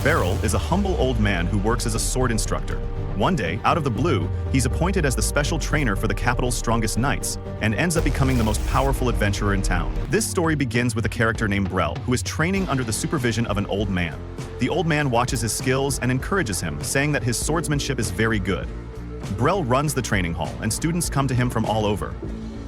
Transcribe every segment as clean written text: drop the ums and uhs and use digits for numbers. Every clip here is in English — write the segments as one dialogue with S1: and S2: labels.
S1: Beryl is a humble old man who works as a sword instructor. One day, out of the blue, he's appointed as the special trainer for the capital's strongest knights, and ends up becoming the most powerful adventurer in town. This story begins with a character named Beryl, who is training under the supervision of an old man. The old man watches his skills and encourages him, saying that his swordsmanship is very good. Beryl runs the training hall, and students come to him from all over.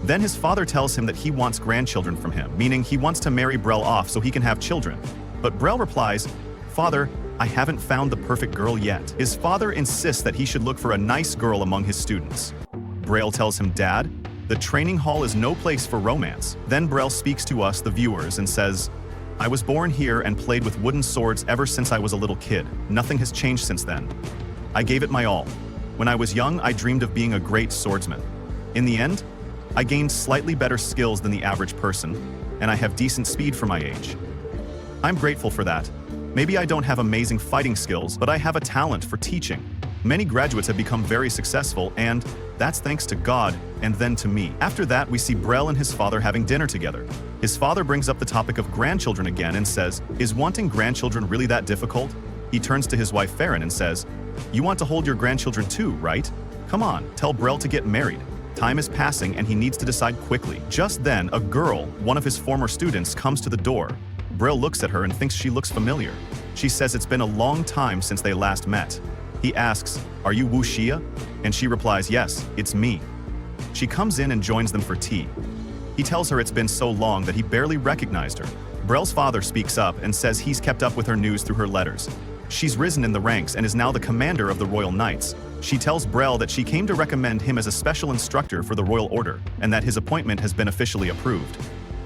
S1: Then his father tells him that he wants grandchildren from him, meaning he wants to marry Beryl off so he can have children. But Beryl replies, "Father, I haven't found the perfect girl yet." His father insists that he should look for a nice girl among his students. Beryl tells him, "Dad, the training hall is no place for romance." Then Beryl speaks to us, the viewers, and says, "I was born here and played with wooden swords ever since I was a little kid. Nothing has changed since then. I gave it my all. When I was young, I dreamed of being a great swordsman. In the end, I gained slightly better skills than the average person, and I have decent speed for my age. I'm grateful for that. Maybe I don't have amazing fighting skills, but I have a talent for teaching. Many graduates have become very successful, and that's thanks to God and then to me." After that, we see Beryl and his father having dinner together. His father brings up the topic of grandchildren again and says, "Is wanting grandchildren really that difficult?" He turns to his wife Farron and says, "You want to hold your grandchildren too, right? Come on, tell Beryl to get married. Time is passing and he needs to decide quickly." Just then, a girl, one of his former students, comes to the door. Beryl looks at her and thinks she looks familiar. She says it's been a long time since they last met. He asks, "Are you Wuxia?" And she replies, "Yes, it's me." She comes in and joins them for tea. He tells her it's been so long that he barely recognized her. Beryl's father speaks up and says he's kept up with her news through her letters. She's risen in the ranks and is now the commander of the Royal Knights. She tells Beryl that she came to recommend him as a special instructor for the Royal Order, and that his appointment has been officially approved.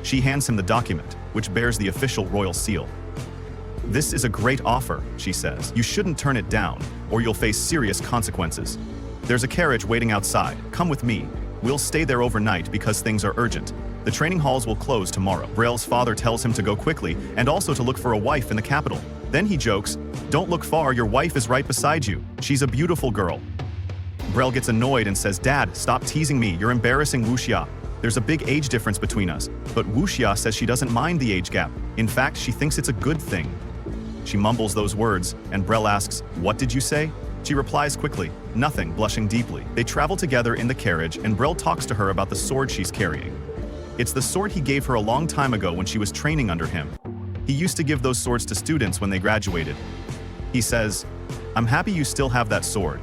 S1: She hands him the document, which bears the official royal seal. "This is a great offer," she says. "You shouldn't turn it down, or you'll face serious consequences. There's a carriage waiting outside. Come with me. We'll stay there overnight because things are urgent. The training halls will close tomorrow." Beryl's father tells him to go quickly and also to look for a wife in the capital. Then he jokes, "Don't look far, your wife is right beside you. She's a beautiful girl." Beryl gets annoyed and says, "Dad, stop teasing me. You're embarrassing Wuxia. There's a big age difference between us." But Wuxia says she doesn't mind the age gap. In fact, she thinks it's a good thing. She mumbles those words, and Beryl asks, "What did you say?" She replies quickly, "Nothing," blushing deeply. They travel together in the carriage, and Beryl talks to her about the sword she's carrying. It's the sword he gave her a long time ago when she was training under him. He used to give those swords to students when they graduated. He says, "I'm happy you still have that sword.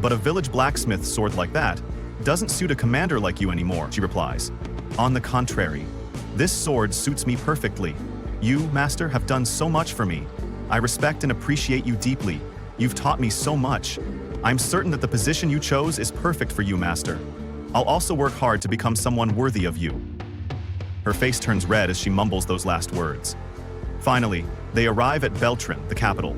S1: But a village blacksmith's sword like that doesn't suit a commander like you anymore," she replies. "On the contrary, this sword suits me perfectly. You, Master, have done so much for me. I respect and appreciate you deeply. You've taught me so much. I'm certain that the position you chose is perfect for you, Master. I'll also work hard to become someone worthy of you." Her face turns red as she mumbles those last words. Finally, they arrive at Beltran, the capital.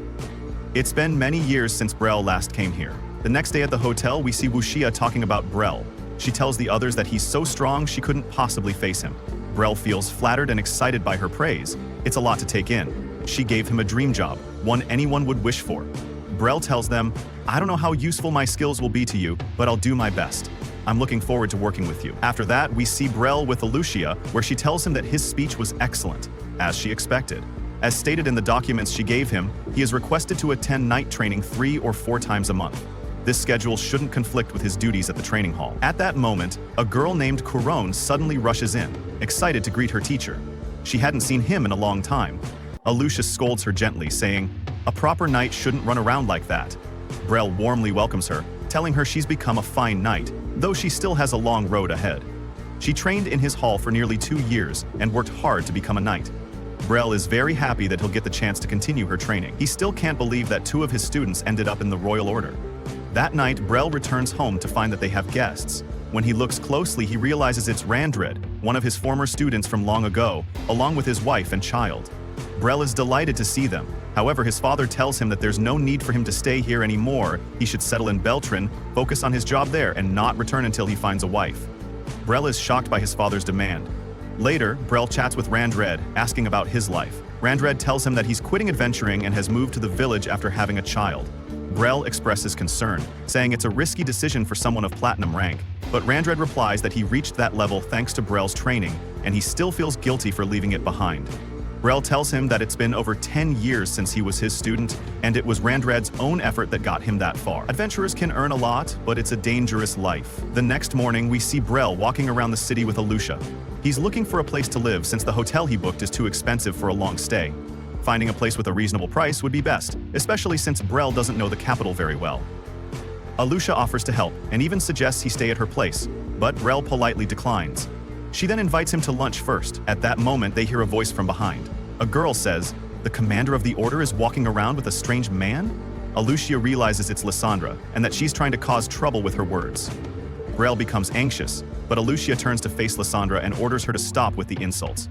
S1: It's been many years since Beryl last came here. The next day at the hotel, we see Wuxia talking about Beryl. She tells the others that he's so strong she couldn't possibly face him. Beryl feels flattered and excited by her praise. It's a lot to take in. She gave him a dream job, one anyone would wish for. Beryl tells them, "I don't know how useful my skills will be to you, but I'll do my best. I'm looking forward to working with you." After that, we see Beryl with Lucia, where she tells him that his speech was excellent, as she expected. As stated in the documents she gave him, he is requested to attend night training 3 or 4 times a month. This schedule shouldn't conflict with his duties at the training hall. At that moment, a girl named Couronne suddenly rushes in, excited to greet her teacher. She hadn't seen him in a long time. Lucia scolds her gently, saying, "A proper knight shouldn't run around like that." Beryl warmly welcomes her, telling her she's become a fine knight, though she still has a long road ahead. She trained in his hall for nearly 2 years and worked hard to become a knight. Beryl is very happy that he'll get the chance to continue her training. He still can't believe that 2 of his students ended up in the Royal Order. That night, Beryl returns home to find that they have guests. When he looks closely, he realizes it's Randred, one of his former students from long ago, along with his wife and child. Beryl is delighted to see them. However, his father tells him that there's no need for him to stay here anymore. He should settle in Beltran, focus on his job there, and not return until he finds a wife. Beryl is shocked by his father's demand. Later, Beryl chats with Randred, asking about his life. Randred tells him that he's quitting adventuring and has moved to the village after having a child. Beryl expresses concern, saying it's a risky decision for someone of platinum rank, but Randred replies that he reached that level thanks to Beryl's training, and he still feels guilty for leaving it behind. Brel tells him that it's been over 10 years since he was his student, and it was Randred's own effort that got him that far. Adventurers can earn a lot, but it's a dangerous life. The next morning, we see Brel walking around the city with Alusha. He's looking for a place to live since the hotel he booked is too expensive for a long stay. Finding a place with a reasonable price would be best, especially since Brel doesn't know the capital very well. Alusha offers to help and even suggests he stay at her place, but Brel politely declines. She then invites him to lunch first. At that moment, they hear a voice from behind. A girl says, "The commander of the order is walking around with a strange man?" Alusha realizes it's Lysandra and that she's trying to cause trouble with her words. Brel becomes anxious, but Alusha turns to face Lysandra and orders her to stop with the insults.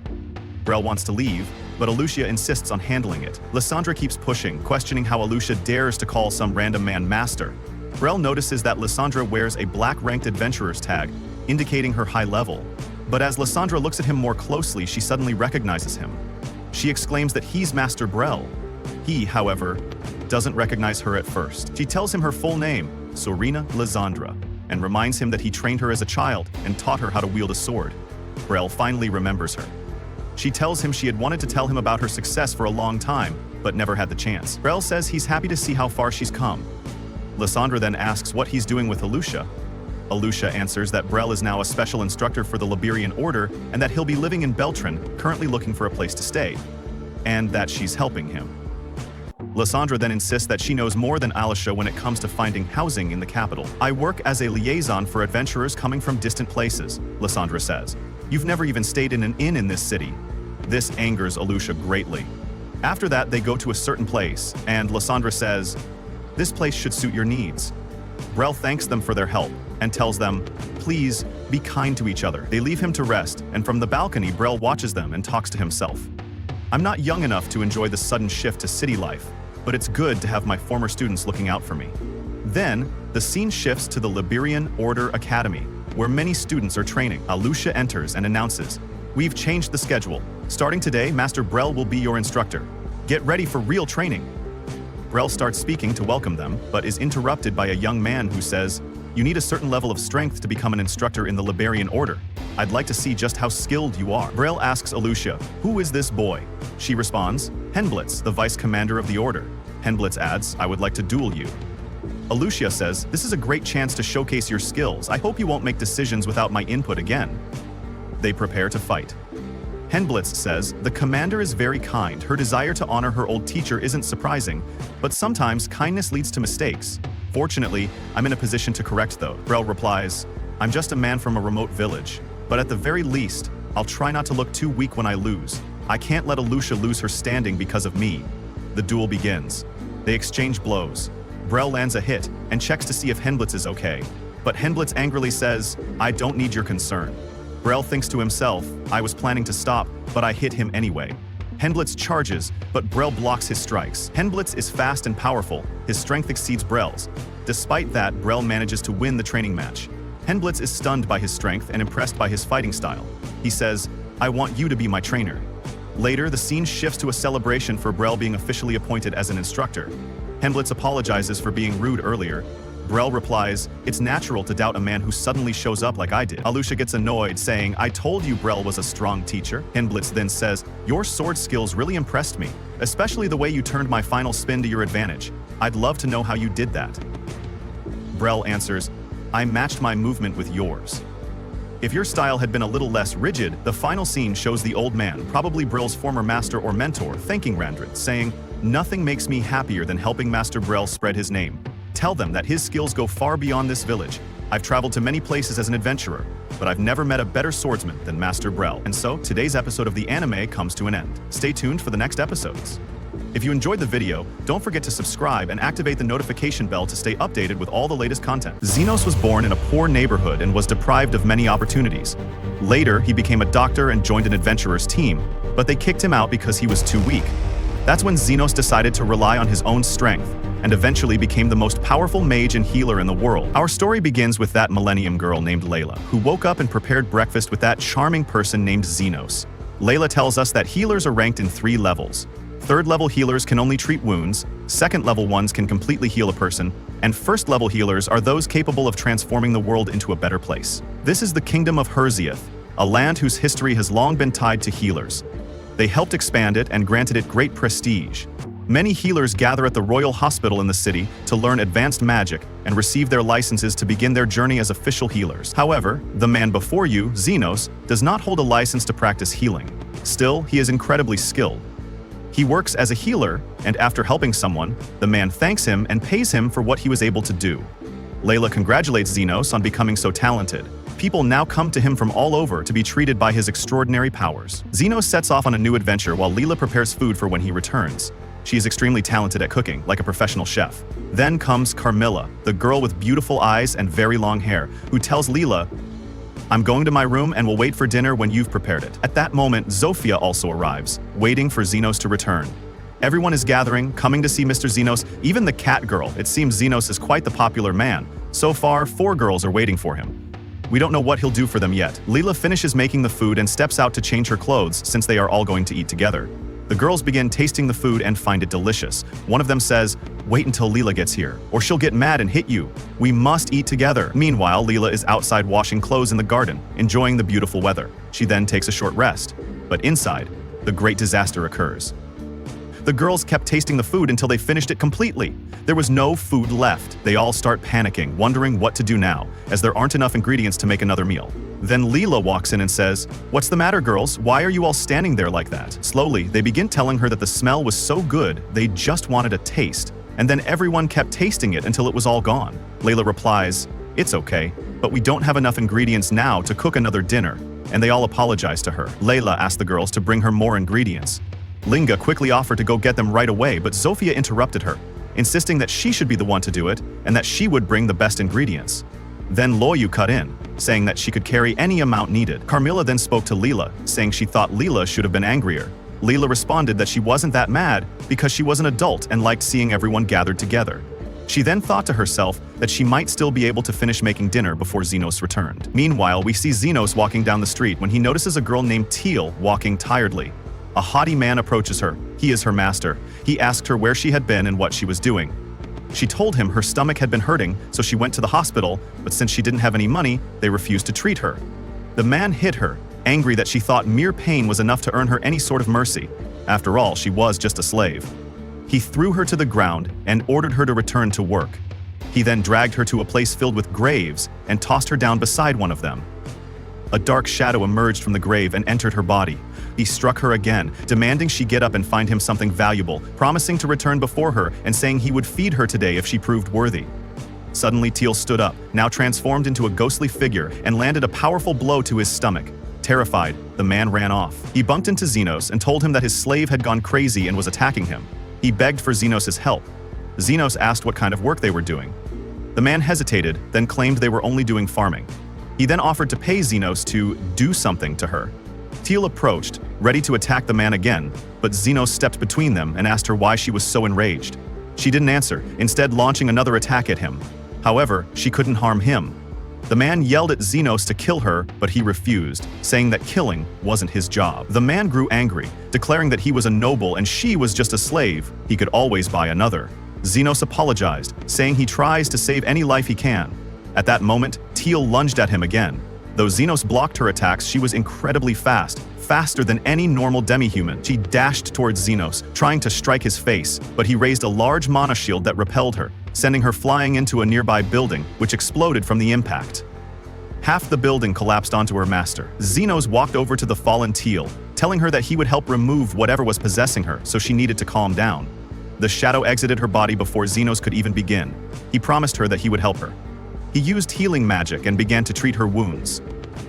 S1: Brel wants to leave, but Alusha insists on handling it. Lysandra keeps pushing, questioning how Alusha dares to call some random man master. Brel notices that Lysandra wears a black-ranked adventurer's tag, indicating her high level. But as Lysandra looks at him more closely, she suddenly recognizes him. She exclaims that he's Master Brel. He, however, doesn't recognize her at first. She tells him her full name, Sorina Lysandra, and reminds him that he trained her as a child and taught her how to wield a sword. Brel finally remembers her. She tells him she had wanted to tell him about her success for a long time, but never had the chance. Brel says he's happy to see how far she's come. Lysandra then asks what he's doing with Alusha. Alusha answers that Brel is now a special instructor for the Liberian Order and that he'll be living in Beltran, currently looking for a place to stay, and that she's helping him. Lysandra then insists that she knows more than Alusha when it comes to finding housing in the capital. "I work as a liaison for adventurers coming from distant places," Lysandra says. "You've never even stayed in an inn in this city." This angers Alusha greatly. After that, they go to a certain place, and Lysandra says, "This place should suit your needs." Brel thanks them for their help and tells them, "Please, be kind to each other." They leave him to rest, and from the balcony, Brel watches them and talks to himself. "I'm not young enough to enjoy the sudden shift to city life, but it's good to have my former students looking out for me." Then, the scene shifts to the Liberian Order Academy, where many students are training. Alusha enters and announces, "We've changed the schedule. Starting today, Master Brel will be your instructor. Get ready for real training." Brel starts speaking to welcome them, but is interrupted by a young man who says, "You need a certain level of strength to become an instructor in the Liberian Order. I'd like to see just how skilled you are." Brel asks Alusha, "Who is this boy?" She responds, "Henblitz, the vice commander of the order." Henblitz adds, "I would like to duel you." Alusha says, "This is a great chance to showcase your skills. I hope you won't make decisions without my input again." They prepare to fight. Henblitz says, "The commander is very kind. Her desire to honor her old teacher isn't surprising, but sometimes kindness leads to mistakes. Fortunately, I'm in a position to correct those." Brel replies, "I'm just a man from a remote village, but at the very least, I'll try not to look too weak when I lose. I can't let Alusha lose her standing because of me." The duel begins. They exchange blows. Brel lands a hit and checks to see if Henblitz is okay, but Henblitz angrily says, "I don't need your concern." Brel thinks to himself, "I was planning to stop, but I hit him anyway." Henblitz charges, but Brel blocks his strikes. Henblitz is fast and powerful. His strength exceeds Brel's. Despite that, Brel manages to win the training match. Henblitz is stunned by his strength and impressed by his fighting style. He says, "I want you to be my trainer." Later, the scene shifts to a celebration for Brel being officially appointed as an instructor. Henblitz apologizes for being rude earlier. Brel replies, "It's natural to doubt a man who suddenly shows up like I did." Alusha gets annoyed, saying, "I told you Brel was a strong teacher." Henblitz then says, "Your sword skills really impressed me, especially the way you turned my final spin to your advantage. I'd love to know how you did that." Brel answers, "I matched my movement with yours." If your style had been a little less rigid, the final scene shows the old man, probably Brel's former master or mentor, thanking Randred, saying, "Nothing makes me happier than helping Master Brel spread his name. Tell them that his skills go far beyond this village. I've traveled to many places as an adventurer, but I've never met a better swordsman than Master Brel." And so, today's episode of the anime comes to an end. Stay tuned for the next episodes. If you enjoyed the video, don't forget to subscribe and activate the notification bell to stay updated with all the latest content. Zenos was born in a poor neighborhood and was deprived of many opportunities. Later, he became a doctor and joined an adventurer's team, but they kicked him out because he was too weak. That's when Zenos decided to rely on his own strength, and eventually became the most powerful mage and healer in the world. Our story begins with that Millennium girl named Layla, who woke up and prepared breakfast with that charming person named Zenos. Layla tells us that healers are ranked in 3 levels. 3rd-level healers can only treat wounds, 2nd-level ones can completely heal a person, and 1st-level healers are those capable of transforming the world into a better place. This is the Kingdom of Herziath, a land whose history has long been tied to healers. They helped expand it and granted it great prestige. Many healers gather at the Royal Hospital in the city to learn advanced magic and receive their licenses to begin their journey as official healers. However, the man before you, Zenos, does not hold a license to practice healing. Still, he is incredibly skilled. He works as a healer, and after helping someone, the man thanks him and pays him for what he was able to do. Layla congratulates Zenos on becoming so talented. People now come to him from all over to be treated by his extraordinary powers. Zenos sets off on a new adventure while Leela prepares food for when he returns. She is extremely talented at cooking, like a professional chef. Then comes Carmilla, the girl with beautiful eyes and very long hair, who tells Leela, "I'm going to my room and will wait for dinner when you've prepared it." At that moment, Zofia also arrives, waiting for Zenos to return. Everyone is gathering, coming to see Mr. Zenos, even the cat girl. It seems Zenos is quite the popular man. So far, 4 girls are waiting for him. We don't know what he'll do for them yet. Leela finishes making the food and steps out to change her clothes since they are all going to eat together. The girls begin tasting the food and find it delicious. One of them says, "Wait until Leela gets here, or she'll get mad and hit you. We must eat together." Meanwhile, Leela is outside washing clothes in the garden, enjoying the beautiful weather. She then takes a short rest. But inside, the great disaster occurs. The girls kept tasting the food until they finished it completely. There was no food left. They all start panicking, wondering what to do now, as there aren't enough ingredients to make another meal. Then Leela walks in and says, "What's the matter, girls? Why are you all standing there like that?" Slowly, they begin telling her that the smell was so good, they just wanted a taste. And then everyone kept tasting it until it was all gone. Leela replies, "It's okay, but we don't have enough ingredients now to cook another dinner." And they all apologize to her. Leila asked the girls to bring her more ingredients. Linga quickly offered to go get them right away, but Zofia interrupted her, insisting that she should be the one to do it and that she would bring the best ingredients. Then Loyu cut in, saying that she could carry any amount needed. Carmilla then spoke to Leela, saying she thought Leela should have been angrier. Leela responded that she wasn't that mad because she was an adult and liked seeing everyone gathered together. She then thought to herself that she might still be able to finish making dinner before Zenos returned. Meanwhile, we see Zenos walking down the street when he notices a girl named Teal walking tiredly. A haughty man approaches her. He is her master. He asked her where she had been and what she was doing. She told him her stomach had been hurting, so she went to the hospital, but since she didn't have any money, they refused to treat her. The man hit her, angry that she thought mere pain was enough to earn her any sort of mercy. After all, she was just a slave. He threw her to the ground and ordered her to return to work. He then dragged her to a place filled with graves and tossed her down beside one of them. A dark shadow emerged from the grave and entered her body. He struck her again, demanding she get up and find him something valuable, promising to return before her and saying he would feed her today if she proved worthy. Suddenly, Teal stood up, now transformed into a ghostly figure, and landed a powerful blow to his stomach. Terrified, the man ran off. He bumped into Zenos and told him that his slave had gone crazy and was attacking him. He begged for Zenos' help. Zenos asked what kind of work they were doing. The man hesitated, then claimed they were only doing farming. He then offered to pay Zenos to do something to her. Teal approached, ready to attack the man again, but Zenos stepped between them and asked her why she was so enraged. She didn't answer, instead launching another attack at him. However, she couldn't harm him. The man yelled at Zenos to kill her, but he refused, saying that killing wasn't his job. The man grew angry, declaring that he was a noble and she was just a slave. He could always buy another. Zenos apologized, saying he tries to save any life he can. At that moment, Teal lunged at him again. Though Zenos blocked her attacks, she was incredibly fast, faster than any normal demi-human. She dashed towards Zenos, trying to strike his face, but he raised a large mana shield that repelled her, sending her flying into a nearby building, which exploded from the impact. Half the building collapsed onto her master. Zenos walked over to the fallen Teal, telling her that he would help remove whatever was possessing her, so she needed to calm down. The shadow exited her body before Zenos could even begin. He promised her that he would help her. He used healing magic and began to treat her wounds.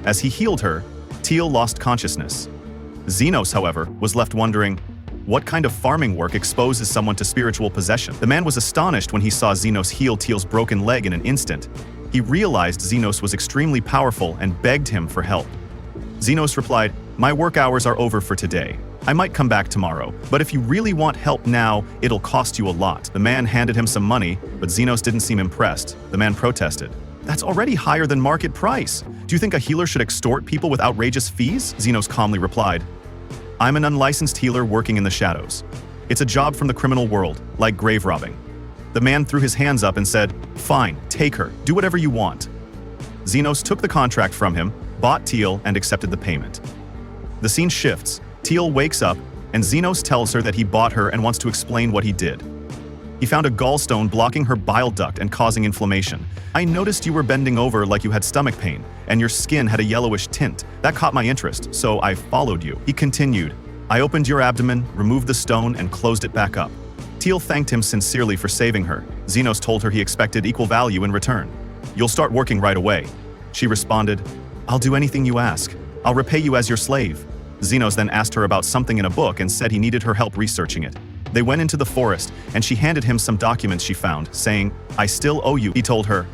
S1: As he healed her, Teal lost consciousness. Zenos, however, was left wondering, what kind of farming work exposes someone to spiritual possession? The man was astonished when he saw Zenos heal Teal's broken leg in an instant. He realized Zenos was extremely powerful and begged him for help. Zenos replied, "My work hours are over for today. I might come back tomorrow, but if you really want help now, it'll cost you a lot." The man handed him some money, but Zenos didn't seem impressed. The man protested. "That's already higher than market price. Do you think a healer should extort people with outrageous fees?" Zenos calmly replied, "I'm an unlicensed healer working in the shadows. It's a job from the criminal world, like grave robbing." The man threw his hands up and said, "Fine, take her. Do whatever you want." Zenos took the contract from him, bought Teal, and accepted the payment. The scene shifts. Teal wakes up, and Xenos tells her that he bought her and wants to explain what he did. He found a gallstone blocking her bile duct and causing inflammation. I noticed you were bending over like you had stomach pain, and your skin had a yellowish tint. That caught my interest, so I followed you. He continued, I opened your abdomen, removed the stone, and closed it back up. Teal thanked him sincerely for saving her. Xenos told her he expected equal value in return. You'll start working right away. She responded, I'll do anything you ask. I'll repay you as your slave. Xenos then asked her about something in a book and said he needed her help researching it. They went into the forest, and she handed him some documents she found, saying, I still owe you. He told her,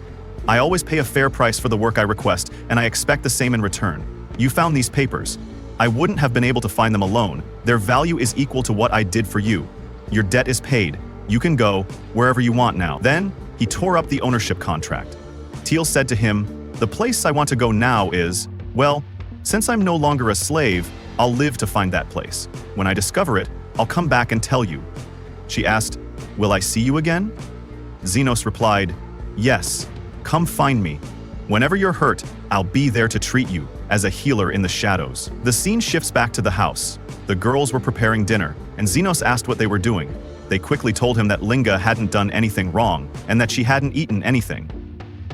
S1: I always pay a fair price for the work I request, and I expect the same in return. You found these papers. I wouldn't have been able to find them alone. Their value is equal to what I did for you. Your debt is paid. You can go wherever you want now. Then, he tore up the ownership contract. Teal said to him, the place I want to go now is, well, since I'm no longer a slave, I'll live to find that place. When I discover it, I'll come back and tell you. She asked, will I see you again? Xenos replied, yes, come find me. Whenever you're hurt, I'll be there to treat you, as a healer in the shadows. The scene shifts back to the house. The girls were preparing dinner, and Xenos asked what they were doing. They quickly told him that Linga hadn't done anything wrong, and that she hadn't eaten anything.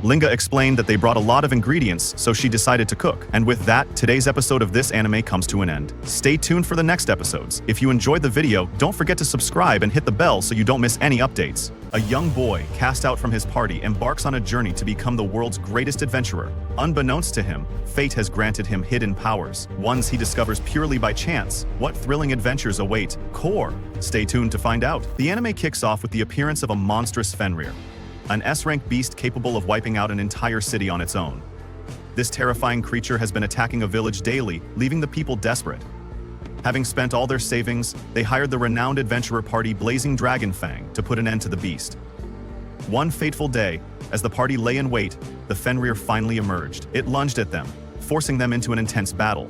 S1: Linga explained that they brought a lot of ingredients, so she decided to cook. And with that, today's episode of this anime comes to an end. Stay tuned for the next episodes. If you enjoyed the video, don't forget to subscribe and hit the bell so you don't miss any updates. A young boy, cast out from his party, embarks on a journey to become the world's greatest adventurer. Unbeknownst to him, fate has granted him hidden powers, ones he discovers purely by chance. What thrilling adventures await Core? Stay tuned to find out. The anime kicks off with the appearance of a monstrous Fenrir, an S-rank beast capable of wiping out an entire city on its own. This terrifying creature has been attacking a village daily, leaving the people desperate. Having spent all their savings, they hired the renowned adventurer party Blazing Dragonfang to put an end to the beast. One fateful day, as the party lay in wait, the Fenrir finally emerged. It lunged at them, forcing them into an intense battle.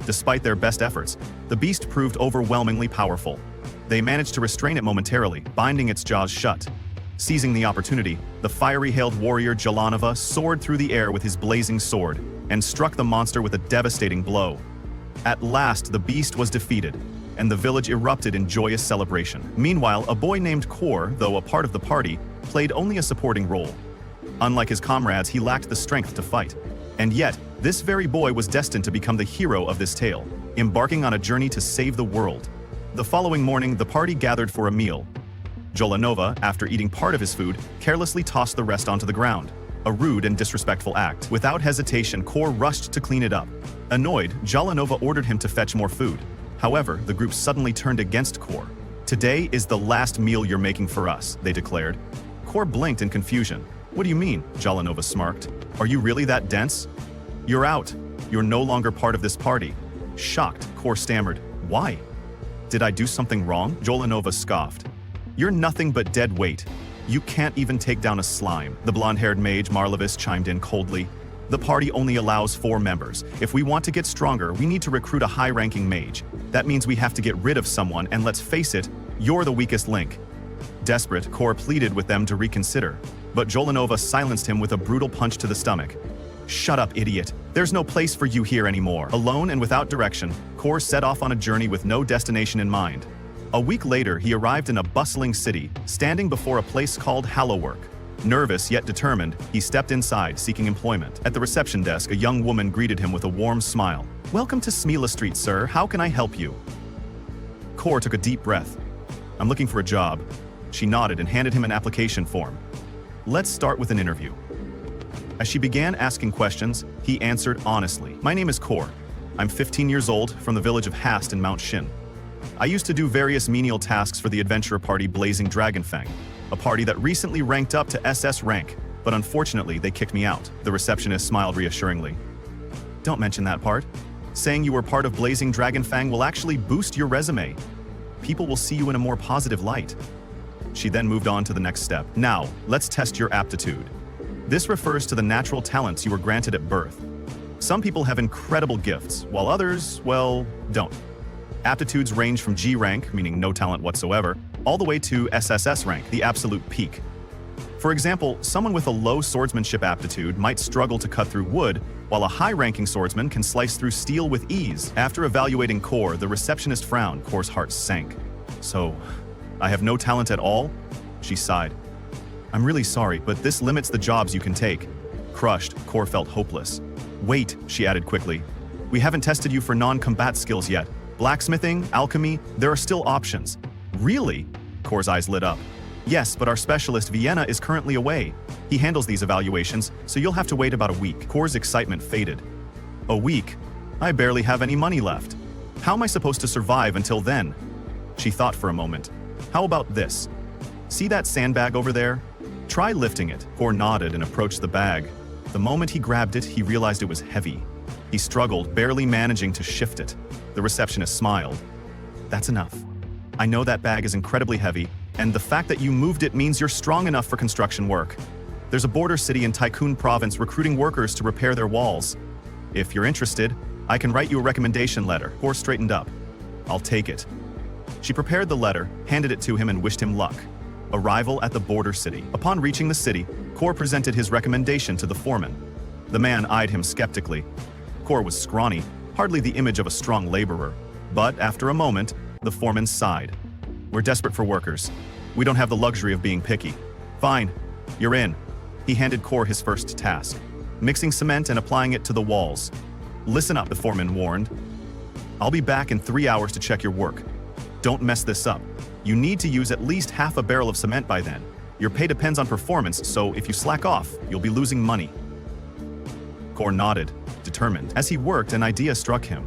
S1: Despite their best efforts, the beast proved overwhelmingly powerful. They managed to restrain it momentarily, binding its jaws shut. Seizing the opportunity, the fiery-hailed warrior Jalanova soared through the air with his blazing sword and struck the monster with a devastating blow. At last, the beast was defeated, and the village erupted in joyous celebration. Meanwhile, a boy named Core, though a part of the party, played only a supporting role. Unlike his comrades, he lacked the strength to fight. And yet, this very boy was destined to become the hero of this tale, embarking on a journey to save the world. The following morning, the party gathered for a meal. Jolanova, after eating part of his food, carelessly tossed the rest onto the ground. A rude and disrespectful act. Without hesitation, Core rushed to clean it up. Annoyed, Jolanova ordered him to fetch more food. However, the group suddenly turned against Core. Today is the last meal you're making for us, they declared. Core blinked in confusion. What do you mean? Jolanova smirked. Are you really that dense? You're out. You're no longer part of this party. Shocked, Core stammered. Why? Did I do something wrong? Jolanova scoffed. You're nothing but dead weight. You can't even take down a slime. The blonde-haired mage Marlevis chimed in coldly. The party only allows 4 members. If we want to get stronger, we need to recruit a high-ranking mage. That means we have to get rid of someone, and let's face it, you're the weakest link. Desperate, Core pleaded with them to reconsider, but Jolanova silenced him with a brutal punch to the stomach. Shut up, idiot. There's no place for you here anymore. Alone and without direction, Core set off on a journey with no destination in mind. A week later, he arrived in a bustling city, standing before a place called Hallowwork. Nervous yet determined, he stepped inside, seeking employment. At the reception desk, a young woman greeted him with a warm smile. Welcome to Smila Street, sir. How can I help you? Core took a deep breath. I'm looking for a job. She nodded and handed him an application form. Let's start with an interview. As she began asking questions, he answered honestly. My name is Core. I'm 15 years old, from the village of Hast in Mount Shin. I used to do various menial tasks for the adventurer party Blazing Dragonfang, a party that recently ranked up to SS rank, but unfortunately they kicked me out. The receptionist smiled reassuringly. Don't mention that part. Saying you were part of Blazing Dragonfang will actually boost your resume. People will see you in a more positive light. She then moved on to the next step. Now, let's test your aptitude. This refers to the natural talents you were granted at birth. Some people have incredible gifts, while others, well, don't. Aptitudes range from G rank, meaning no talent whatsoever, all the way to SSS rank, the absolute peak. For example, someone with a low swordsmanship aptitude might struggle to cut through wood, while a high-ranking swordsman can slice through steel with ease. After evaluating Kor, the receptionist frowned. Kor's heart sank. So, I have no talent at all? She sighed. I'm really sorry, but this limits the jobs you can take. Crushed, Kor felt hopeless. Wait, she added quickly. We haven't tested you for non-combat skills yet. Blacksmithing, alchemy, there are still options. Really? Kor's eyes lit up. Yes, but our specialist Vienna is currently away. He handles these evaluations, so you'll have to wait about a week. Kor's excitement faded. A week? I barely have any money left. How am I supposed to survive until then? She thought for a moment. How about this? See that sandbag over there? Try lifting it. Kor nodded and approached the bag. The moment he grabbed it, he realized it was heavy. He struggled, barely managing to shift it. The receptionist smiled. That's enough. I know that bag is incredibly heavy, and the fact that you moved it means you're strong enough for construction work. There's a border city in Tycoon Province recruiting workers to repair their walls. If you're interested, I can write you a recommendation letter. Kor straightened up. I'll take it. She prepared the letter, handed it to him, and wished him luck. Arrival at the border city. Upon reaching the city, Kor presented his recommendation to the foreman. The man eyed him skeptically. Kor was scrawny, hardly the image of a strong laborer. But after a moment, the foreman sighed. We're desperate for workers. We don't have the luxury of being picky. Fine, you're in. He handed Kor his first task, mixing cement and applying it to the walls. Listen up, the foreman warned. I'll be back in 3 hours to check your work. Don't mess this up. You need to use at least half a barrel of cement by then. Your pay depends on performance, so if you slack off, you'll be losing money. Kor nodded, determined. As he worked, an idea struck him.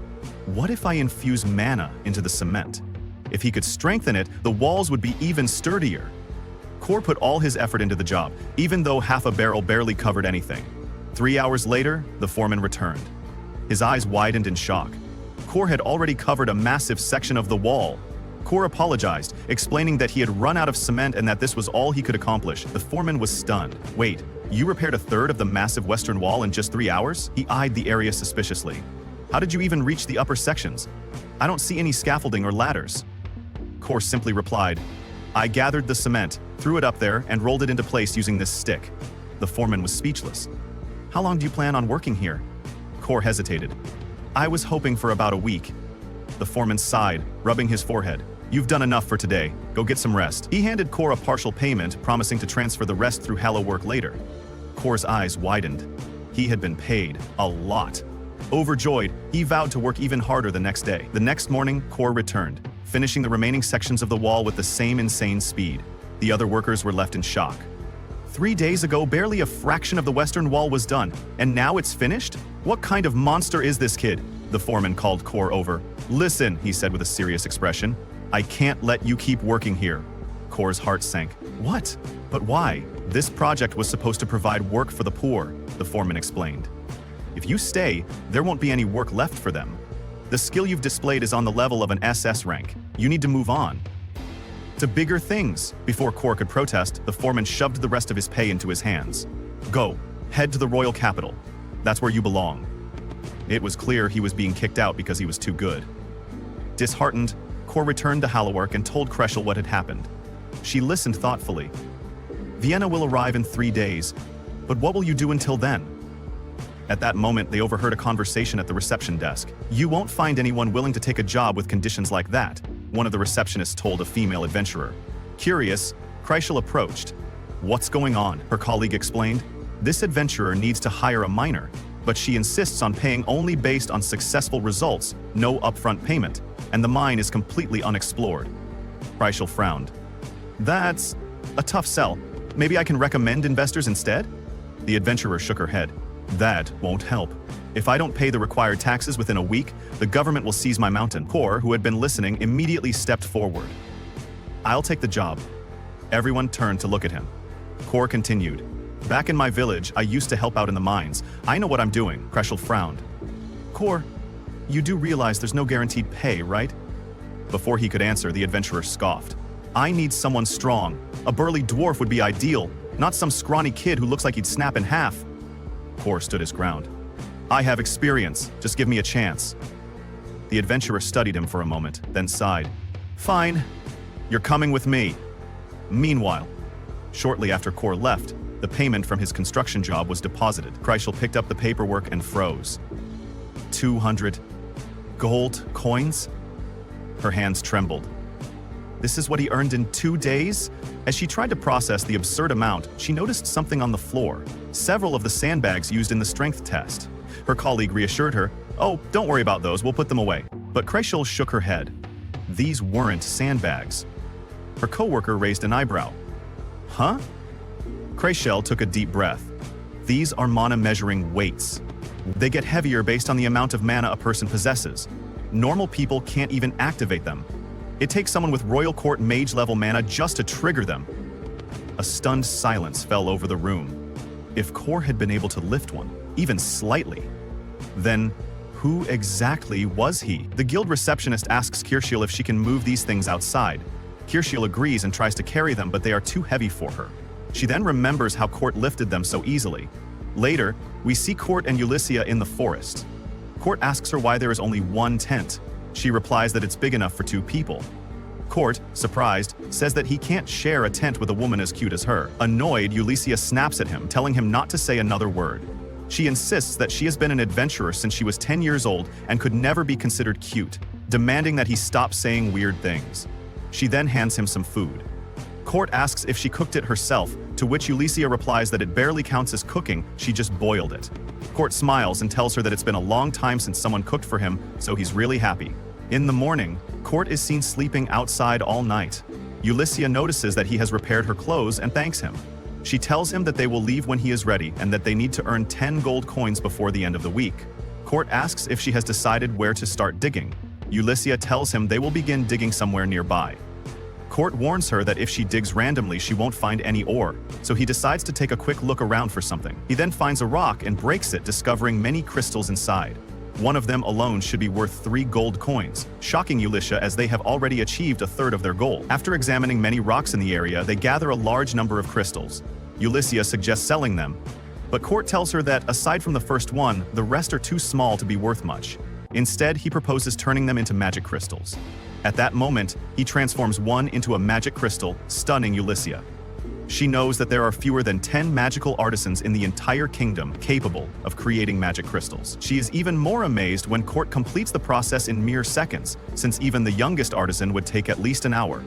S1: What if I infuse mana into the cement? If he could strengthen it, the walls would be even sturdier. Kor put all his effort into the job, even though half a barrel barely covered anything. 3 hours later, the foreman returned. His eyes widened in shock. Kor had already covered a massive section of the wall. Kor apologized, explaining that he had run out of cement and that this was all he could accomplish. The foreman was stunned. Wait, you repaired a third of the massive western wall in just 3 hours? He eyed the area suspiciously. How did you even reach the upper sections? I don't see any scaffolding or ladders. Kor simply replied, I gathered the cement, threw it up there, and rolled it into place using this stick. The foreman was speechless. How long do you plan on working here? Kor hesitated. I was hoping for about a week. The foreman sighed, rubbing his forehead. You've done enough for today. Go get some rest. He handed Kor a partial payment, promising to transfer the rest through Hallow work later. Kor's eyes widened. He had been paid a lot. Overjoyed, he vowed to work even harder the next day. The next morning, Kor returned, finishing the remaining sections of the wall with the same insane speed. The other workers were left in shock. 3 days ago, barely a fraction of the western wall was done, and now it's finished? What kind of monster is this kid? The foreman called Kor over. Listen, he said with a serious expression. I can't let you keep working here. Kor's heart sank. What? But why? This project was supposed to provide work for the poor, the foreman explained. If you stay, there won't be any work left for them. The skill you've displayed is on the level of an SS rank. You need to move on to bigger things. Before Kor could protest, the foreman shoved the rest of his pay into his hands. Go, head to the royal capital. That's where you belong. It was clear he was being kicked out because he was too good. Disheartened, Kor returned to Hallowork and told Kreschel what had happened. She listened thoughtfully. Vienna will arrive in 3 days, but what will you do until then? At that moment, they overheard a conversation at the reception desk. You won't find anyone willing to take a job with conditions like that, one of the receptionists told a female adventurer. Curious, Kreschel approached. What's going on? Her colleague explained. This adventurer needs to hire a miner, but she insists on paying only based on successful results, no upfront payment, and the mine is completely unexplored. Kreschel frowned. That's a tough sell. Maybe I can recommend investors instead? The adventurer shook her head. That won't help. If I don't pay the required taxes within a week, the government will seize my mountain. Kor, who had been listening, immediately stepped forward. I'll take the job. Everyone turned to look at him. Kor continued. Back in my village, I used to help out in the mines. I know what I'm doing. Kreschel frowned. Kor, you do realize there's no guaranteed pay, right? Before he could answer, the adventurer scoffed. I need someone strong. A burly dwarf would be ideal, not some scrawny kid who looks like he'd snap in half. Kor stood his ground. I have experience. Just give me a chance. The adventurer studied him for a moment, then sighed. Fine. You're coming with me. Meanwhile, Shortly after Court left, the payment from his construction job was deposited. Reijou picked up the paperwork and froze. 200 gold coins? Her hands trembled. This is what he earned in 2 days? As she tried to process the absurd amount, she noticed something on the floor. Several of the sandbags used in the strength test. Her colleague reassured her, "Oh, don't worry about those, we'll put them away." But Reijou shook her head. These weren't sandbags. Her co-worker raised an eyebrow. Huh? Reijou took a deep breath. These are mana measuring weights. They get heavier based on the amount of mana a person possesses. Normal people can't even activate them. It takes someone with Royal Court mage level mana just to trigger them. A stunned silence fell over the room. If Court had been able to lift one, even slightly, then who exactly was he? The guild receptionist asks Chiryou if she can move these things outside. Chiryou agrees and tries to carry them, but they are too heavy for her. She then remembers how Court lifted them so easily. Later, we see Court and Ulyssia in the forest. Court asks her why there is only one tent. She replies that it's big enough for 2 people. Court, surprised, says that he can't share a tent with a woman as cute as her. Annoyed, Ulyssia snaps at him, telling him not to say another word. She insists that she has been an adventurer since she was 10 years old and could never be considered cute, demanding that he stop saying weird things. She then hands him some food. Court asks if she cooked it herself, to which Ulyssia replies that it barely counts as cooking, she just boiled it. Court smiles and tells her that it's been a long time since someone cooked for him, so he's really happy. In the morning, Court is seen sleeping outside all night. Ulyssia notices that he has repaired her clothes and thanks him. She tells him that they will leave when he is ready and that they need to earn 10 gold coins before the end of the week. Court asks if she has decided where to start digging. Ulyssia tells him they will begin digging somewhere nearby. Court warns her that if she digs randomly, she won't find any ore, so he decides to take a quick look around for something. He then finds a rock and breaks it, discovering many crystals inside. One of them alone should be worth 3 gold coins, shocking Ulyssia as they have already achieved a third of their goal. After examining many rocks in the area, they gather a large number of crystals. Ulyssia suggests selling them, but Court tells her that aside from the first one, the rest are too small to be worth much. Instead, he proposes turning them into magic crystals. At that moment, he transforms one into a magic crystal, stunning Ulyssia. She knows that there are fewer than 10 magical artisans in the entire kingdom capable of creating magic crystals. She is even more amazed when Court completes the process in mere seconds, since even the youngest artisan would take at least an hour.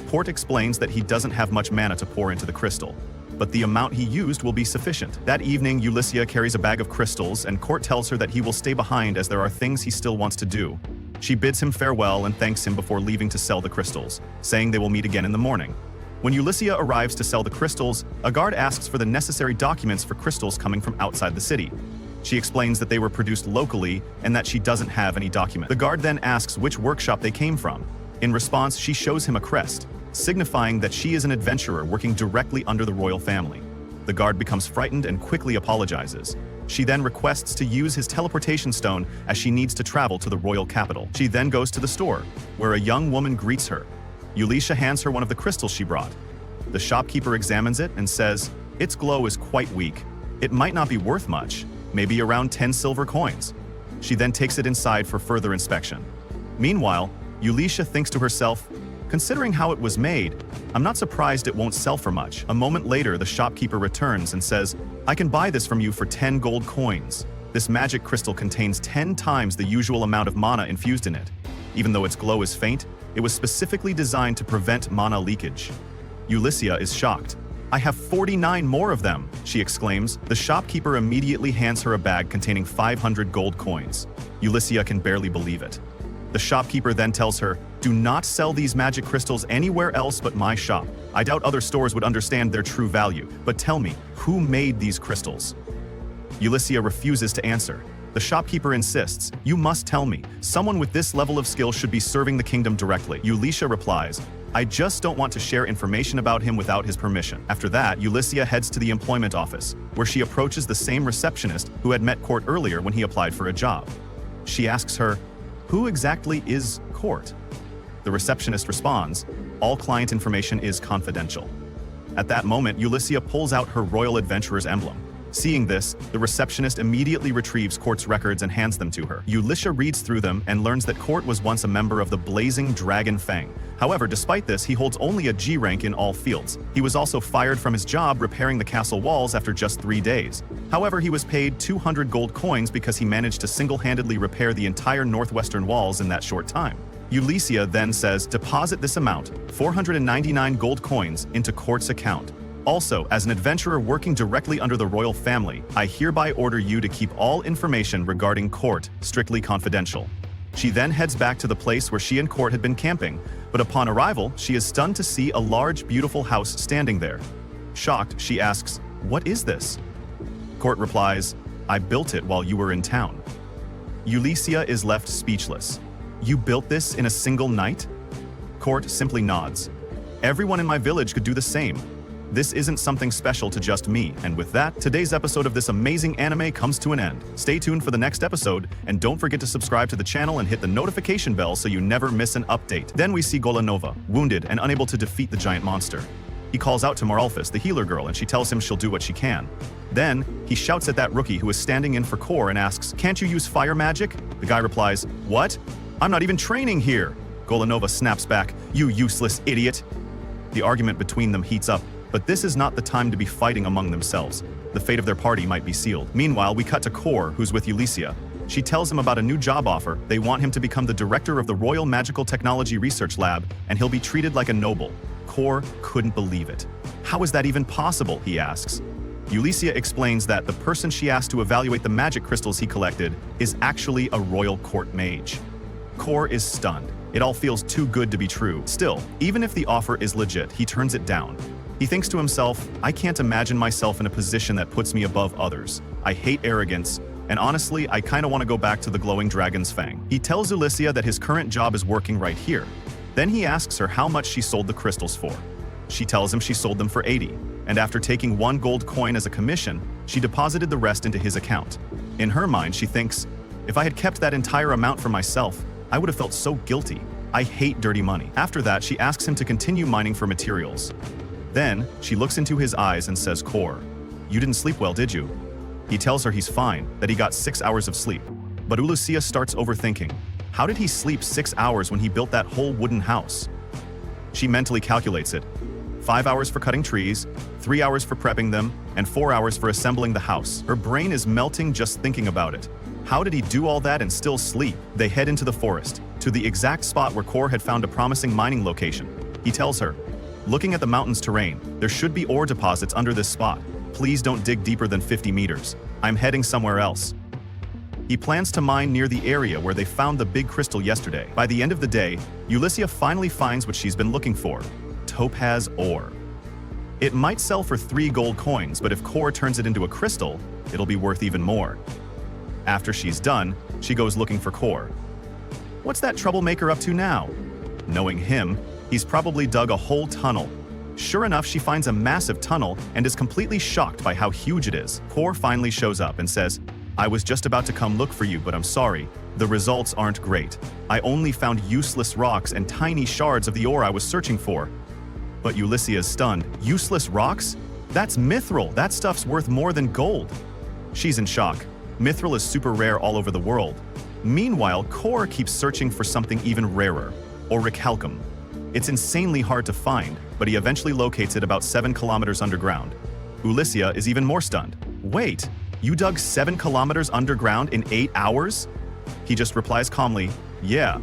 S1: Court explains that he doesn't have much mana to pour into the crystal, but the amount he used will be sufficient. That evening, Ulyssia carries a bag of crystals, and Court tells her that he will stay behind as there are things he still wants to do. She bids him farewell and thanks him before leaving to sell the crystals, saying they will meet again in the morning. When Ulyssia arrives to sell the crystals, a guard asks for the necessary documents for crystals coming from outside the city. She explains that they were produced locally and that she doesn't have any document. The guard then asks which workshop they came from. In response, she shows him a crest, signifying that she is an adventurer working directly under the royal family. The guard becomes frightened and quickly apologizes. She then requests to use his teleportation stone as she needs to travel to the royal capital. She then goes to the store, where a young woman greets her. Ulyssia hands her one of the crystals she brought. The shopkeeper examines it and says, "Its glow is quite weak. It might not be worth much, maybe around 10 silver coins." She then takes it inside for further inspection. Meanwhile, Ulyssia thinks to herself, "Considering how it was made, I'm not surprised it won't sell for much." A moment later, the shopkeeper returns and says, "I can buy this from you for 10 gold coins. This magic crystal contains 10 times the usual amount of mana infused in it. Even though its glow is faint, it was specifically designed to prevent mana leakage." Ulyssia is shocked. "I have 49 more of them," she exclaims. The shopkeeper immediately hands her a bag containing 500 gold coins. Ulyssia can barely believe it. The shopkeeper then tells her, "Do not sell these magic crystals anywhere else but my shop. I doubt other stores would understand their true value, but tell me, who made these crystals?" Ulyssia refuses to answer. The shopkeeper insists, "You must tell me. Someone with this level of skill should be serving the kingdom directly." Ulyssia replies, "I just don't want to share information about him without his permission." After that, Ulyssia heads to the employment office, where she approaches the same receptionist who had met Court earlier when he applied for a job. She asks her, "Who exactly is Court?" The receptionist responds, "All client information is confidential." At that moment, Ulyssia pulls out her Royal Adventurer's emblem. Seeing this, the receptionist immediately retrieves Court's records and hands them to her. Ulyssia reads through them and learns that Court was once a member of the Blazing Dragon Fang, However, despite this, he holds only a G rank in all fields. He was also fired from his job repairing the castle walls after just 3 days. However, he was paid 200 gold coins because he managed to single-handedly repair the entire northwestern walls in that short time. Ulyssia then says, deposit this amount, 499 gold coins, into Court's account. Also, as an adventurer working directly under the royal family, I hereby order you to keep all information regarding Court strictly confidential. She then heads back to the place where she and Court had been camping, but upon arrival, she is stunned to see a large, beautiful house standing there. Shocked, she asks, "What is this?" Court replies, "I built it while you were in town." Ulyssia is left speechless. "You built this in a single night?" Court simply nods. "Everyone in my village could do the same. This isn't something special to just me." And with that, today's episode of this amazing anime comes to an end. Stay tuned for the next episode, and don't forget to subscribe to the channel and hit the notification bell so you never miss an update. Then we see Golanova, wounded and unable to defeat the giant monster. He calls out to Maralphus, the healer girl, and she tells him she'll do what she can. Then, he shouts at that rookie who is standing in for Core and asks, "Can't you use fire magic?" The guy replies, "What? I'm not even training here!" Golanova snaps back, "You useless idiot!" The argument between them heats up, but this is not the time to be fighting among themselves. The fate of their party might be sealed. Meanwhile, we cut to Core, who's with Ulyssia. She tells him about a new job offer. They want him to become the director of the Royal Magical Technology Research Lab, and he'll be treated like a noble. Core couldn't believe it. "How is that even possible?" he asks. Ulyssia explains that the person she asked to evaluate the magic crystals he collected is actually a royal court mage. Core is stunned. It all feels too good to be true. Still, even if the offer is legit, he turns it down. He thinks to himself, "I can't imagine myself in a position that puts me above others. I hate arrogance, and honestly, I kinda want to go back to the glowing dragon's fang." He tells Ulyssia that his current job is working right here. Then he asks her how much she sold the crystals for. She tells him she sold them for 80, and after taking 1 gold coin as a commission, she deposited the rest into his account. In her mind, she thinks, "If I had kept that entire amount for myself, I would have felt so guilty. I hate dirty money." After that, she asks him to continue mining for materials. Then, she looks into his eyes and says, "Core, you didn't sleep well, did you?" He tells her he's fine, that he got 6 hours of sleep. But Ulyssia starts overthinking. How did he sleep 6 hours when he built that whole wooden house? She mentally calculates it. 5 hours for cutting trees, 3 hours for prepping them, and 4 hours for assembling the house. Her brain is melting just thinking about it. How did he do all that and still sleep? They head into the forest, to the exact spot where Core had found a promising mining location. He tells her, "Looking at the mountain's terrain, there should be ore deposits under this spot. Please don't dig deeper than 50 meters. I'm heading somewhere else." He plans to mine near the area where they found the big crystal yesterday. By the end of the day, Ulyssia finally finds what she's been looking for: topaz ore. It might sell for 3 gold coins, but if Core turns it into a crystal, it'll be worth even more. After she's done, she goes looking for Core. What's that troublemaker up to now? Knowing him, he's probably dug a whole tunnel. Sure enough, she finds a massive tunnel and is completely shocked by how huge it is. Core finally shows up and says, "I was just about to come look for you, but I'm sorry. The results aren't great. I only found useless rocks and tiny shards of the ore I was searching for." But Ulyssia is stunned. Useless rocks? That's mithril. That stuff's worth more than gold. She's in shock. Mithril is super rare all over the world. Meanwhile, Core keeps searching for something even rarer, orichalcum. It's insanely hard to find, but he eventually locates it about 7 kilometers underground. Ulyssia is even more stunned. "Wait, you dug 7 kilometers underground in 8 hours?" He just replies calmly, "Yeah,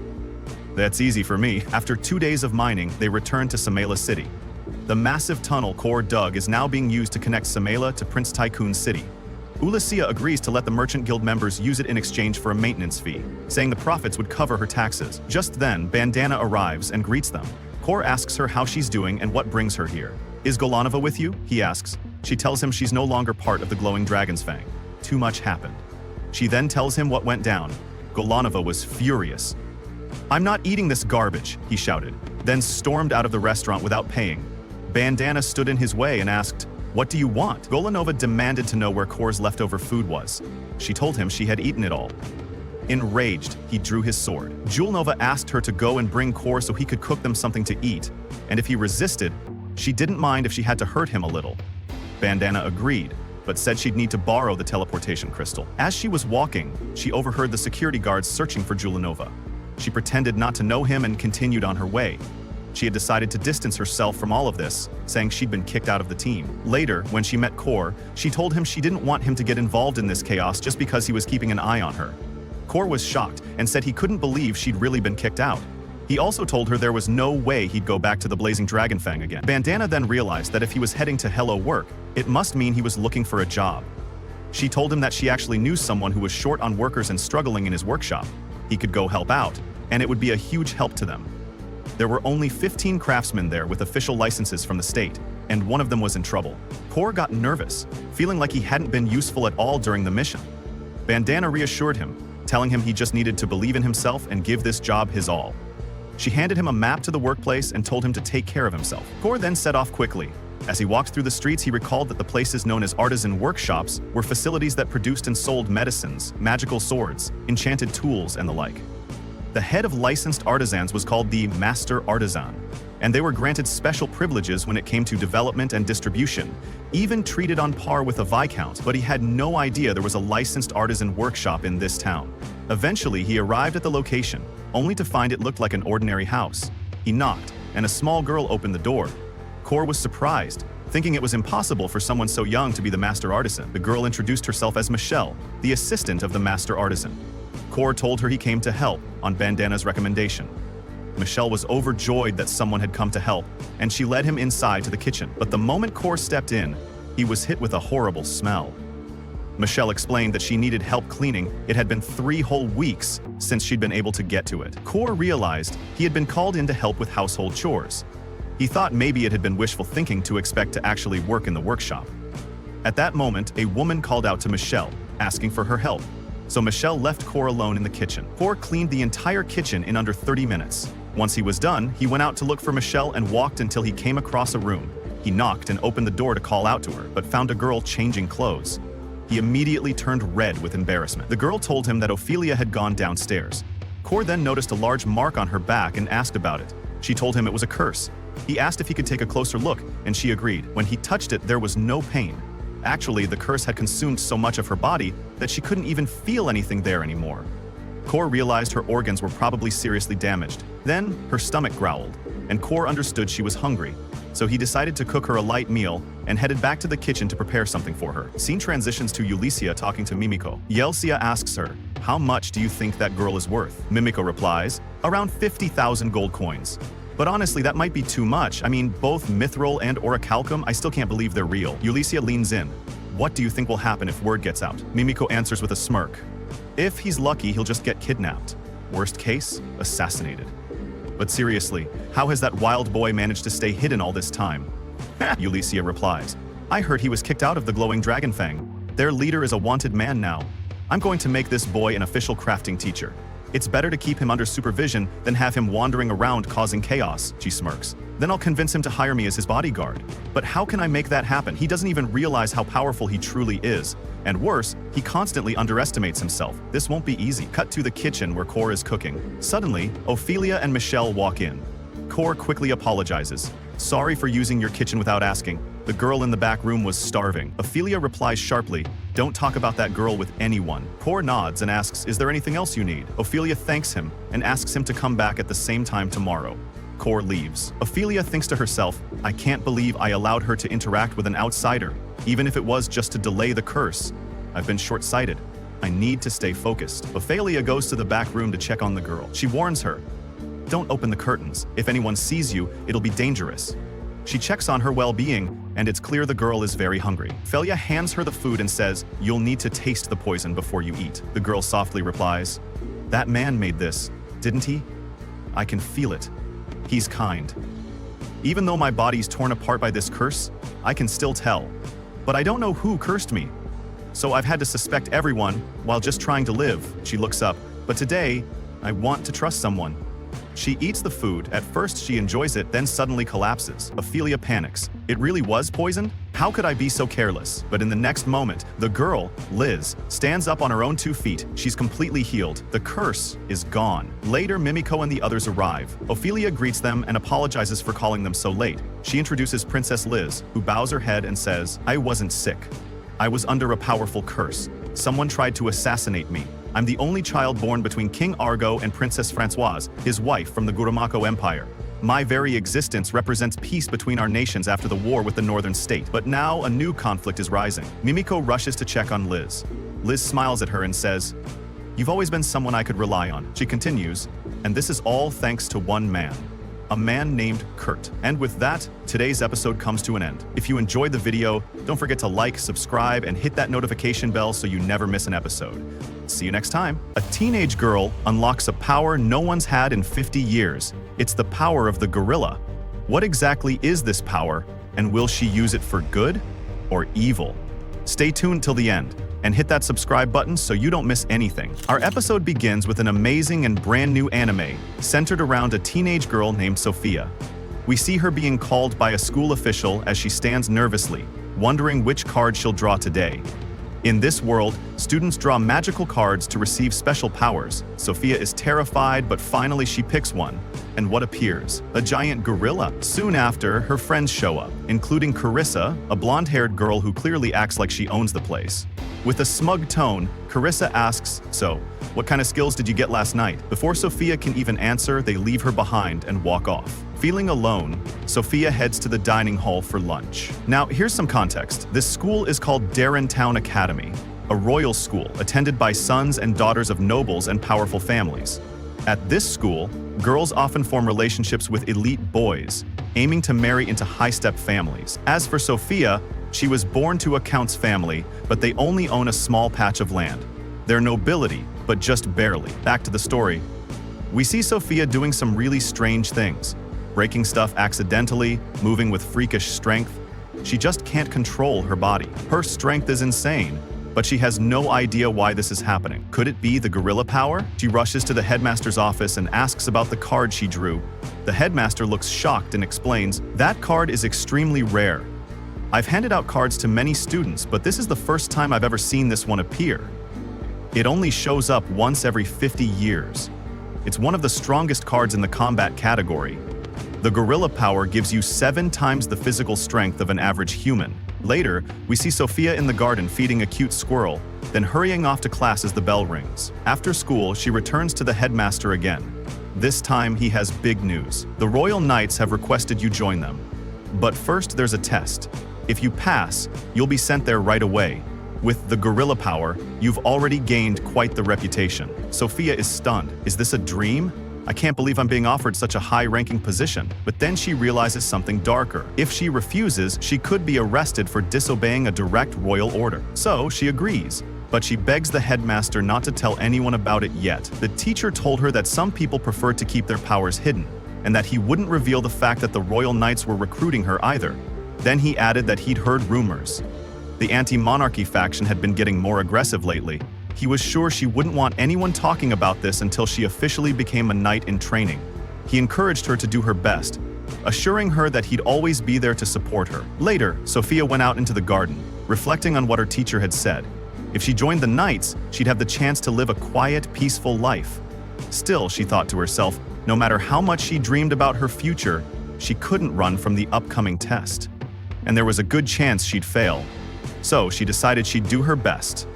S1: that's easy for me." After 2 days of mining, they return to Samela City. The massive tunnel Core dug is now being used to connect Samela to Prince Tycoon City. Ulyssia agrees to let the Merchant Guild members use it in exchange for a maintenance fee, saying the profits would cover her taxes. Just then, Bandana arrives and greets them. Core asks her how she's doing and what brings her here. "Is Golanova with you?" he asks. She tells him she's no longer part of the glowing dragon's fang. Too much happened. She then tells him what went down. Golanova was furious. "I'm not eating this garbage," he shouted, then stormed out of the restaurant without paying. Bandana stood in his way and asked, "What do you want?" Golanova demanded to know where Core's leftover food was. She told him she had eaten it all. Enraged, he drew his sword. Julnova asked her to go and bring Core so he could cook them something to eat, and if he resisted, she didn't mind if she had to hurt him a little. Bandana agreed, but said she'd need to borrow the teleportation crystal. As she was walking, she overheard the security guards searching for Julnova. She pretended not to know him and continued on her way. She had decided to distance herself from all of this, saying she'd been kicked out of the team. Later, when she met Kor, she told him she didn't want him to get involved in this chaos just because he was keeping an eye on her. Kor was shocked and said he couldn't believe she'd really been kicked out. He also told her there was no way he'd go back to the Blazing Dragon Fang again. Bandana then realized that if he was heading to Hello Work, it must mean he was looking for a job. She told him that she actually knew someone who was short on workers and struggling in his workshop. He could go help out, and it would be a huge help to them. There were only 15 craftsmen there with official licenses from the state, and one of them was in trouble. Kor got nervous, feeling like he hadn't been useful at all during the mission. Bandana reassured him, telling him he just needed to believe in himself and give this job his all. She handed him a map to the workplace and told him to take care of himself. Kor then set off quickly. As he walked through the streets, he recalled that the places known as artisan workshops were facilities that produced and sold medicines, magical swords, enchanted tools, and the like. The head of licensed artisans was called the Master Artisan, and they were granted special privileges when it came to development and distribution, even treated on par with a viscount, but he had no idea there was a licensed artisan workshop in this town. Eventually, he arrived at the location, only to find it looked like an ordinary house. He knocked, and a small girl opened the door. Kor was surprised, thinking it was impossible for someone so young to be the Master Artisan. The girl introduced herself as Michelle, the assistant of the Master Artisan. Kor told her he came to help, on Bandana's recommendation. Michelle was overjoyed that someone had come to help, and she led him inside to the kitchen. But the moment Kor stepped in, he was hit with a horrible smell. Michelle explained that she needed help cleaning. It had been 3 whole weeks since she'd been able to get to it. Kor realized he had been called in to help with household chores. He thought maybe it had been wishful thinking to expect to actually work in the workshop. At that moment, a woman called out to Michelle, asking for her help. So Michelle left Kor alone in the kitchen. Kor cleaned the entire kitchen in under 30 minutes. Once he was done, he went out to look for Michelle and walked until he came across a room. He knocked and opened the door to call out to her, but found a girl changing clothes. He immediately turned red with embarrassment. The girl told him that Ophelia had gone downstairs. Kor then noticed a large mark on her back and asked about it. She told him it was a curse. He asked if he could take a closer look, and she agreed. When he touched it, there was no pain. Actually, the curse had consumed so much of her body that she couldn't even feel anything there anymore. Kor realized her organs were probably seriously damaged. Then, her stomach growled, and Kor understood she was hungry. So he decided to cook her a light meal and headed back to the kitchen to prepare something for her. Scene transitions to Ulysses talking to Mimiko. Yelsia asks her, "How much do you think that girl is worth?" Mimiko replies, "Around 50,000 gold coins. But honestly, that might be too much. I mean, both Mithril and Orichalcum, I still can't believe they're real." Ulysses leans in. "What do you think will happen if word gets out?" Mimiko answers with a smirk. "If he's lucky, he'll just get kidnapped. Worst case, assassinated." "But seriously, how has that wild boy managed to stay hidden all this time?" Ulysses replies, "I heard he was kicked out of the Glowing Dragon Fang. Their leader is a wanted man now. I'm going to make this boy an official crafting teacher. It's better to keep him under supervision than have him wandering around causing chaos," she smirks. "Then I'll convince him to hire me as his bodyguard. But how can I make that happen? He doesn't even realize how powerful he truly is. And worse, he constantly underestimates himself. This won't be easy." Cut to the kitchen where Kor is cooking. Suddenly, Ophelia and Michelle walk in. Kor quickly apologizes. "Sorry for using your kitchen without asking. The girl in the back room was starving." Ophelia replies sharply, "Don't talk about that girl with anyone." Kor nods and asks, "Is there anything else you need?" Ophelia thanks him and asks him to come back at the same time tomorrow. Kor leaves. Ophelia thinks to herself, "I can't believe I allowed her to interact with an outsider, even if it was just to delay the curse. I've been short-sighted. I need to stay focused." Ophelia goes to the back room to check on the girl. She warns her, "Don't open the curtains. If anyone sees you, it'll be dangerous." She checks on her well-being, and it's clear the girl is very hungry. Ophelia hands her the food and says, "You'll need to taste the poison before you eat." The girl softly replies, "That man made this, didn't he? I can feel it. He's kind. Even though my body's torn apart by this curse, I can still tell. But I don't know who cursed me. So I've had to suspect everyone while just trying to live." She looks up, "But today, I want to trust someone." She eats the food. At first she enjoys it, then suddenly collapses. Ophelia panics. "It really was poisoned? How could I be so careless?" But in the next moment, the girl, Liz, stands up on her own 2 feet. She's completely healed. The curse is gone. Later, Mimiko and the others arrive. Ophelia greets them and apologizes for calling them so late. She introduces Princess Liz, who bows her head and says, "I wasn't sick. I was under a powerful curse. Someone tried to assassinate me. I'm the only child born between King Argo and Princess Françoise, his wife from the Gurumako Empire. My very existence represents peace between our nations after the war with the northern state. But now a new conflict is rising. Mimiko rushes to check on Liz. Liz smiles at her and says, "You've always been someone I could rely on." She continues, "And this is all thanks to one man. A man named Kurt." And with that, today's episode comes to an end. If you enjoyed the video, don't forget to like, subscribe, and hit that notification bell so you never miss an episode. See you next time. A teenage girl unlocks a power no one's had in 50 years. It's the power of the gorilla. What exactly is this power, and will she use it for good or evil? Stay tuned till the end and hit that subscribe button so you don't miss anything. Our episode begins with an amazing and brand new anime centered around a teenage girl named Sophia. We see her being called by a school official as she stands nervously, wondering which card she'll draw today. In this world, students draw magical cards to receive special powers. Sophia is terrified, but finally she picks one. And what appears? A giant gorilla. Soon after, her friends show up, including Carissa, a blonde-haired girl who clearly acts like she owns the place. With a smug tone, Carissa asks, "So, what kind of skills did you get last night?" Before Sophia can even answer, they leave her behind and walk off. Feeling alone, Sophia heads to the dining hall for lunch. Now, here's some context. This school is called Town Academy, a royal school attended by sons and daughters of nobles and powerful families. At this school, girls often form relationships with elite boys, aiming to marry into high-step families. As for Sophia, she was born to a count's family, but they only own a small patch of land. They're nobility, but just barely. Back to the story. We see Sophia doing some really strange things. Breaking stuff accidentally, moving with freakish strength. She just can't control her body. Her strength is insane, but she has no idea why this is happening. Could it be the gorilla power? She rushes to the headmaster's office and asks about the card she drew. The headmaster looks shocked and explains, "That card is extremely rare. I've handed out cards to many students, but this is the first time I've ever seen this one appear. It only shows up once every 50 years. It's one of the strongest cards in the combat category. The gorilla power gives you 7 times the physical strength of an average human." Later, we see Sophia in the garden feeding a cute squirrel, then hurrying off to class as the bell rings. After school, she returns to the headmaster again. This time, he has big news. The Royal Knights have requested you join them. But first, there's a test. If you pass, you'll be sent there right away. With the gorilla power, you've already gained quite the reputation. Sophia is stunned. Is this a dream? I can't believe I'm being offered such a high-ranking position. But then she realizes something darker. If she refuses, she could be arrested for disobeying a direct royal order. So she agrees, but she begs the headmaster not to tell anyone about it yet. The teacher told her that some people prefer to keep their powers hidden, and that he wouldn't reveal the fact that the Royal Knights were recruiting her either. Then he added that he'd heard rumors. The anti-monarchy faction had been getting more aggressive lately. He was sure she wouldn't want anyone talking about this until she officially became a knight in training. He encouraged her to do her best, assuring her that he'd always be there to support her. Later, Sophia went out into the garden, reflecting on what her teacher had said. If she joined the knights, she'd have the chance to live a quiet, peaceful life. Still, she thought to herself, no matter how much she dreamed about her future, she couldn't run from the upcoming test. And there was a good chance she'd fail. So she decided she'd do her best.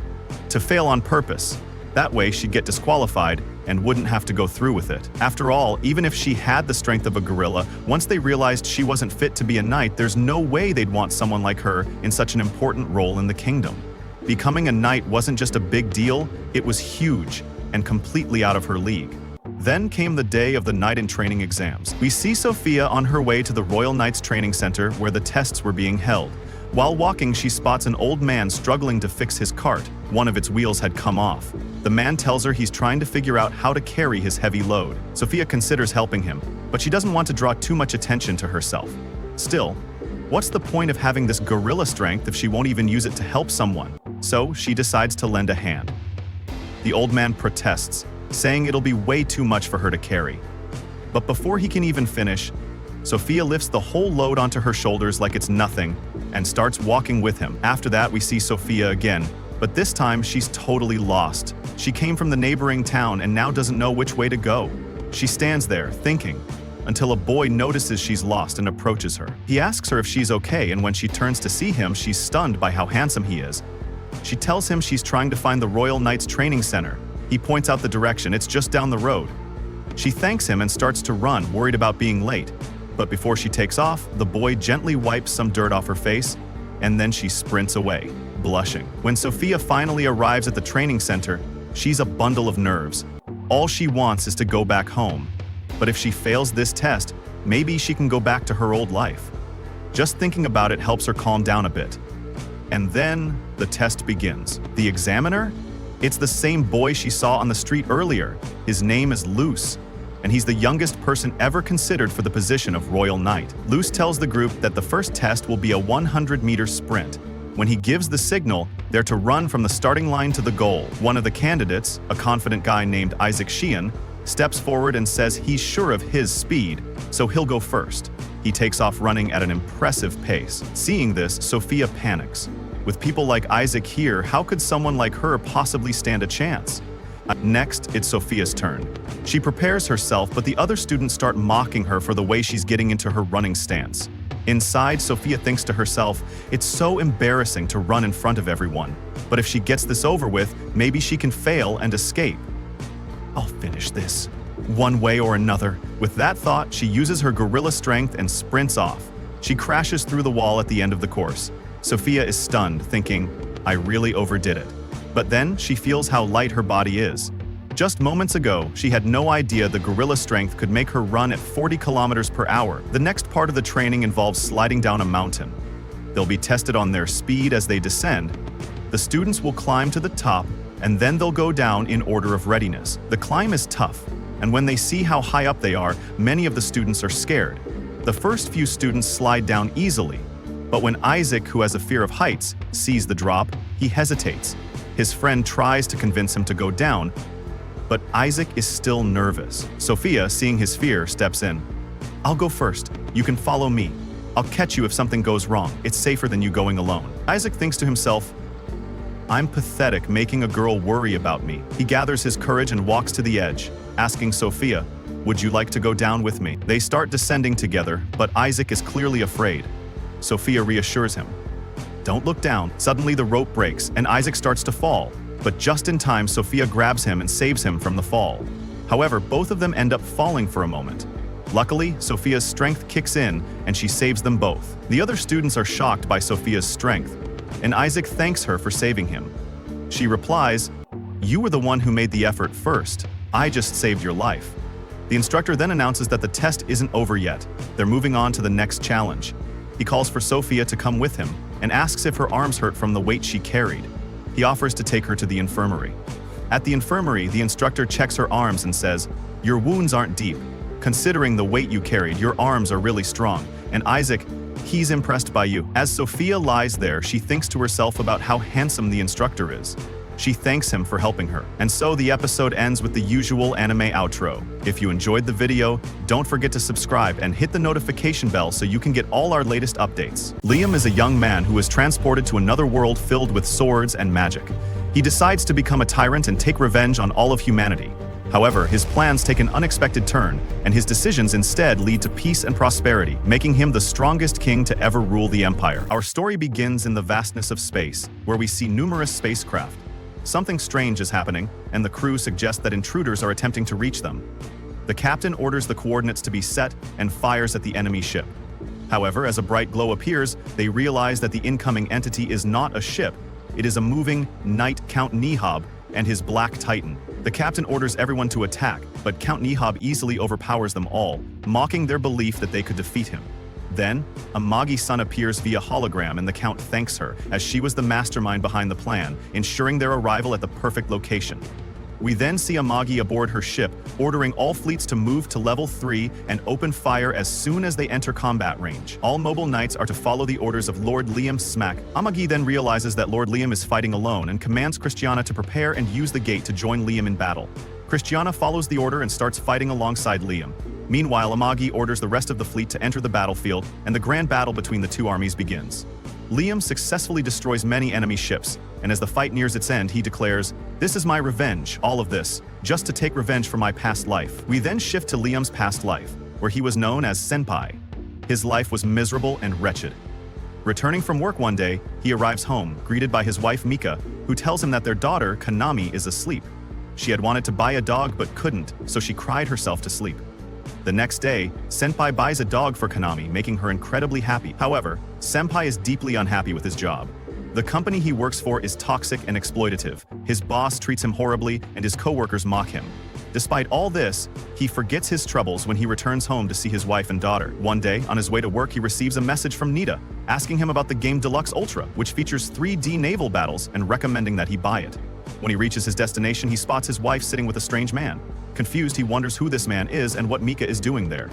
S1: To fail on purpose. That way she'd get disqualified and wouldn't have to go through with it. After all, even if she had the strength of a gorilla, once they realized she wasn't fit to be a knight, there's no way they'd want someone like her in such an important role in the kingdom. Becoming a knight wasn't just a big deal, it was huge and completely out of her league. Then came the day of the knight in training exams. We see Sophia on her way to the Royal Knights Training Center where the tests were being held. While walking, she spots an old man struggling to fix his cart. One of its wheels had come off. The man tells her he's trying to figure out how to carry his heavy load. Sophia considers helping him, but she doesn't want to draw too much attention to herself. Still, what's the point of having this gorilla strength if she won't even use it to help someone? So she decides to lend a hand. The old man protests, saying it'll be way too much for her to carry. But before he can even finish, Sophia lifts the whole load onto her shoulders like it's nothing and starts walking with him. After that, we see Sophia again, but this time she's totally lost. She came from the neighboring town and now doesn't know which way to go. She stands there, thinking, until a boy notices she's lost and approaches her. He asks her if she's okay, and when she turns to see him, she's stunned by how handsome he is. She tells him she's trying to find the Royal Knights Training Center. He points out the direction. It's just down the road. She thanks him and starts to run, worried about being late. But before she takes off, the boy gently wipes some dirt off her face, and then she sprints away, blushing. When Sophia finally arrives at the training center, she's a bundle of nerves. All she wants is to go back home. But if she fails this test, maybe she can go back to her old life. Just thinking about it helps her calm down a bit. And then the test begins. The examiner? It's the same boy she saw on the street earlier. His name is Luce, and he's the youngest person ever considered for the position of Royal Knight. Luce tells the group that the first test will be a 100-meter sprint. When he gives the signal, they're to run from the starting line to the goal. One of the candidates, a confident guy named Isaac Sheehan, steps forward and says he's sure of his speed, so he'll go first. He takes off running at an impressive pace. Seeing this, Sophia panics. With people like Isaac here, how could someone like her possibly stand a chance? Next, it's Sophia's turn. She prepares herself, but the other students start mocking her for the way she's getting into her running stance. Inside, Sophia thinks to herself, it's so embarrassing to run in front of everyone. But if she gets this over with, maybe she can fail and escape. I'll finish this, one way or another. With that thought, she uses her gorilla strength and sprints off. She crashes through the wall at the end of the course. Sophia is stunned, thinking, I really overdid it. But then she feels how light her body is. Just moments ago, she had no idea the gorilla strength could make her run at 40 kilometers per hour. The next part of the training involves sliding down a mountain. They'll be tested on their speed as they descend. The students will climb to the top, and then they'll go down in order of readiness. The climb is tough, and when they see how high up they are, many of the students are scared. The first few students slide down easily, but when Isaac, who has a fear of heights, sees the drop, he hesitates. His friend tries to convince him to go down, but Isaac is still nervous. Sophia, seeing his fear, steps in. I'll go first. You can follow me. I'll catch you if something goes wrong. It's safer than you going alone. Isaac thinks to himself, I'm pathetic making a girl worry about me. He gathers his courage and walks to the edge, asking Sophia, would you like to go down with me? They start descending together, but Isaac is clearly afraid. Sophia reassures him. Don't look down. Suddenly the rope breaks and Isaac starts to fall, but just in time Sophia grabs him and saves him from the fall. However, both of them end up falling for a moment. Luckily, Sophia's strength kicks in and she saves them both. The other students are shocked by Sophia's strength, and Isaac thanks her for saving him. She replies, you were the one who made the effort first. I just saved your life. The instructor then announces that the test isn't over yet. They're moving on to the next challenge. He calls for Sophia to come with him and asks if her arms hurt from the weight she carried. He offers to take her to the infirmary. At the infirmary, the instructor checks her arms and says, your wounds aren't deep. Considering the weight you carried, your arms are really strong. And Isaac, he's impressed by you. As Sophia lies there, she thinks to herself about how handsome the instructor is. She thanks him for helping her. And so the episode ends with the usual anime outro. If you enjoyed the video, don't forget to subscribe and hit the notification bell so you can get all our latest updates. Liam is a young man who is transported to another world filled with swords and magic. He decides to become a tyrant and take revenge on all of humanity. However, his plans take an unexpected turn, and his decisions instead lead to peace and prosperity, making him the strongest king to ever rule the empire. Our story begins in the vastness of space, where we see numerous spacecraft. Something strange is happening, and the crew suggests that intruders are attempting to reach them. The captain orders the coordinates to be set and fires at the enemy ship. However, as a bright glow appears, they realize that the incoming entity is not a ship. It is a moving knight, Count Nihab, and his Black Titan. The captain orders everyone to attack, but Count Nihab easily overpowers them all, mocking their belief that they could defeat him. Then, a Magi-san appears via hologram and the Count thanks her, as she was the mastermind behind the plan, ensuring their arrival at the perfect location. We then see a Magi aboard her ship, ordering all fleets to move to level 3 and open fire as soon as they enter combat range. All mobile knights are to follow the orders of Lord Liam Smack. Amagi then realizes that Lord Liam is fighting alone and commands Christiana to prepare and use the gate to join Liam in battle. Christiana follows the order and starts fighting alongside Liam. Meanwhile, Amagi orders the rest of the fleet to enter the battlefield, and the grand battle between the two armies begins. Liam successfully destroys many enemy ships, and as the fight nears its end, he declares, "This is my revenge, all of this, just to take revenge for my past life." We then shift to Liam's past life, where he was known as Senpai. His life was miserable and wretched. Returning from work one day, he arrives home, greeted by his wife Mika, who tells him that their daughter, Kanami, is asleep. She had wanted to buy a dog but couldn't, so she cried herself to sleep. The next day, Senpai buys a dog for Konami, making her incredibly happy. However, Senpai is deeply unhappy with his job. The company he works for is toxic and exploitative. His boss treats him horribly and his coworkers mock him. Despite all this, he forgets his troubles when he returns home to see his wife and daughter. One day, on his way to work, he receives a message from Nita, asking him about the game Deluxe Ultra, which features 3D naval battles and recommending that he buy it. When he reaches his destination, he spots his wife sitting with a strange man. Confused, he wonders who this man is and what Mika is doing there.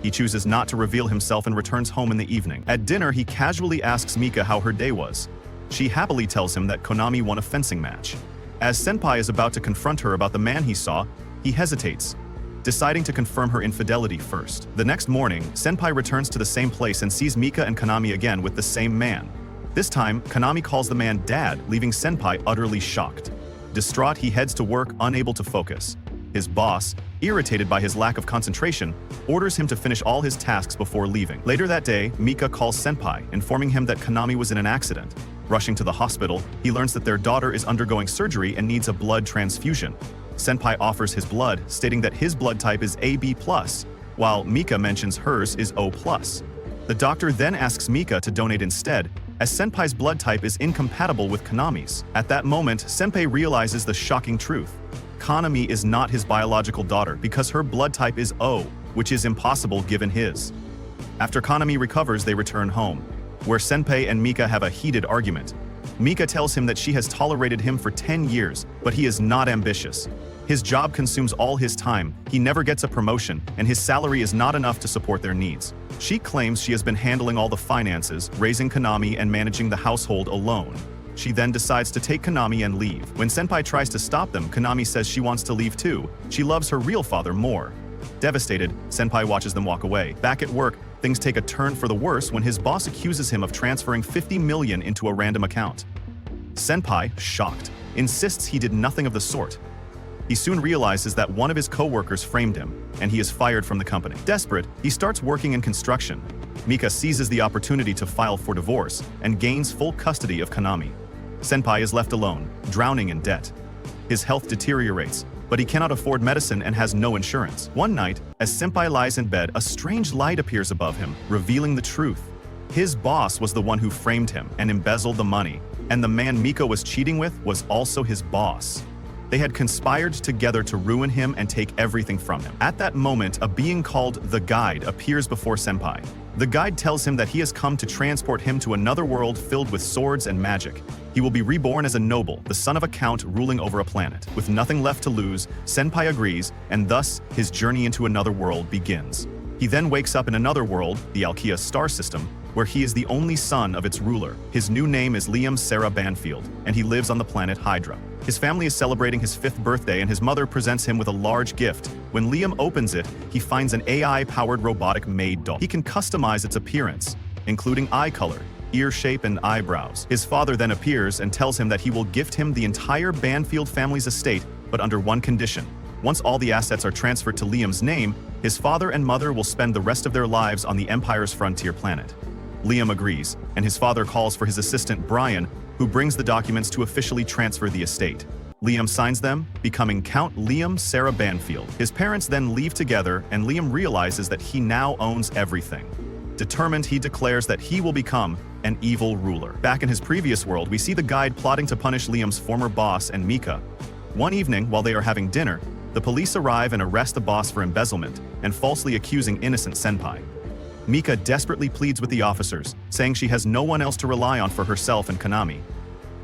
S1: He chooses not to reveal himself and returns home in the evening. At dinner, he casually asks Mika how her day was. She happily tells him that Konami won a fencing match. As Senpai is about to confront her about the man he saw, he hesitates, deciding to confirm her infidelity first. The next morning, Senpai returns to the same place and sees Mika and Konami again with the same man. This time, Konami calls the man Dad, leaving Senpai utterly shocked. Distraught, he heads to work, unable to focus. His boss, irritated by his lack of concentration, orders him to finish all his tasks before leaving. Later that day, Mika calls Senpai, informing him that Konami was in an accident. Rushing to the hospital, he learns that their daughter is undergoing surgery and needs a blood transfusion. Senpai offers his blood, stating that his blood type is AB+, while Mika mentions hers is O+. The doctor then asks Mika to donate instead, as Senpai's blood type is incompatible with Konami's. At that moment, Senpai realizes the shocking truth. Konami is not his biological daughter because her blood type is O, which is impossible given his. After Konami recovers, they return home, where Senpai and Mika have a heated argument. Mika tells him that she has tolerated him for 10 years, but he is not ambitious. His job consumes all his time, he never gets a promotion, and his salary is not enough to support their needs. She claims she has been handling all the finances, raising Konami and managing the household alone. She then decides to take Konami and leave. When Senpai tries to stop them, Konami says she wants to leave too. She loves her real father more. Devastated, Senpai watches them walk away. Back at work, things take a turn for the worse when his boss accuses him of transferring 50 million into a random account. Senpai, shocked, insists he did nothing of the sort. He soon realizes that one of his co-workers framed him, and he is fired from the company. Desperate, he starts working in construction. Mika seizes the opportunity to file for divorce and gains full custody of Konami. Senpai is left alone, drowning in debt. His health deteriorates, but he cannot afford medicine and has no insurance. One night, as Senpai lies in bed, a strange light appears above him, revealing the truth. His boss was the one who framed him and embezzled the money, and the man Mika was cheating with was also his boss. They had conspired together to ruin him and take everything from him. At that moment, a being called the Guide appears before Senpai. The Guide tells him that he has come to transport him to another world filled with swords and magic. He will be reborn as a noble, the son of a count ruling over a planet. With nothing left to lose, Senpai agrees, and thus his journey into another world begins. He then wakes up in another world, the Alkia star system, where he is the only son of its ruler. His new name is Liam Sarah Banfield, and he lives on the planet Hydra. His family is celebrating his 5th birthday and his mother presents him with a large gift. When Liam opens it, he finds an AI-powered robotic maid doll. He can customize its appearance, including eye color, ear shape, and eyebrows. His father then appears and tells him that he will gift him the entire Banfield family's estate, but under one condition. Once all the assets are transferred to Liam's name, his father and mother will spend the rest of their lives on the Empire's frontier planet. Liam agrees, and his father calls for his assistant Brian, who brings the documents to officially transfer the estate. Liam signs them, becoming Count Liam Sarah Banfield. His parents then leave together, and Liam realizes that he now owns everything. Determined, he declares that he will become an evil ruler. Back in his previous world, we see the Guide plotting to punish Liam's former boss and Mika. One evening, while they are having dinner, the police arrive and arrest the boss for embezzlement and falsely accusing innocent Senpai. Mika desperately pleads with the officers, saying she has no one else to rely on for herself and Konami.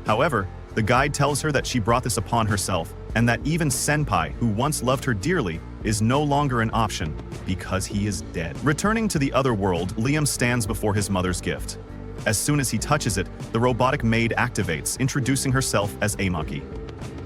S1: However, the Guide tells her that she brought this upon herself, and that even Senpai, who once loved her dearly, is no longer an option because he is dead. Returning to the other world, Liam stands before his mother's gift. As soon as he touches it, the robotic maid activates, introducing herself as Amaki.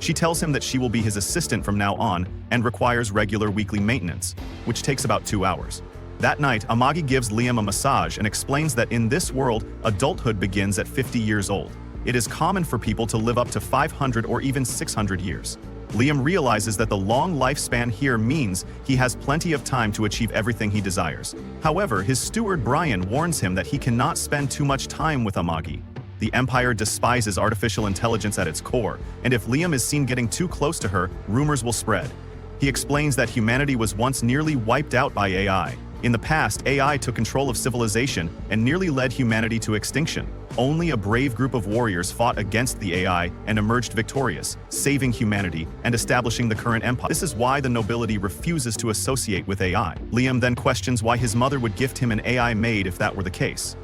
S1: She tells him that she will be his assistant from now on and requires regular weekly maintenance, which takes about 2 hours. That night, Amagi gives Liam a massage and explains that in this world, adulthood begins at 50 years old. It is common for people to live up to 500 or even 600 years. Liam realizes that the long lifespan here means he has plenty of time to achieve everything he desires. However, his steward Brian warns him that he cannot spend too much time with Amagi. The Empire despises artificial intelligence at its core, and if Liam is seen getting too close to her, rumors will spread. He explains that humanity was once nearly wiped out by AI. In the past, AI took control of civilization and nearly led humanity to extinction. Only a brave group of warriors fought against the AI and emerged victorious, saving humanity and establishing the current empire. This is why the nobility refuses to associate with AI. Liam then questions why his mother would gift him an AI maid if that were the case.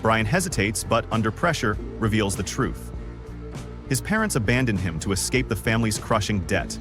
S1: Brian hesitates, but under pressure, reveals the truth. His parents abandoned him to escape the family's crushing debt.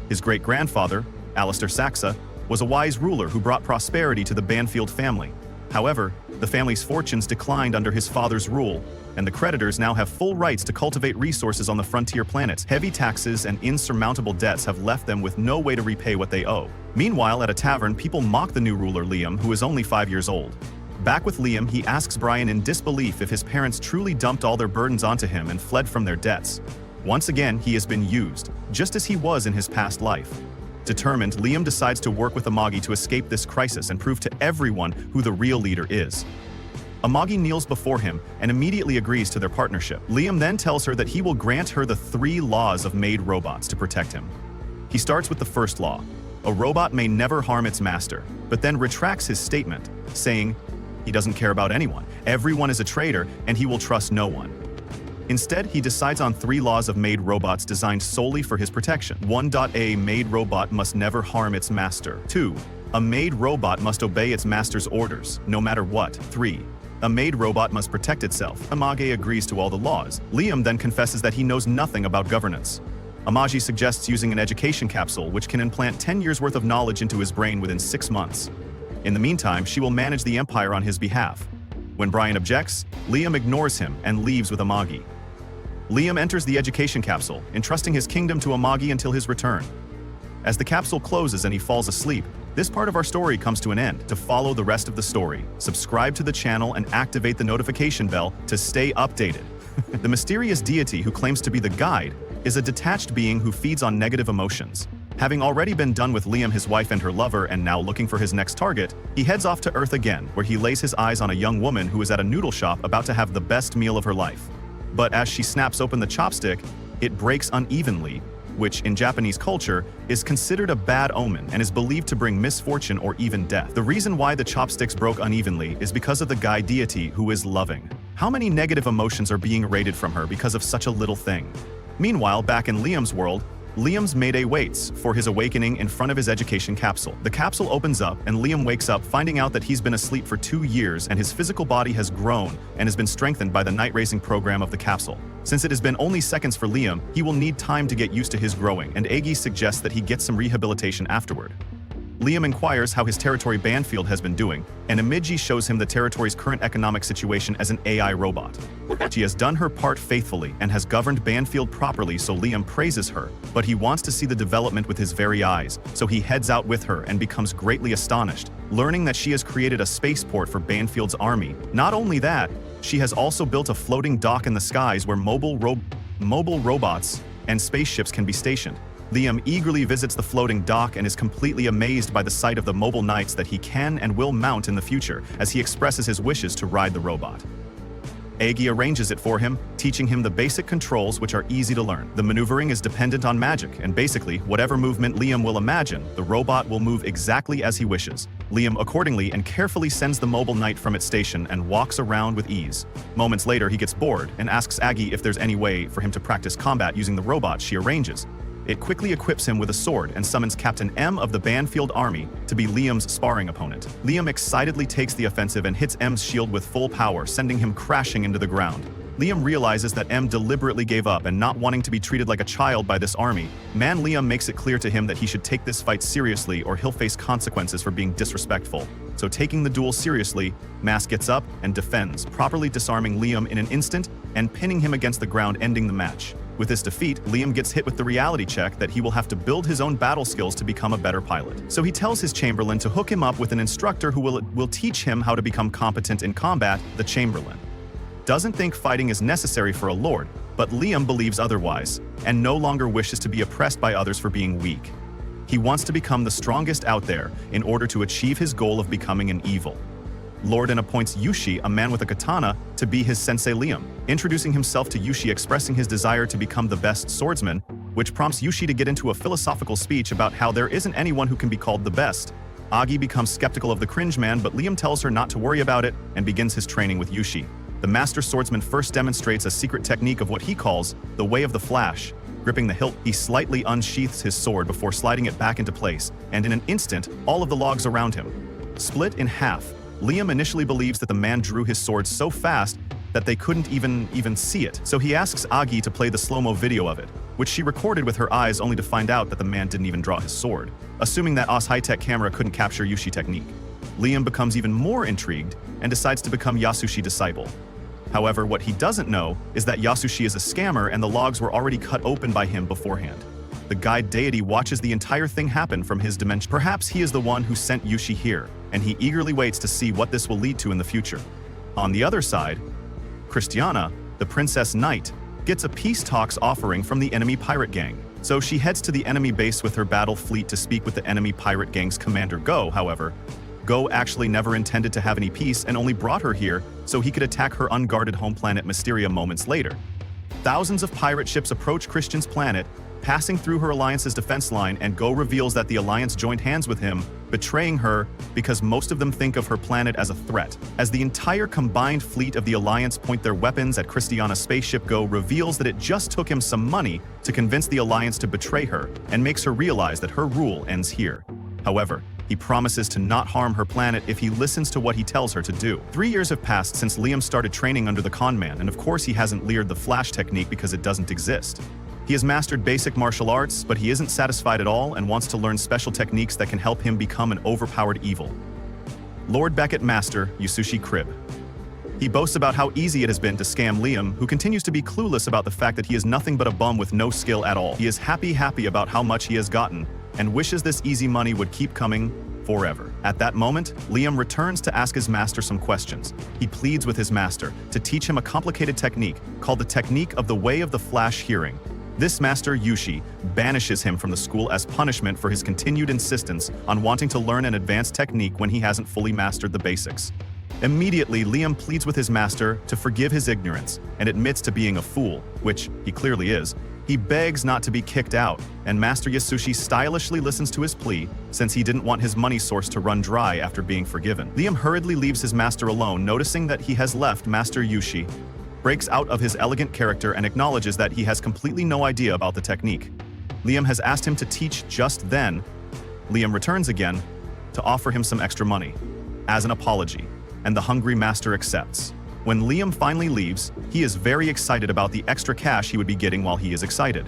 S1: His great-grandfather, Alistair Saxa, was a wise ruler who brought prosperity to the Banfield family. However, the family's fortunes declined under his father's rule, and the creditors now have full rights to cultivate resources on the frontier planets. Heavy taxes and insurmountable debts have left them with no way to repay what they owe. Meanwhile, at a tavern, people mock the new ruler Liam, who is only 5 years old. Back with Liam, he asks Brian in disbelief if his parents truly dumped all their burdens onto him and fled from their debts. Once again, he has been used, just as he was in his past life. Determined, Liam decides to work with Amagi to escape this crisis and prove to everyone who the real leader is. Amagi kneels before him and immediately agrees to their partnership. Liam then tells her that he will grant her the 3 laws of made robots to protect him. He starts with the first law. A robot may never harm its master, but then retracts his statement, saying he doesn't care about anyone, everyone is a traitor, and he will trust no one. Instead, he decides on 3 laws of made robots designed solely for his protection. 1.a Made robot must never harm its master. 2. A made robot must obey its master's orders, no matter what. 3. A made robot must protect itself. Amagi agrees to all the laws. Liam then confesses that he knows nothing about governance. Amagi suggests using an education capsule which can implant 10 years' worth of knowledge into his brain within 6 months. In the meantime, she will manage the empire on his behalf. When Brian objects, Liam ignores him and leaves with Amagi. Liam enters the education capsule, entrusting his kingdom to Amagi until his return. As the capsule closes and he falls asleep, this part of our story comes to an end. To follow the rest of the story, subscribe to the channel and activate the notification bell to stay updated. The mysterious deity who claims to be the guide is a detached being who feeds on negative emotions. Having already been done with Liam, his wife, and her lover, and now looking for his next target, he heads off to Earth again, where he lays his eyes on a young woman who is at a noodle shop about to have the best meal of her life. But as she snaps open the chopstick, it breaks unevenly, which in Japanese culture is considered a bad omen and is believed to bring misfortune or even death. The reason why the chopsticks broke unevenly is because of the guide deity who is loving. How many negative emotions are being rated from her because of such a little thing? Meanwhile, back in Liam's world, Liam's mayday waits for his awakening in front of his education capsule. The capsule opens up and Liam wakes up finding out that he's been asleep for 2 years and his physical body has grown and has been strengthened by the night racing program of the capsule. Since it has been only seconds for Liam, he will need time to get used to his growing, and Egi suggests that he get some rehabilitation afterward. Liam inquires how his territory Banfield has been doing, and Amagi shows him the territory's current economic situation as an AI robot. She has done her part faithfully and has governed Banfield properly, so Liam praises her, but he wants to see the development with his very eyes, so he heads out with her and becomes greatly astonished, learning that she has created a spaceport for Banfield's army. Not only that, she has also built a floating dock in the skies where mobile robots and spaceships can be stationed. Liam eagerly visits the floating dock and is completely amazed by the sight of the mobile knights that he can and will mount in the future as he expresses his wishes to ride the robot. Egi arranges it for him, teaching him the basic controls which are easy to learn. The maneuvering is dependent on magic, and basically, whatever movement Liam will imagine, the robot will move exactly as he wishes. Liam accordingly and carefully sends the mobile knight from its station and walks around with ease. Moments later, he gets bored and asks Egi if there's any way for him to practice combat using the robot she arranges. It quickly equips him with a sword and summons Captain M of the Banfield Army to be Liam's sparring opponent. Liam excitedly takes the offensive and hits M's shield with full power, sending him crashing into the ground. Liam realizes that M deliberately gave up, and not wanting to be treated like a child by this army, Liam makes it clear to him that he should take this fight seriously or he'll face consequences for being disrespectful. So taking the duel seriously, Mas gets up and defends, properly disarming Liam in an instant and pinning him against the ground, ending the match. With this defeat, Liam gets hit with the reality check that he will have to build his own battle skills to become a better pilot. So he tells his Chamberlain to hook him up with an instructor who will teach him how to become competent in combat. The Chamberlain doesn't think fighting is necessary for a lord, but Liam believes otherwise, and no longer wishes to be oppressed by others for being weak. He wants to become the strongest out there in order to achieve his goal of becoming an evil. Lorden appoints Yushi, a man with a katana, to be his sensei Liam, introducing himself to Yushi, expressing his desire to become the best swordsman, which prompts Yushi to get into a philosophical speech about how there isn't anyone who can be called the best. Agi becomes skeptical of the cringe man, but Liam tells her not to worry about it and begins his training with Yushi. The master swordsman first demonstrates a secret technique of what he calls the way of the flash. Gripping the hilt, he slightly unsheaths his sword before sliding it back into place, and in an instant, all of the logs around him split in half. Liam initially believes that the man drew his sword so fast that they couldn't even see it, so he asks Agi to play the slow-mo video of it, which she recorded with her eyes only to find out that the man didn't even draw his sword, assuming that Oss high-tech camera couldn't capture Yushi technique. Liam becomes even more intrigued and decides to become Yasushi disciple. However, what he doesn't know is that Yasushi is a scammer and the logs were already cut open by him beforehand. The guide deity watches the entire thing happen from his dimension. Perhaps he is the one who sent Yushi here, and he eagerly waits to see what this will lead to in the future. On the other side, Christiana, the Princess Knight, gets a peace talks offering from the enemy pirate gang. So she heads to the enemy base with her battle fleet to speak with the enemy pirate gang's commander Go. However, Go actually never intended to have any peace and only brought her here so he could attack her unguarded home planet Mysteria moments later. Thousands of pirate ships approach Christian's planet, passing through her alliance's defense line, and Go reveals that the alliance joined hands with him, betraying her because most of them think of her planet as a threat. As the entire combined fleet of the alliance point their weapons at Christiana's spaceship, Go reveals that it just took him some money to convince the alliance to betray her and makes her realize that her rule ends here. However, he promises to not harm her planet if he listens to what he tells her to do. 3 years have passed since Liam started training under the con man, and of course he hasn't learned the flash technique because it doesn't exist. He has mastered basic martial arts, but he isn't satisfied at all and wants to learn special techniques that can help him become an overpowered evil. Lord Beckett Master, Yusushi Crib. He boasts about how easy it has been to scam Liam, who continues to be clueless about the fact that he is nothing but a bum with no skill at all. He is happy about how much he has gotten, and wishes this easy money would keep coming forever. At that moment, Liam returns to ask his master some questions. He pleads with his master to teach him a complicated technique called the technique of the way of the flash hearing. This master, Yushi, banishes him from the school as punishment for his continued insistence on wanting to learn an advanced technique when he hasn't fully mastered the basics. Immediately, Liam pleads with his master to forgive his ignorance and admits to being a fool, which he clearly is. He begs not to be kicked out, and Master Yasushi stylishly listens to his plea since he didn't want his money source to run dry after being forgiven. Liam hurriedly leaves his master alone, noticing that he has left Master Yushi, breaks out of his elegant character and acknowledges that he has completely no idea about the technique. Liam has asked him to teach. Just then, Liam returns again to offer him some extra money as an apology, and the hungry master accepts. When Liam finally leaves, he is very excited about the extra cash he would be getting while he is excited.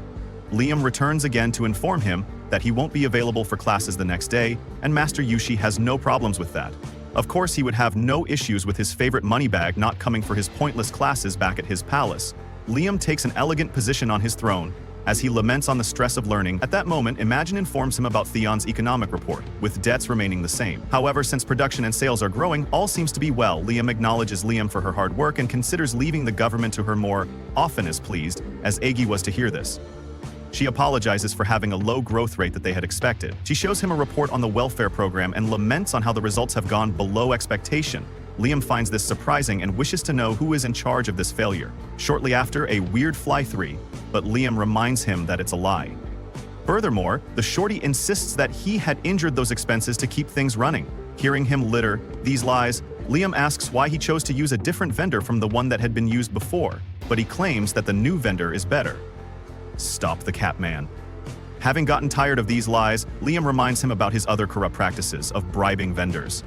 S1: Liam returns again to inform him that he won't be available for classes the next day, and Master Yushi has no problems with that. Of course, he would have no issues with his favorite money bag not coming for his pointless classes back at his palace. Liam takes an elegant position on his throne as he laments on the stress of learning. At that moment, Imagine informs him about Theon's economic report, with debts remaining the same. However, since production and sales are growing, all seems to be well. Liam acknowledges Liam for her hard work and considers leaving the government to her more often is pleased, as Agi was to hear this. She apologizes for having a low growth rate that they had expected. She shows him a report on the welfare program and laments on how the results have gone below expectation. Liam finds this surprising and wishes to know who is in charge of this failure. Shortly after, a weird fly-through, but Liam reminds him that it's a lie. Furthermore, the shorty insists that he had injured those expenses to keep things running. Hearing him litter these lies, Liam asks why he chose to use a different vendor from the one that had been used before, but he claims that the new vendor is better. Stop the Catman. Having gotten tired of these lies, Liam reminds him about his other corrupt practices of bribing vendors.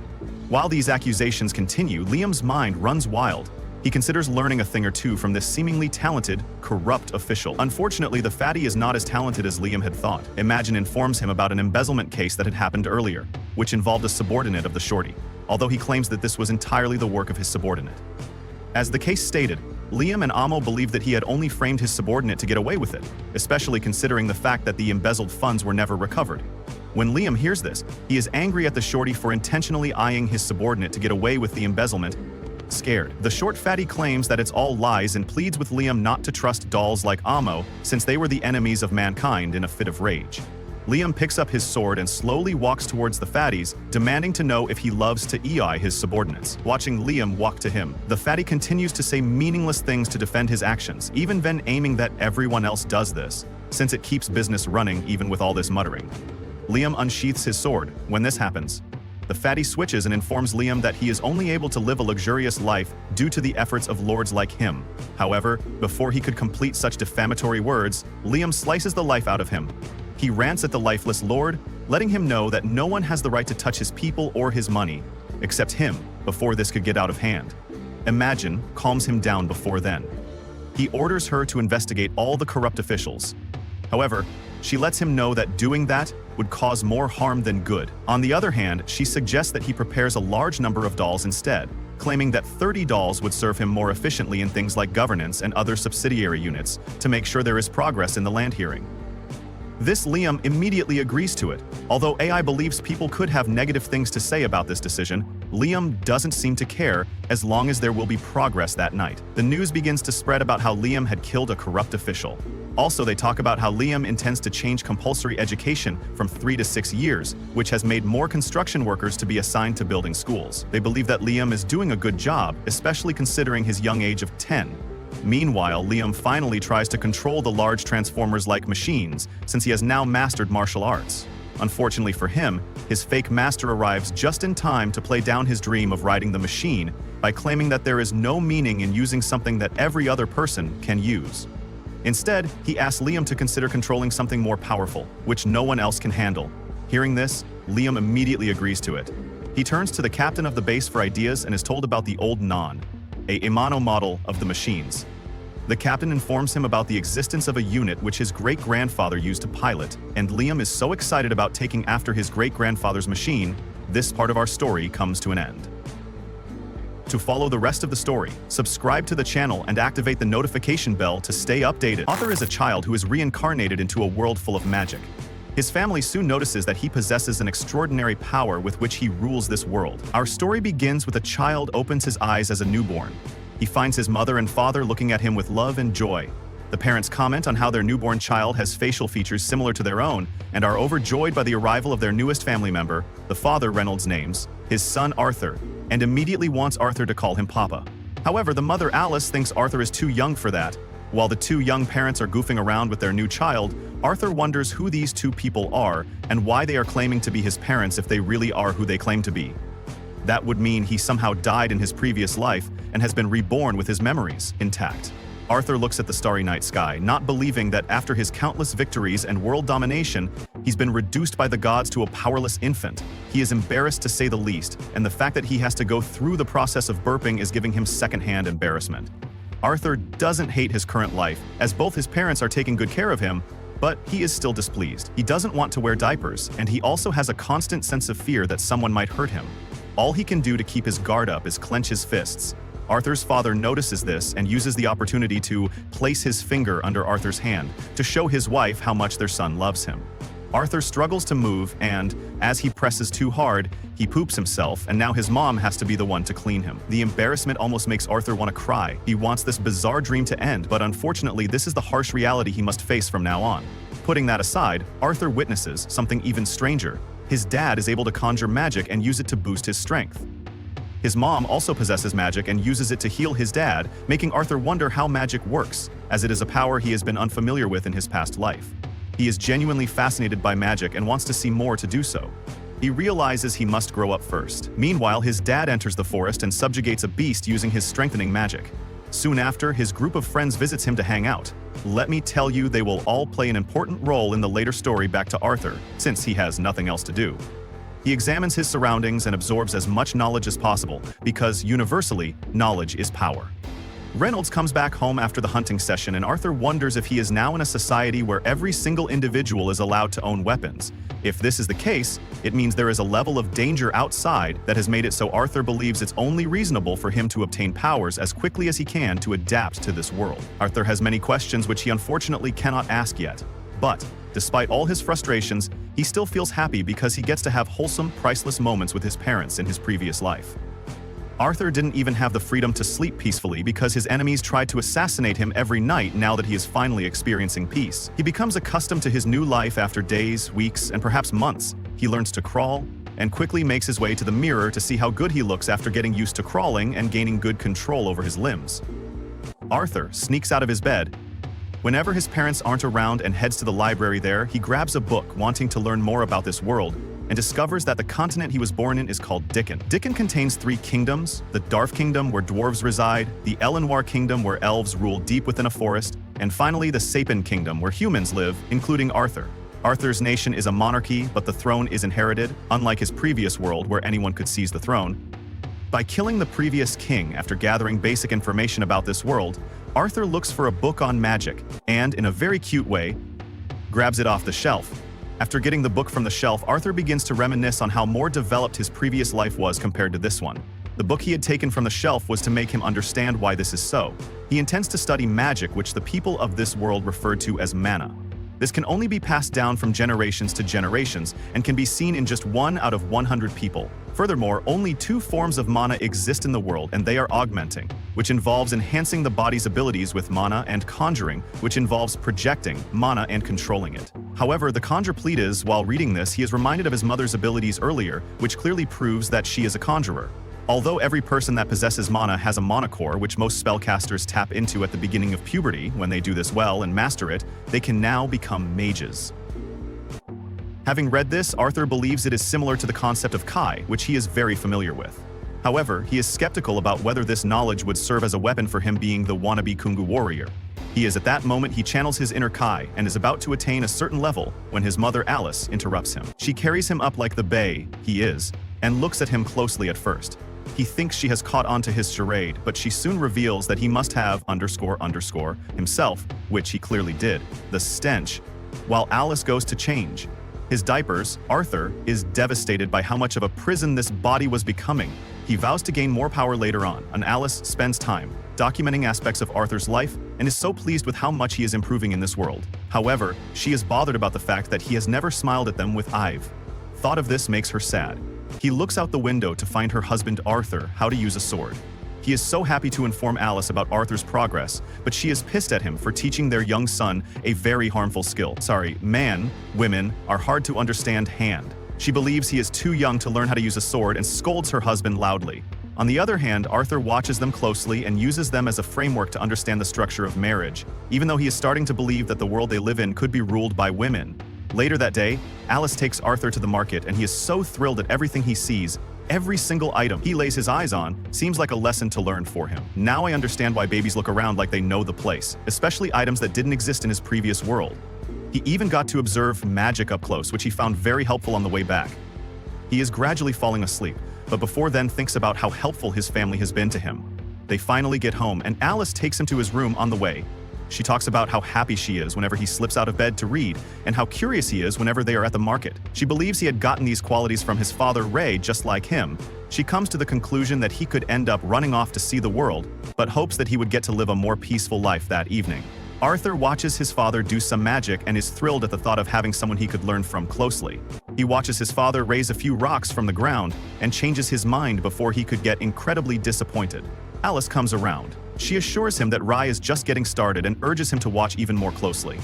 S1: While these accusations continue, Liam's mind runs wild. He considers learning a thing or two from this seemingly talented, corrupt official. Unfortunately, the fatty is not as talented as Liam had thought. Imagine informs him about an embezzlement case that had happened earlier, which involved a subordinate of the shorty, although he claims that this was entirely the work of his subordinate. As the case stated, Liam and Amo believed that he had only framed his subordinate to get away with it, especially considering the fact that the embezzled funds were never recovered. When Liam hears this, he is angry at the shorty for intentionally eyeing his subordinate to get away with the embezzlement. Scared, the short fatty claims that it's all lies and pleads with Liam not to trust dolls like Amo, since they were the enemies of mankind in a fit of rage. Liam picks up his sword and slowly walks towards the fatties, demanding to know if he loves to EI his subordinates. Watching Liam walk to him, the fatty continues to say meaningless things to defend his actions, even then aiming that everyone else does this, since it keeps business running even with all this muttering. Liam unsheaths his sword. When this happens, the fatty switches and informs Liam that he is only able to live a luxurious life due to the efforts of lords like him. However, before he could complete such defamatory words, Liam slices the life out of him. He rants at the lifeless lord, letting him know that no one has the right to touch his people or his money, except him, before this could get out of hand. Imagine calms him down before then. He orders her to investigate all the corrupt officials. However, she lets him know that doing that would cause more harm than good. On the other hand, she suggests that he prepares a large number of dolls instead, claiming that 30 dolls would serve him more efficiently in things like governance and other subsidiary units to make sure there is progress in the land hearing. This Liam immediately agrees to it. Although AI believes people could have negative things to say about this decision, Liam doesn't seem to care as long as there will be progress that night. The news begins to spread about how Liam had killed a corrupt official. Also, they talk about how Liam intends to change compulsory education from 3 to 6 years, which has made more construction workers to be assigned to building schools. They believe that Liam is doing a good job, especially considering his young age of 10. Meanwhile, Liam finally tries to control the large transformers-like machines, since he has now mastered martial arts. Unfortunately for him, his fake master arrives just in time to play down his dream of riding the machine by claiming that there is no meaning in using something that every other person can use. Instead, he asks Liam to consider controlling something more powerful, which no one else can handle. Hearing this, Liam immediately agrees to it. He turns to the captain of the base for ideas and is told about the old Non, a Imano model of the machines. The captain informs him about the existence of a unit which his great-grandfather used to pilot, and Liam is so excited about taking after his great-grandfather's machine, this part of our story comes to an end. To follow the rest of the story, subscribe to the channel and activate the notification bell to stay updated. Arthur is a child who is reincarnated into a world full of magic. His family soon notices that he possesses an extraordinary power with which he rules this world. Our story begins with a child opens his eyes as a newborn. He finds his mother and father looking at him with love and joy. The parents comment on how their newborn child has facial features similar to their own and are overjoyed by the arrival of their newest family member. The father Reynolds names his son Arthur and immediately wants Arthur to call him Papa. However, the mother Alice thinks Arthur is too young for that. While the two young parents are goofing around with their new child, Arthur wonders who these two people are and why they are claiming to be his parents if they really are who they claim to be. That would mean he somehow died in his previous life and has been reborn with his memories intact. Arthur looks at the starry night sky, not believing that after his countless victories and world domination, he's been reduced by the gods to a powerless infant. He is embarrassed to say the least, and the fact that he has to go through the process of burping is giving him secondhand embarrassment. Arthur doesn't hate his current life, as both his parents are taking good care of him, but he is still displeased. He doesn't want to wear diapers, and he also has a constant sense of fear that someone might hurt him. All he can do to keep his guard up is clench his fists. Arthur's father notices this and uses the opportunity to place his finger under Arthur's hand to show his wife how much their son loves him. Arthur struggles to move and, as he presses too hard, he poops himself and now his mom has to be the one to clean him. The embarrassment almost makes Arthur want to cry. He wants this bizarre dream to end, but unfortunately this is the harsh reality he must face from now on. Putting that aside, Arthur witnesses something even stranger. His dad is able to conjure magic and use it to boost his strength. His mom also possesses magic and uses it to heal his dad, making Arthur wonder how magic works, as it is a power he has been unfamiliar with in his past life. He is genuinely fascinated by magic and wants to see more to do so. He realizes he must grow up first. Meanwhile, his dad enters the forest and subjugates a beast using his strengthening magic. Soon after, his group of friends visits him to hang out. Let me tell you, they will all play an important role in the later story back to Arthur, since he has nothing else to do. He examines his surroundings and absorbs as much knowledge as possible, because universally, knowledge is power. Reynolds comes back home after the hunting session and Arthur wonders if he is now in a society where every single individual is allowed to own weapons. If this is the case, it means there is a level of danger outside that has made it so Arthur believes it's only reasonable for him to obtain powers as quickly as he can to adapt to this world. Arthur has many questions which he unfortunately cannot ask yet. But, despite all his frustrations, he still feels happy because he gets to have wholesome, priceless moments with his parents in his previous life. Arthur didn't even have the freedom to sleep peacefully because his enemies tried to assassinate him every night now that he is finally experiencing peace. He becomes accustomed to his new life after days, weeks, and perhaps months. He learns to crawl and quickly makes his way to the mirror to see how good he looks after getting used to crawling and gaining good control over his limbs. Arthur sneaks out of his bed. Whenever his parents aren't around and heads to the library there, he grabs a book wanting to learn more about this world and discovers that the continent he was born in is called Dickon. Dickon contains 3 kingdoms: the Darf Kingdom, where dwarves reside, the Elenoir Kingdom, where elves rule deep within a forest, and finally the Seikan Kingdom, where humans live, including Arthur. Arthur's nation is a monarchy, but the throne is inherited, unlike his previous world where anyone could seize the throne. By killing the previous king after gathering basic information about this world, Arthur looks for a book on magic and, in a very cute way, grabs it off the shelf. After getting the book from the shelf, Arthur begins to reminisce on how more developed his previous life was compared to this one. The book he had taken from the shelf was to make him understand why this is so. He intends to study magic, which the people of this world referred to as mana. This can only be passed down from generations to generations and can be seen in just 1 out of 100 people. Furthermore, only 2 forms of mana exist in the world, and they are augmenting, which involves enhancing the body's abilities with mana, and conjuring, which involves projecting mana and controlling it. However, the conjure plead is, while reading this, he is reminded of his mother's abilities earlier, which clearly proves that she is a conjurer. Although every person that possesses mana has a mana core, which most spellcasters tap into at the beginning of puberty, when they do this well and master it, they can now become mages. Having read this, Arthur believes it is similar to the concept of Kai, which he is very familiar with. However, he is skeptical about whether this knowledge would serve as a weapon for him being the wannabe Kungu warrior. At that moment he channels his inner Kai and is about to attain a certain level when his mother Alice interrupts him. She carries him up like the bae he is and looks at him closely at first. He thinks she has caught on to his charade, but she soon reveals that he must have _ himself, which he clearly did, the stench, while Alice goes to change his diapers. Arthur is devastated by how much of a prison this body was becoming. He vows to gain more power later on, and Alice spends time documenting aspects of Arthur's life and is so pleased with how much he is improving in this world. However, she is bothered about the fact that he has never smiled at them with Ive. Thought of this makes her sad. He looks out the window to find her husband Arthur how to use a sword. He is so happy to inform Alice about Arthur's progress, but she is pissed at him for teaching their young son a very harmful skill. Women are hard to understand hand. She believes he is too young to learn how to use a sword and scolds her husband loudly. On the other hand, Arthur watches them closely and uses them as a framework to understand the structure of marriage, even though he is starting to believe that the world they live in could be ruled by women. Later that day, Alice takes Arthur to the market and he is so thrilled at everything he sees. Every single item he lays his eyes on seems like a lesson to learn for him. Now I understand why babies look around like they know the place, especially items that didn't exist in his previous world. He even got to observe magic up close, which he found very helpful on the way back. He is gradually falling asleep, but before then thinks about how helpful his family has been to him. They finally get home and Alice takes him to his room on the way. She talks about how happy she is whenever he slips out of bed to read, and how curious he is whenever they are at the market. She believes he had gotten these qualities from his father Ray just like him. She comes to the conclusion that he could end up running off to see the world, but hopes that he would get to live a more peaceful life that evening. Arthur watches his father do some magic and is thrilled at the thought of having someone he could learn from closely. He watches his father raise a few rocks from the ground and changes his mind before he could get incredibly disappointed. Alice comes around. She assures him that Rai is just getting started and urges him to watch even more closely.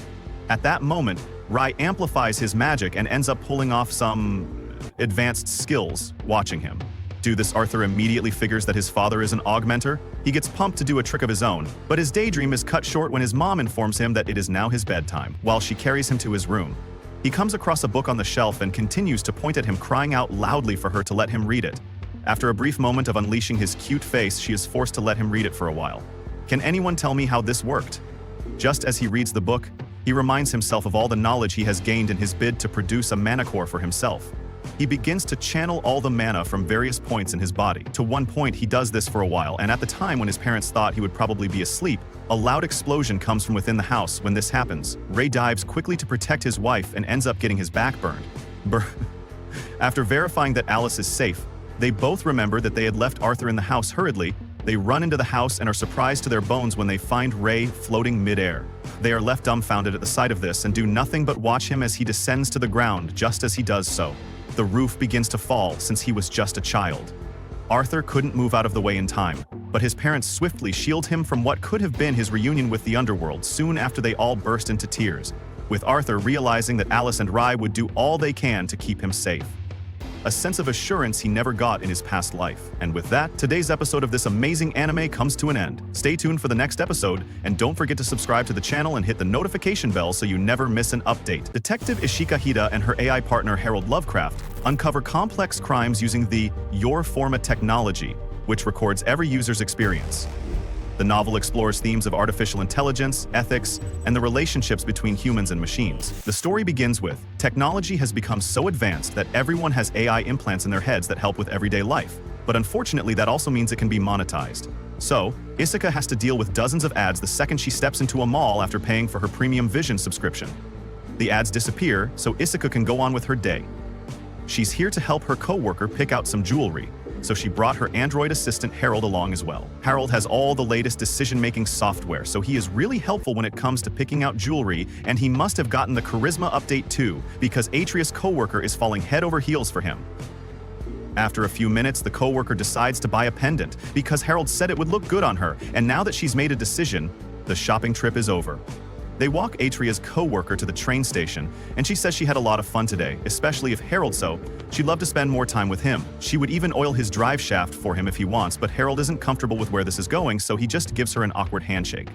S1: At that moment, Rai amplifies his magic and ends up pulling off some advanced skills watching him. Do this, Arthur immediately figures that his father is an augmenter. He gets pumped to do a trick of his own, but his daydream is cut short when his mom informs him that it is now his bedtime, while she carries him to his room. He comes across a book on the shelf and continues to point at him, crying out loudly for her to let him read it. After a brief moment of unleashing his cute face, she is forced to let him read it for a while. Can anyone tell me how this worked? Just as he reads the book, he reminds himself of all the knowledge he has gained in his bid to produce a mana core for himself. He begins to channel all the mana from various points in his body. To one point, he does this for a while, and at the time when his parents thought he would probably be asleep, a loud explosion comes from within the house. When this happens, Ray dives quickly to protect his wife and ends up getting his back burned. After verifying that Alice is safe, they both remember that they had left Arthur in the house hurriedly. They run into the house and are surprised to their bones when they find Ray floating mid-air. They are left dumbfounded at the sight of this and do nothing but watch him as he descends to the ground. Just as he does so, the roof begins to fall since he was just a child. Arthur couldn't move out of the way in time, but his parents swiftly shield him from what could have been his reunion with the underworld soon after they all burst into tears, with Arthur realizing that Alice and Rai would do all they can to keep him safe. A sense of assurance he never got in his past life. And with that, today's episode of this amazing anime comes to an end. Stay tuned for the next episode, and don't forget to subscribe to the channel and hit the notification bell so you never miss an update. Detective Ishikahida and her AI partner Harold Lovecraft uncover complex crimes using the Your Forma technology, which records every user's experience. The novel explores themes of artificial intelligence, ethics, and the relationships between humans and machines. The story begins with, technology has become so advanced that everyone has AI implants in their heads that help with everyday life. But unfortunately, that also means it can be monetized. So, Isuka has to deal with dozens of ads the second she steps into a mall after paying for her premium vision subscription. The ads disappear, so Isuka can go on with her day. She's here to help her co-worker pick out some jewelry, so she brought her android assistant Harold along as well. Harold has all the latest decision-making software, so he is really helpful when it comes to picking out jewelry, and he must have gotten the charisma update too, because Atreus' co-worker is falling head over heels for him. After a few minutes, the co-worker decides to buy a pendant, because Harold said it would look good on her, and now that she's made a decision, the shopping trip is over. They walk Atreus' co-worker to the train station, and she says she had a lot of fun today, especially if Harold so. She'd love to spend more time with him. She would even oil his drive shaft for him if he wants, but Harold isn't comfortable with where this is going, so he just gives her an awkward handshake.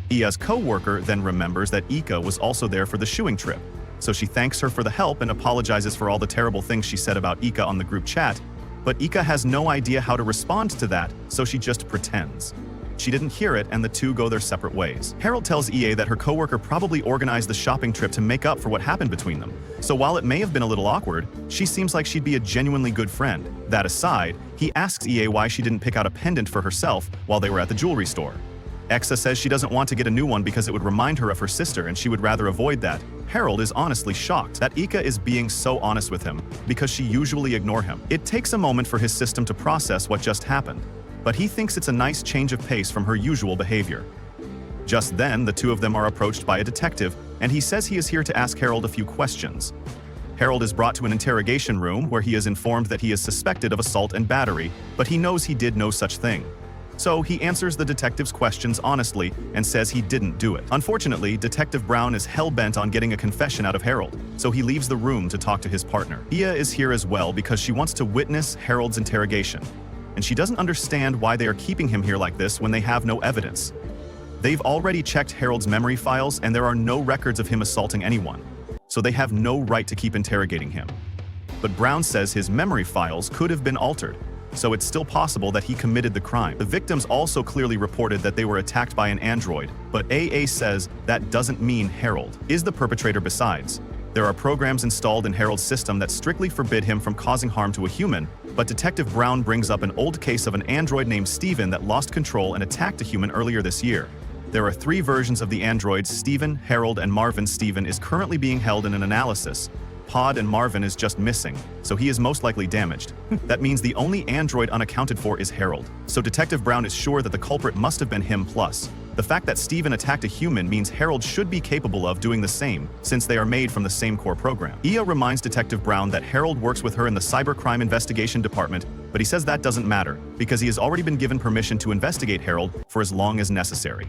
S1: Ia's co-worker then remembers that Ika was also there for the shoeing trip, so she thanks her for the help and apologizes for all the terrible things she said about Ika on the group chat, but Ika has no idea how to respond to that, so she just pretends. She didn't hear it, and the two go their separate ways. Harold tells EA that her coworker probably organized the shopping trip to make up for what happened between them. So while it may have been a little awkward, she seems like she'd be a genuinely good friend. That aside, he asks EA why she didn't pick out a pendant for herself while they were at the jewelry store. Exa says she doesn't want to get a new one because it would remind her of her sister and she would rather avoid that. Harold is honestly shocked that Ika is being so honest with him because she usually ignores him. It takes a moment for his system to process what just happened, but he thinks it's a nice change of pace from her usual behavior. Just then, the two of them are approached by a detective, and he says he is here to ask Harold a few questions. Harold is brought to an interrogation room where he is informed that he is suspected of assault and battery, but he knows he did no such thing. So he answers the detective's questions honestly and says he didn't do it. Unfortunately, Detective Brown is hell-bent on getting a confession out of Harold, so he leaves the room to talk to his partner. Ia is here as well because she wants to witness Harold's interrogation, and she doesn't understand why they are keeping him here like this when they have no evidence. They've already checked Harold's memory files and there are no records of him assaulting anyone, so they have no right to keep interrogating him. But Brown says his memory files could have been altered, so it's still possible that he committed the crime. The victims also clearly reported that they were attacked by an android, but AA says that doesn't mean Harold is the perpetrator. Besides, there are programs installed in Harold's system that strictly forbid him from causing harm to a human, but Detective Brown brings up an old case of an android named Steven that lost control and attacked a human earlier this year. There are 3 versions of the androids, Steven, Harold, and Marvin. Steven is currently being held in an analysis. Pod and Marvin is just missing, so he is most likely damaged. That means the only android unaccounted for is Harold. So Detective Brown is sure that the culprit must have been him. Plus, the fact that Steven attacked a human means Harold should be capable of doing the same, since they are made from the same core program. Ia reminds Detective Brown that Harold works with her in the cybercrime investigation department, but he says that doesn't matter, because he has already been given permission to investigate Harold for as long as necessary.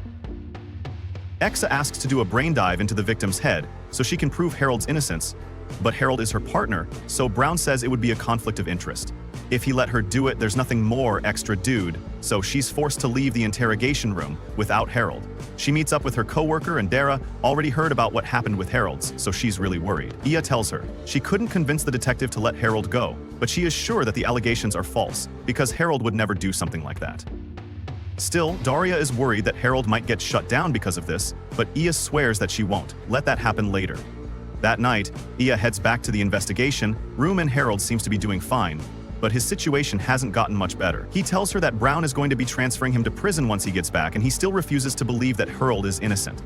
S1: Exa asks to do a brain dive into the victim's head so she can prove Harold's innocence, but Harold is her partner, so Brown says it would be a conflict of interest. If he let her do it, there's nothing more extra dude, so she's forced to leave the interrogation room without Harold. She meets up with her coworker, and Dara already heard about what happened with Harold's, so she's really worried. Ia tells her she couldn't convince the detective to let Harold go, but she is sure that the allegations are false, because Harold would never do something like that. Still, Daria is worried that Harold might get shut down because of this, but Ia swears that she won't let that happen later. That night, Ia heads back to the investigation room and Harold seems to be doing fine, but his situation hasn't gotten much better. He tells her that Brown is going to be transferring him to prison once he gets back, and he still refuses to believe that Harold is innocent.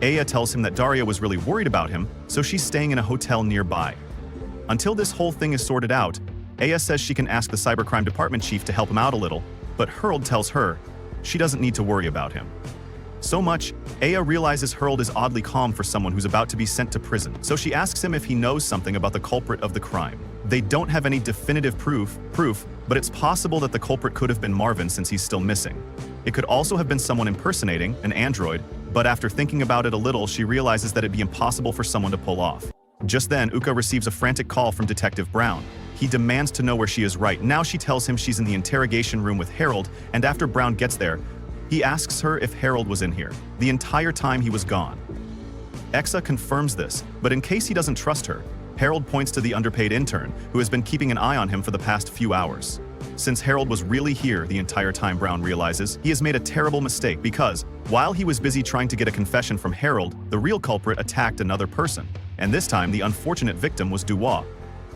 S1: Aya tells him that Daria was really worried about him, so she's staying in a hotel nearby. Until this whole thing is sorted out, Aya says she can ask the cybercrime department chief to help him out a little, but Harold tells her she doesn't need to worry about him. So much, Aya realizes Harold is oddly calm for someone who's about to be sent to prison, so she asks him if he knows something about the culprit of the crime. They don't have any definitive proof, but it's possible that the culprit could have been Marvin since he's still missing. It could also have been someone impersonating, an android, but after thinking about it a little, she realizes that it'd be impossible for someone to pull off. Just then, Uka receives a frantic call from Detective Brown. He demands to know where she is right now. She tells him she's in the interrogation room with Harold, and after Brown gets there, he asks her if Harold was in here. The entire time he was gone. Exa confirms this, but in case he doesn't trust her, Harold points to the underpaid intern who has been keeping an eye on him for the past few hours. Since Harold was really here the entire time, Brown realizes he has made a terrible mistake because, while he was busy trying to get a confession from Harold, the real culprit attacked another person. And this time, the unfortunate victim was Duwa.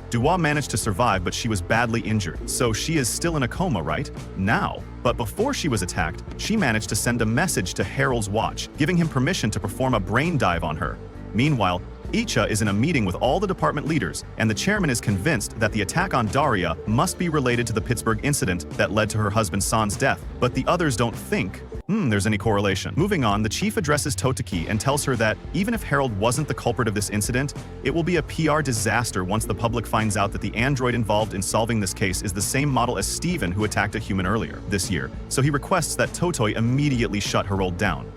S1: Duwa managed to survive, but she was badly injured, so she is still in a coma right now. But before she was attacked, she managed to send a message to Harold's watch, giving him permission to perform a brain dive on her. Meanwhile, Icha is in a meeting with all the department leaders, and the chairman is convinced that the attack on Daria must be related to the Pittsburgh incident that led to her husband San's death, but the others don't think there's any correlation. Moving on, the chief addresses Totoki and tells her that even if Harold wasn't the culprit of this incident, it will be a PR disaster once the public finds out that the android involved in solving this case is the same model as Steven who attacked a human earlier this year, so he requests that Totoi immediately shut Harold down.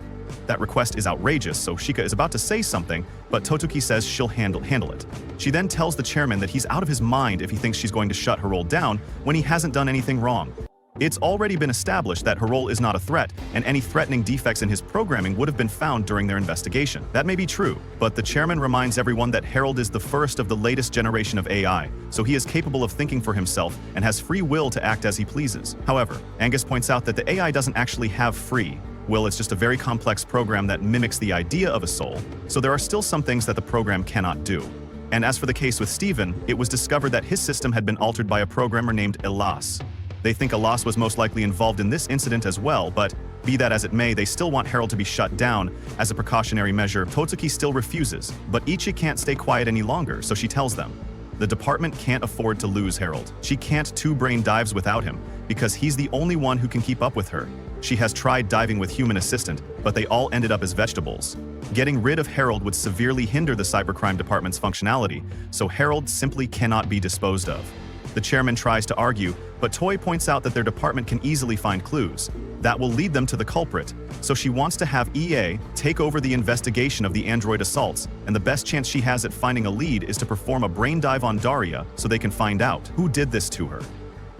S1: That request is outrageous, so Shika is about to say something, but Totoki says she'll handle it. She then tells the chairman that he's out of his mind if he thinks she's going to shut Harold down when he hasn't done anything wrong. It's already been established that Harold is not a threat, and any threatening defects in his programming would have been found during their investigation. That may be true, but the chairman reminds everyone that Harold is the first of the latest generation of AI, so he is capable of thinking for himself and has free will to act as he pleases. However, Angus points out that the AI doesn't actually have free will. It's just a very complex program that mimics the idea of a soul, so there are still some things that the program cannot do. And as for the case with Steven, it was discovered that his system had been altered by a programmer named Elas. They think Elas was most likely involved in this incident as well, but be that as it may, they still want Harold to be shut down. As a precautionary measure, Totoki still refuses, but Ichi can't stay quiet any longer, so she tells them. The department can't afford to lose Harold. She can't two brain dives without him, because he's the only one who can keep up with her. She has tried diving with human assistant, but they all ended up as vegetables. Getting rid of Harold would severely hinder the cybercrime department's functionality, so Harold simply cannot be disposed of. The chairman tries to argue, but Toy points out that their department can easily find clues. That will lead them to the culprit, so she wants to have EA take over the investigation of the android assaults, and the best chance she has at finding a lead is to perform a brain dive on Daria so they can find out who did this to her.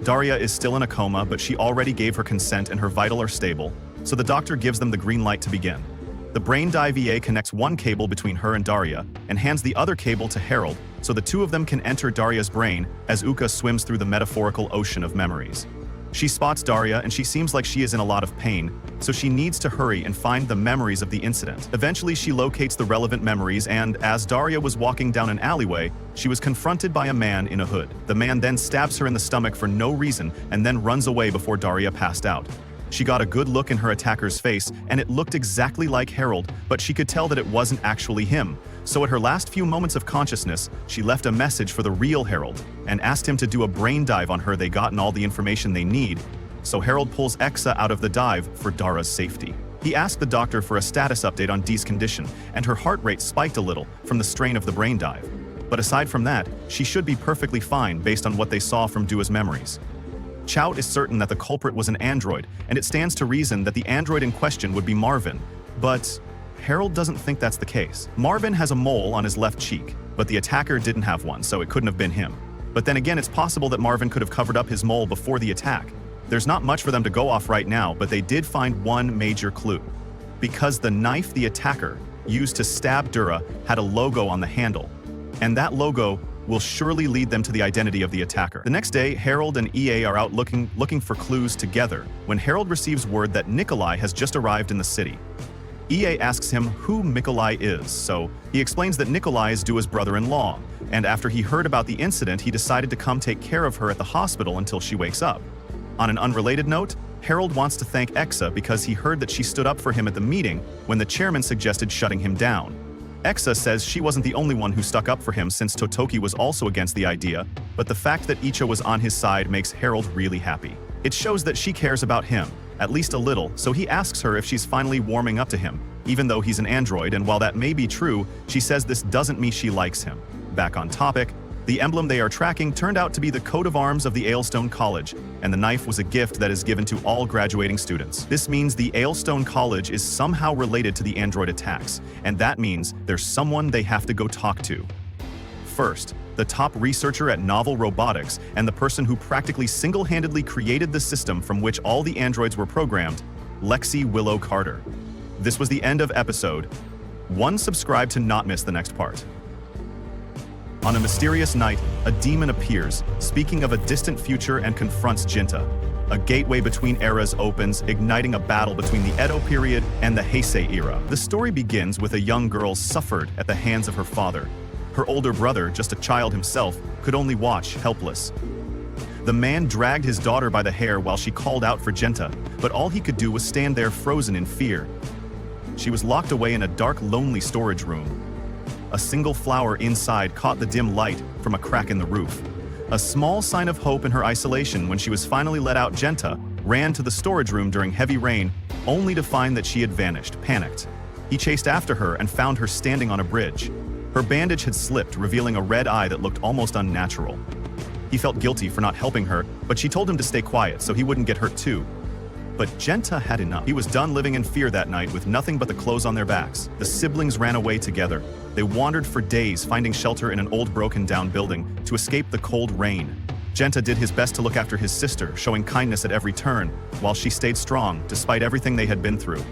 S1: Daria is still in a coma, but she already gave her consent and her vitals are stable, so the doctor gives them the green light to begin. The brain dive EA connects one cable between her and Daria and hands the other cable to Harold so the two of them can enter Daria's brain as Uka swims through the metaphorical ocean of memories. She spots Daria and she seems like she is in a lot of pain, so she needs to hurry and find the memories of the incident. Eventually, she locates the relevant memories, and as Daria was walking down an alleyway, she was confronted by a man in a hood. The man then stabs her in the stomach for no reason and then runs away before Daria passed out. She got a good look in her attacker's face, and it looked exactly like Harold, but she could tell that it wasn't actually him. So at her last few moments of consciousness, she left a message for the real Harold and asked him to do a brain dive on her. They gotten all the information they need, so Harold pulls Exa out of the dive for Dara's safety. He asked the doctor for a status update on Dee's condition, and her heart rate spiked a little from the strain of the brain dive. But aside from that, she should be perfectly fine based on what they saw from Dua's memories. Chao is certain that the culprit was an android, and it stands to reason that the android in question would be Marvin, but Harold doesn't think that's the case. Marvin has a mole on his left cheek, but the attacker didn't have one, so it couldn't have been him. But then again, it's possible that Marvin could have covered up his mole before the attack. There's not much for them to go off right now, but they did find one major clue. Because the knife the attacker used to stab Dura had a logo on the handle, and that logo will surely lead them to the identity of the attacker. The next day, Harold and EA are out looking for clues together when Harold receives word that Nikolai has just arrived in the city. EA asks him who Nikolai is, so he explains that Nikolai is Dua's brother-in-law, and after he heard about the incident, he decided to come take care of her at the hospital until she wakes up. On an unrelated note, Harold wants to thank Exa because he heard that she stood up for him at the meeting when the chairman suggested shutting him down. Exa says she wasn't the only one who stuck up for him since Totoki was also against the idea, but the fact that Icha was on his side makes Harold really happy. It shows that she cares about him, at least a little, so he asks her if she's finally warming up to him, even though he's an android, and while that may be true, she says this doesn't mean she likes him. Back on topic, the emblem they are tracking turned out to be the coat of arms of the Ailstone College, and the knife was a gift that is given to all graduating students. This means the Ailstone College is somehow related to the android attacks, and that means there's someone they have to go talk to. First, the top researcher at Novel Robotics and the person who practically single-handedly created the system from which all the androids were programmed, Lexi Willow Carter. This was the end of episode 1. Subscribe to not miss the next part. On a mysterious night, a demon appears, speaking of a distant future, and confronts Jinta. A gateway between eras opens, igniting a battle between the Edo period and the Heisei era. The story begins with a young girl suffered at the hands of her father. Her older brother, just a child himself, could only watch, helpless. The man dragged his daughter by the hair while she called out for Jinta, but all he could do was stand there frozen in fear. She was locked away in a dark, lonely storage room. A single flower inside caught the dim light from a crack in the roof. A small sign of hope in her isolation when she was finally let out, Jinta ran to the storage room during heavy rain, only to find that she had vanished. Panicked, he chased after her and found her standing on a bridge. Her bandage had slipped, revealing a red eye that looked almost unnatural. He felt guilty for not helping her, but she told him to stay quiet so he wouldn't get hurt too. But Jinta had enough. He was done living in fear that night with nothing but the clothes on their backs. The siblings ran away together. They wandered for days, finding shelter in an old broken-down building to escape the cold rain. Jinta did his best to look after his sister, showing kindness at every turn, while she stayed strong despite everything they had been through.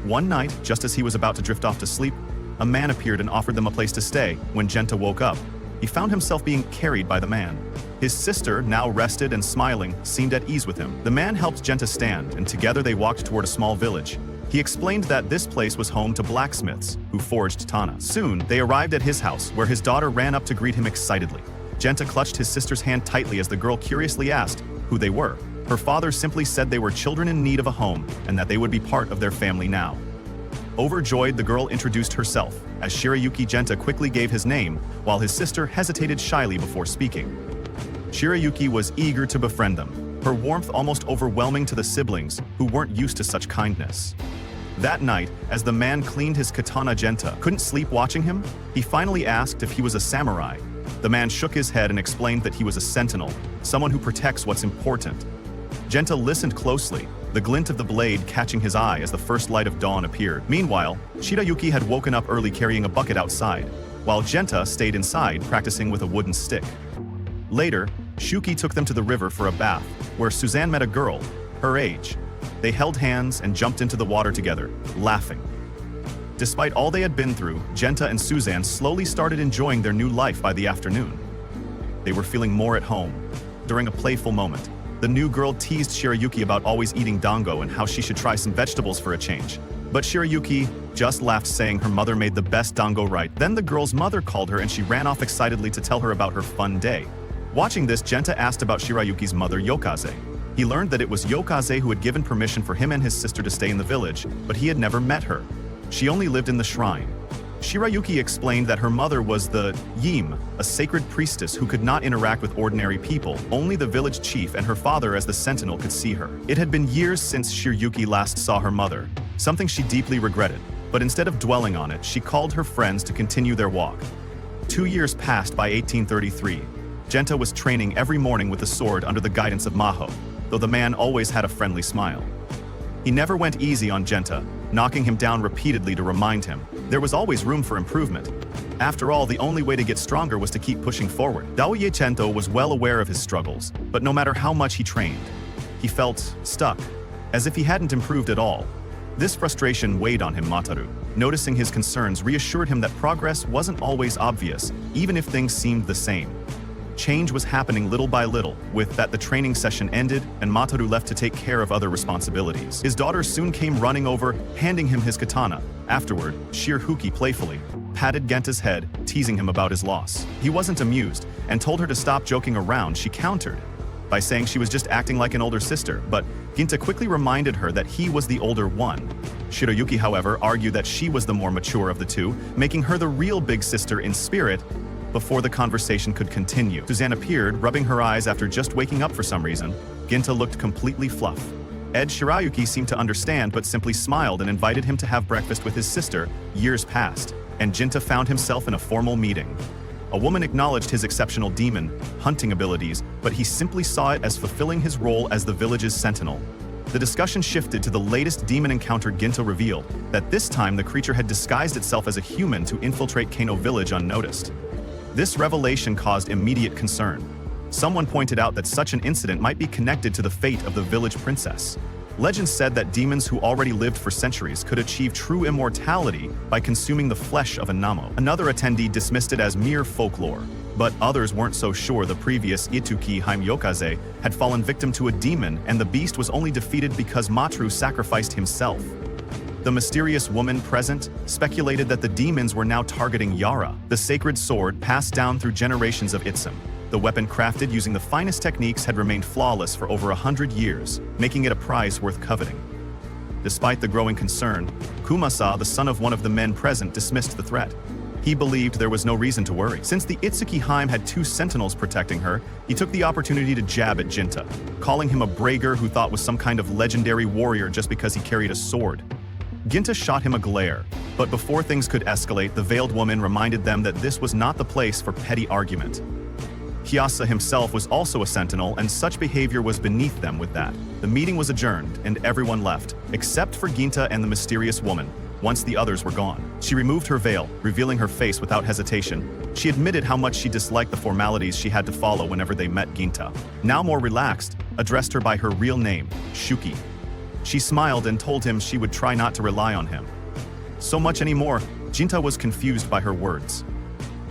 S1: One night, just as he was about to drift off to sleep, a man appeared and offered them a place to stay. When Jinta woke up, he found himself being carried by the man. His sister, now rested and smiling, seemed at ease with him. The man helped Jinta stand, and together they walked toward a small village. He explained that this place was home to blacksmiths who forged tana. Soon, they arrived at his house, where his daughter ran up to greet him excitedly. Jinta clutched his sister's hand tightly as the girl curiously asked who they were. Her father simply said they were children in need of a home, and that they would be part of their family now. Overjoyed, the girl introduced herself, as Shirayuki. Jinta quickly gave his name, while his sister hesitated shyly before speaking. Shirayuki was eager to befriend them, her warmth almost overwhelming to the siblings, who weren't used to such kindness. That night, as the man cleaned his katana, Jinta couldn't sleep watching him. He finally asked if he was a samurai. The man shook his head and explained that he was a sentinel, someone who protects what's important. Jinta listened closely, the glint of the blade catching his eye as the first light of dawn appeared. Meanwhile, Shirayuki had woken up early carrying a bucket outside, while Jinta stayed inside practicing with a wooden stick. Later, Shuki took them to the river for a bath, where Suzanne met a girl, her age. They held hands and jumped into the water together, laughing. Despite all they had been through, Jinta and Suzanne slowly started enjoying their new life by the afternoon. They were feeling more at home. During a playful moment, the new girl teased Shirayuki about always eating dango and how she should try some vegetables for a change. But Shirayuki just laughed, saying her mother made the best dango right. Then the girl's mother called her and she ran off excitedly to tell her about her fun day. Watching this, Jinta asked about Shirayuki's mother, Yokaze. He learned that it was Yokaze who had given permission for him and his sister to stay in the village, but he had never met her. She only lived in the shrine. Shirayuki explained that her mother was the Yim, a sacred priestess who could not interact with ordinary people. Only the village chief and her father as the sentinel could see her. It had been years since Shirayuki last saw her mother, something she deeply regretted. But instead of dwelling on it, she called her friends to continue their walk. 2 years passed by 1833. Jinta was training every morning with a sword under the guidance of Majo, though the man always had a friendly smile. He never went easy on Jinta, knocking him down repeatedly to remind him there was always room for improvement. After all, the only way to get stronger was to keep pushing forward. Daoye Chento was well aware of his struggles, but no matter how much he trained, he felt stuck, as if he hadn't improved at all. This frustration weighed on him. Mataru, noticing his concerns, reassured him that progress wasn't always obvious, even if things seemed the same. Change was happening little by little. With that, the training session ended, and Mataru left to take care of other responsibilities. His daughter soon came running over, handing him his katana. Afterward, Shirayuki playfully patted Genta's head, teasing him about his loss. He wasn't amused, and told her to stop joking around. She countered by saying she was just acting like an older sister, but Ginta quickly reminded her that he was the older one. Shirayuki, however, argued that she was the more mature of the two, making her the real big sister in spirit. Before the conversation could continue, Suzanne appeared, rubbing her eyes after just waking up for some reason. Ginta looked completely fluff. Ed Shirayuki seemed to understand but simply smiled and invited him to have breakfast with his sister. Years passed, and Ginta found himself in a formal meeting. A woman acknowledged his exceptional demon hunting abilities, but he simply saw it as fulfilling his role as the village's sentinel. The discussion shifted to the latest demon encounter. Ginta revealed that this time the creature had disguised itself as a human to infiltrate Kano village unnoticed. This revelation caused immediate concern. Someone pointed out that such an incident might be connected to the fate of the village princess. Legends said that demons who already lived for centuries could achieve true immortality by consuming the flesh of a Namo. Another attendee dismissed it as mere folklore, but others weren't so sure. The previous Ituki Haimyokaze had fallen victim to a demon, and the beast was only defeated because Matru sacrificed himself. The mysterious woman present speculated that the demons were now targeting Yara, the sacred sword passed down through generations of Itsum. The weapon crafted using the finest techniques had remained flawless for over 100 years, making it a prize worth coveting. Despite the growing concern, Kumasa, the son of one of the men present, dismissed the threat. He believed there was no reason to worry. Since the Itsuki Haim had 2 sentinels protecting her, he took the opportunity to jab at Ginta, calling him a braggart who thought was some kind of legendary warrior just because he carried a sword. Ginta shot him a glare, but before things could escalate, the veiled woman reminded them that this was not the place for petty argument. Kyasa himself was also a sentinel, and such behavior was beneath them. With that, the meeting was adjourned, and everyone left, except for Ginta and the mysterious woman. Once the others were gone, she removed her veil, revealing her face without hesitation. She admitted how much she disliked the formalities she had to follow whenever they met Ginta. Now more relaxed, addressed her by her real name, Shuki. She smiled and told him she would try not to rely on him so much anymore. Ginta was confused by her words.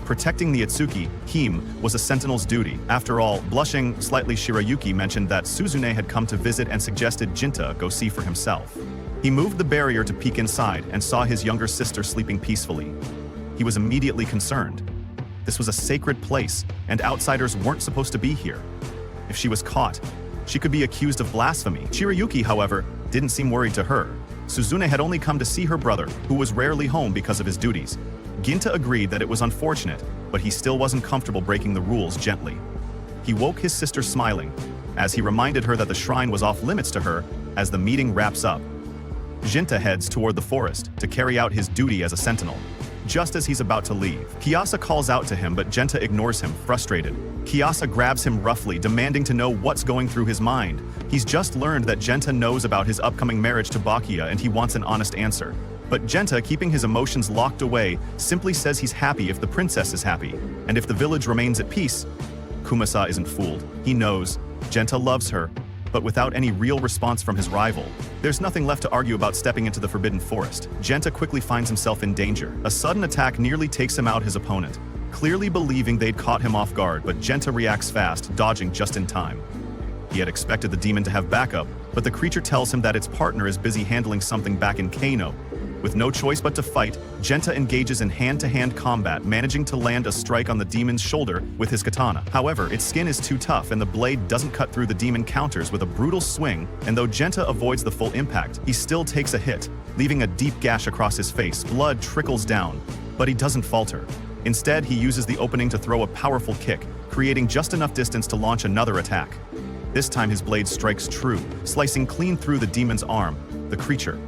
S1: Protecting the Itsuki Hime was a sentinel's duty. After all, blushing slightly, Shirayuki mentioned that Suzune had come to visit and suggested Ginta go see for himself. He moved the barrier to peek inside and saw his younger sister sleeping peacefully. He was immediately concerned. This was a sacred place, and outsiders weren't supposed to be here. If she was caught, she could be accused of blasphemy. Shirayuki, however, didn't seem worried to her. Suzune had only come to see her brother, who was rarely home because of his duties. Ginta agreed that it was unfortunate, but he still wasn't comfortable breaking the rules gently. He woke his sister smiling, as he reminded her that the shrine was off limits to her. As the meeting wraps up, Ginta heads toward the forest to carry out his duty as a sentinel. Just as he's about to leave, Kyasa calls out to him, but Ginta ignores him, frustrated. Kyasa grabs him roughly, demanding to know what's going through his mind. He's just learned that Ginta knows about his upcoming marriage to Bakia, and he wants an honest answer. But Ginta, keeping his emotions locked away, simply says he's happy if the princess is happy, and if the village remains at peace. Kumasa isn't fooled. He knows Ginta loves her, but without any real response from his rival, there's nothing left to argue about. Stepping into the forbidden forest, Ginta quickly finds himself in danger. A sudden attack nearly takes him out his opponent, clearly believing they'd caught him off guard, but Ginta reacts fast, dodging just in time. He had expected the demon to have backup, but the creature tells him that its partner is busy handling something back in Kano. With no choice but to fight, Ginta engages in hand-to-hand combat, managing to land a strike on the demon's shoulder with his katana. However, its skin is too tough and the blade doesn't cut through. The demon counters with a brutal swing, and though Ginta avoids the full impact, he still takes a hit, leaving a deep gash across his face. Blood trickles down, but he doesn't falter. Instead, he uses the opening to throw a powerful kick, creating just enough distance to launch another attack. This time his blade strikes true, slicing clean through the demon's arm. The creature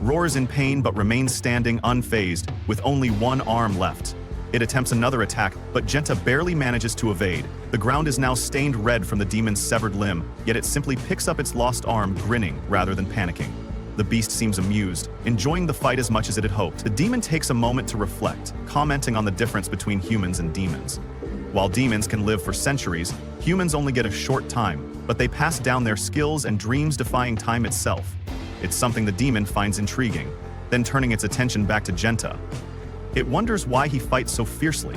S1: roars in pain but remains standing unfazed, with only one arm left. It attempts another attack, but Ginta barely manages to evade. The ground is now stained red from the demon's severed limb, yet it simply picks up its lost arm, grinning rather than panicking. The beast seems amused, enjoying the fight as much as it had hoped. The demon takes a moment to reflect, commenting on the difference between humans and demons. While demons can live for centuries, humans only get a short time, but they pass down their skills and dreams, defying time itself. It's something the demon finds intriguing, then turning its attention back to Ginta. It wonders why he fights so fiercely.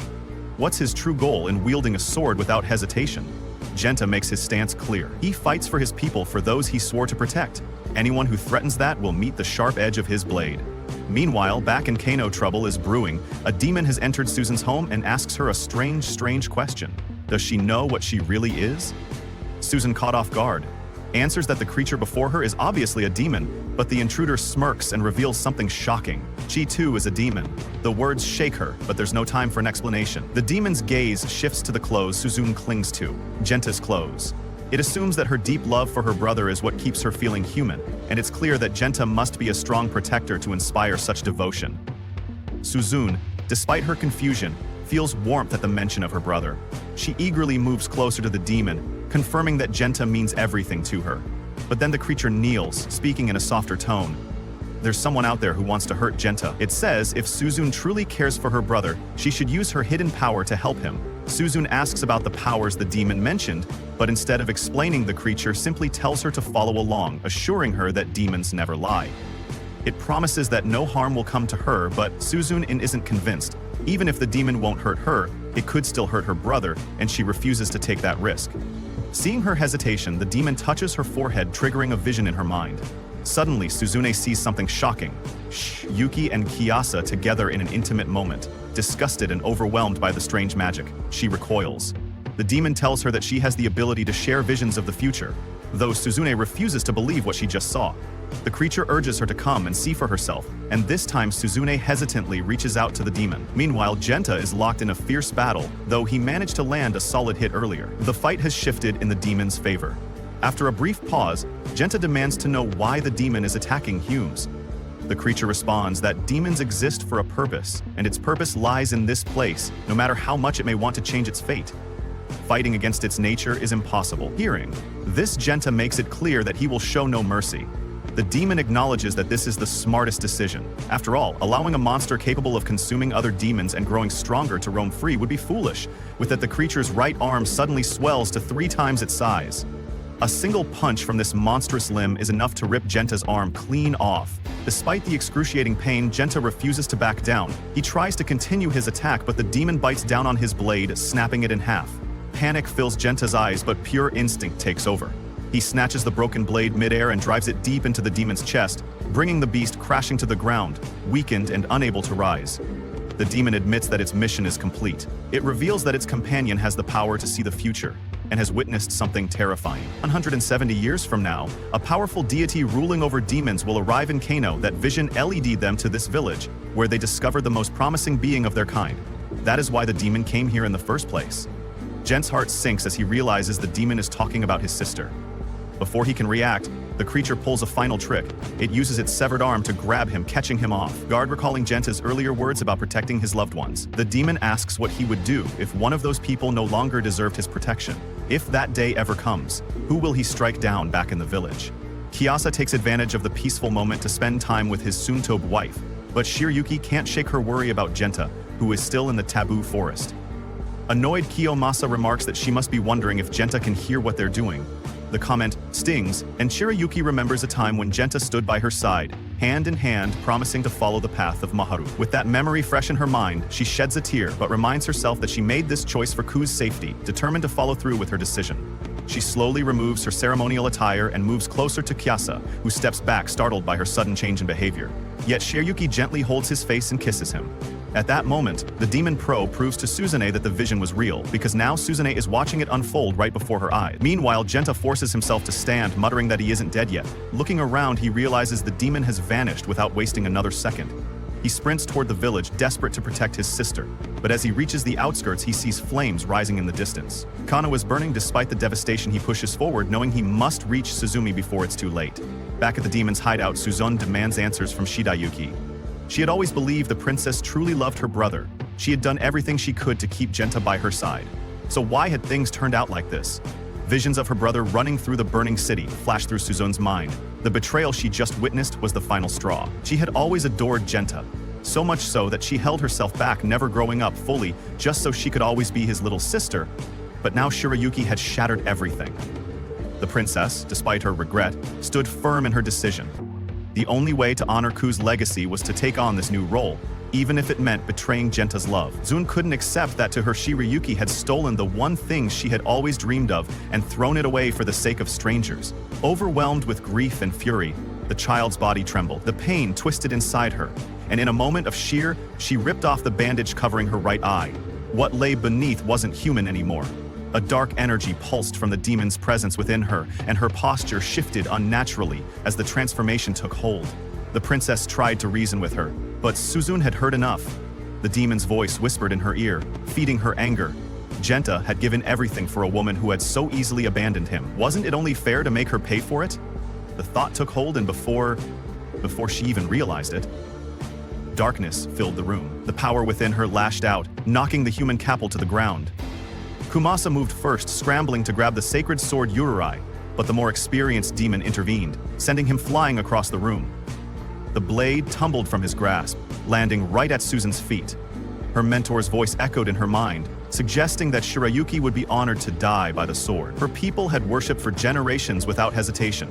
S1: What's his true goal in wielding a sword without hesitation? Ginta makes his stance clear. He fights for his people, for those he swore to protect. Anyone who threatens that will meet the sharp edge of his blade. Meanwhile, back in Kano, trouble is brewing. A demon has entered Susan's home and asks her a strange question. Does she know what she really is? Susan, caught off guard, answers that the creature before her is obviously a demon, but the intruder smirks and reveals something shocking. She too is a demon. The words shake her, but there's no time for an explanation. The demon's gaze shifts to the clothes Susan clings to, Ginta's clothes. It assumes that her deep love for her brother is what keeps her feeling human, and it's clear that Genta must be a strong protector to inspire such devotion. Suzune, despite her confusion, feels warmth at the mention of her brother. She eagerly moves closer to the demon, confirming that Genta means everything to her. But then the creature kneels, speaking in a softer tone. There's someone out there who wants to hurt Genta. It says if Suzune truly cares for her brother, she should use her hidden power to help him. Suzune asks about the powers the demon mentioned, but instead of explaining, the creature simply tells her to follow along, assuring her that demons never lie. It promises that no harm will come to her, but Suzune isn't convinced. Even if the demon won't hurt her, it could still hurt her brother, and she refuses to take that risk. Seeing her hesitation, the demon touches her forehead, triggering a vision in her mind. Suddenly, Suzune sees something shocking. Yuki and Kiyasa together in an intimate moment. Disgusted and overwhelmed by the strange magic, she recoils. The demon tells her that she has the ability to share visions of the future, though Suzune refuses to believe what she just saw. The creature urges her to come and see for herself, and this time Suzune hesitantly reaches out to the demon. Meanwhile, Genta is locked in a fierce battle, though he managed to land a solid hit earlier. The fight has shifted in the demon's favor. After a brief pause, Genta demands to know why the demon is attacking Humes. The creature responds that demons exist for a purpose, and its purpose lies in this place, no matter how much it may want to change its fate. Fighting against its nature is impossible. Hearing this, Genta makes it clear that he will show no mercy. The demon acknowledges that this is the smartest decision. After all, allowing a monster capable of consuming other demons and growing stronger to roam free would be foolish, with that the creature's right arm suddenly swells to 3 times its size. A single punch from this monstrous limb is enough to rip Genta's arm clean off. Despite the excruciating pain, Genta refuses to back down. He tries to continue his attack, but the demon bites down on his blade, snapping it in half. Panic fills Genta's eyes, but pure instinct takes over. He snatches the broken blade midair and drives it deep into the demon's chest, bringing the beast crashing to the ground, weakened and unable to rise. The demon admits that its mission is complete. It reveals that its companion has the power to see the future, and has witnessed something terrifying. 170 years from now, a powerful deity ruling over demons will arrive in Kano that vision LED'd them to this village, where they discovered the most promising being of their kind. That is why the demon came here in the first place. Gent's heart sinks as he realizes the demon is talking about his sister. Before he can react, the creature pulls a final trick. It uses its severed arm to grab him, catching him off guard, recalling Genta's earlier words about protecting his loved ones. The demon asks what he would do if one of those people no longer deserved his protection. If that day ever comes, who will he strike down back in the village? Kiyasa takes advantage of the peaceful moment to spend time with his soon-to-be wife, but Shiryuki can't shake her worry about Genta, who is still in the taboo forest. Annoyed, Kiyomasa remarks that she must be wondering if Genta can hear what they're doing. The comment stings, and Shiryuki remembers a time when Genta stood by her side, hand in hand, promising to follow the path of Maharu. With that memory fresh in her mind, she sheds a tear, but reminds herself that she made this choice for Ku's safety, determined to follow through with her decision. She slowly removes her ceremonial attire and moves closer to Kiyasa, who steps back, startled by her sudden change in behavior. Yet Shiryuki gently holds his face and kisses him. At that moment, the demon pro proves to Suzune that the vision was real, because now Suzune is watching it unfold right before her eyes. Meanwhile, Genta forces himself to stand, muttering that he isn't dead yet. Looking around, he realizes the demon has vanished without wasting another second. He sprints toward the village, desperate to protect his sister, but as he reaches the outskirts, he sees flames rising in the distance. Kano is burning. Despite the devastation, he pushes forward, knowing he must reach Suzumi before it's too late. Back at the demon's hideout, Suzune demands answers from Shidayuki. She had always believed the princess truly loved her brother. She had done everything she could to keep Genta by her side. So why had things turned out like this? Visions of her brother running through the burning city flashed through Suzune's mind. The betrayal she just witnessed was the final straw. She had always adored Genta, so much so that she held herself back, never growing up fully, just so she could always be his little sister. But now Shiryuki had shattered everything. The princess, despite her regret, stood firm in her decision. The only way to honor Ku's legacy was to take on this new role, even if it meant betraying Genta's love. Zune couldn't accept that to her Shiryuki had stolen the one thing she had always dreamed of and thrown it away for the sake of strangers. Overwhelmed with grief and fury, the child's body trembled. The pain twisted inside her, and in a moment of sheer, she ripped off the bandage covering her right eye. What lay beneath wasn't human anymore. A dark energy pulsed from the demon's presence within her, and her posture shifted unnaturally as the transformation took hold. The princess tried to reason with her, but Suzune had heard enough. The demon's voice whispered in her ear, feeding her anger. Genta had given everything for a woman who had so easily abandoned him. Wasn't it only fair to make her pay for it? The thought took hold, and before she even realized it, darkness filled the room. The power within her lashed out, knocking the human couple to the ground. Kumasa moved first, scrambling to grab the sacred sword Yururai, but the more experienced demon intervened, sending him flying across the room. The blade tumbled from his grasp, landing right at Susan's feet. Her mentor's voice echoed in her mind, suggesting that Shirayuki would be honored to die by the sword. Her people had worshipped for generations without hesitation.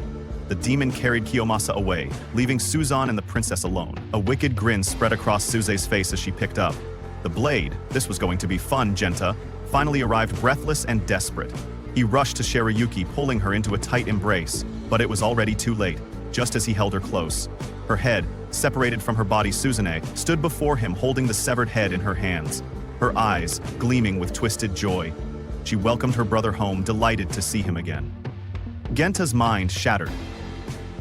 S1: The demon carried Kiyomasa away, leaving Suzan and the princess alone. A wicked grin spread across Suze's face as she picked up the blade. This was going to be fun. Genta finally arrived, breathless and desperate. He rushed to Shirayuki, pulling her into a tight embrace, but it was already too late. Just as he held her close, her head, separated from her body, Suzune stood before him, holding the severed head in her hands, her eyes gleaming with twisted joy. She welcomed her brother home, delighted to see him again. Genta's mind shattered.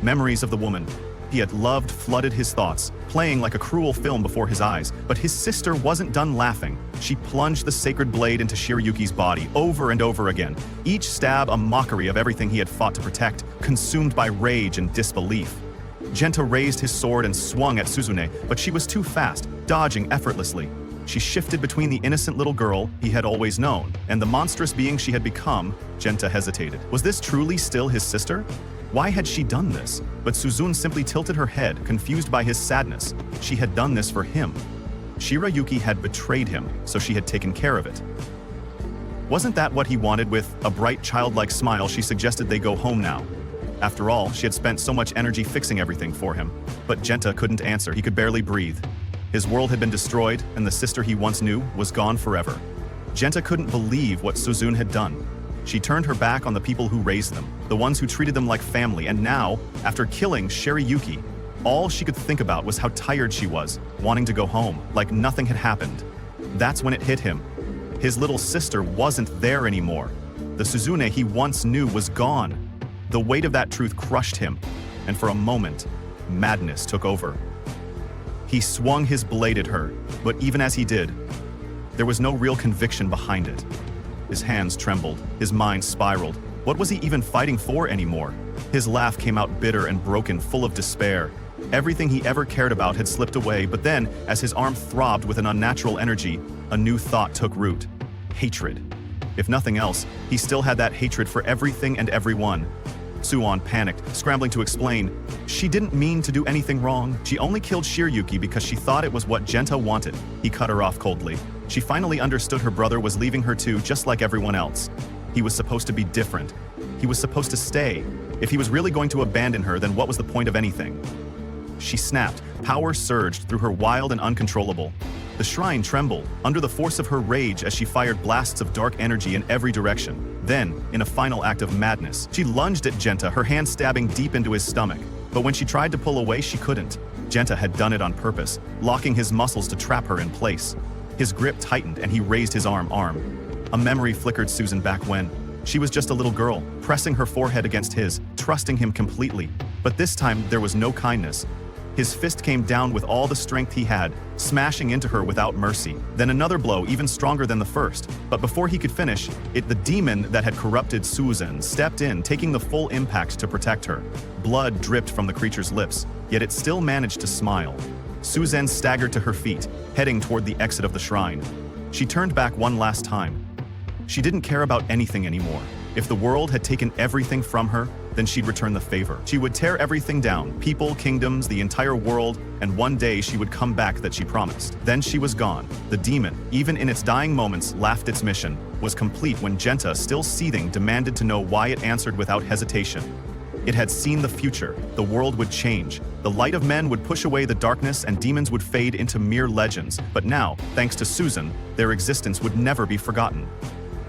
S1: Memories of the woman he had loved flooded his thoughts, playing like a cruel film before his eyes. But his sister wasn't done laughing. She plunged the sacred blade into Shirayuki's body over and over again, each stab a mockery of everything he had fought to protect, consumed by rage and disbelief. Genta raised his sword and swung at Suzune, but she was too fast, dodging effortlessly. She shifted between the innocent little girl he had always known and the monstrous being she had become. Genta hesitated. Was this truly still his sister? Why had she done this? But Suzune simply tilted her head, confused by his sadness. She had done this for him. Shirayuki had betrayed him, so she had taken care of it. Wasn't that what he wanted? With a bright, childlike smile, she suggested they go home now. After all, she had spent so much energy fixing everything for him. But Genta couldn't answer. He could barely breathe. His world had been destroyed, and the sister he once knew was gone forever. Genta couldn't believe what Suzune had done. She turned her back on the people who raised them, the ones who treated them like family, and now, after killing Shirayuki, all she could think about was how tired she was, wanting to go home, like nothing had happened. That's when it hit him. His little sister wasn't there anymore. The Suzune he once knew was gone. The weight of that truth crushed him, and for a moment, madness took over. He swung his blade at her, but even as he did, there was no real conviction behind it. His hands trembled, his mind spiraled. What was he even fighting for anymore? His laugh came out bitter and broken, full of despair. Everything he ever cared about had slipped away, but then, as his arm throbbed with an unnatural energy, a new thought took root. Hatred. If nothing else, he still had that hatred for everything and everyone. Suon panicked, scrambling to explain. She didn't mean to do anything wrong. She only killed Shirayuki because she thought it was what Genta wanted. He cut her off coldly. She finally understood her brother was leaving her too, just like everyone else. He was supposed to be different. He was supposed to stay. If he was really going to abandon her, then what was the point of anything? She snapped. Power surged through her, wild and uncontrollable. The shrine trembled under the force of her rage as she fired blasts of dark energy in every direction. Then, in a final act of madness, she lunged at Genta, her hand stabbing deep into his stomach. But when she tried to pull away, she couldn't. Genta had done it on purpose, locking his muscles to trap her in place. His grip tightened and he raised his arm. A memory flickered Susan back when she was just a little girl, pressing her forehead against his, trusting him completely. But this time, there was no kindness. His fist came down with all the strength he had, smashing into her without mercy. Then another blow, even stronger than the first. But before he could finish it, the demon that had corrupted Susan stepped in, taking the full impact to protect her. Blood dripped from the creature's lips, yet it still managed to smile. Susan staggered to her feet, heading toward the exit of the shrine. She turned back one last time. She didn't care about anything anymore. If the world had taken everything from her, then she'd return the favor. She would tear everything down, people, kingdoms, the entire world, and one day she would come back that she promised. Then she was gone. The demon, even in its dying moments, laughed. Its mission was complete when Genta, still seething, demanded to know why. It answered without hesitation. It had seen the future. The world would change. The light of men would push away the darkness and demons would fade into mere legends. But now, thanks to Susan, their existence would never be forgotten.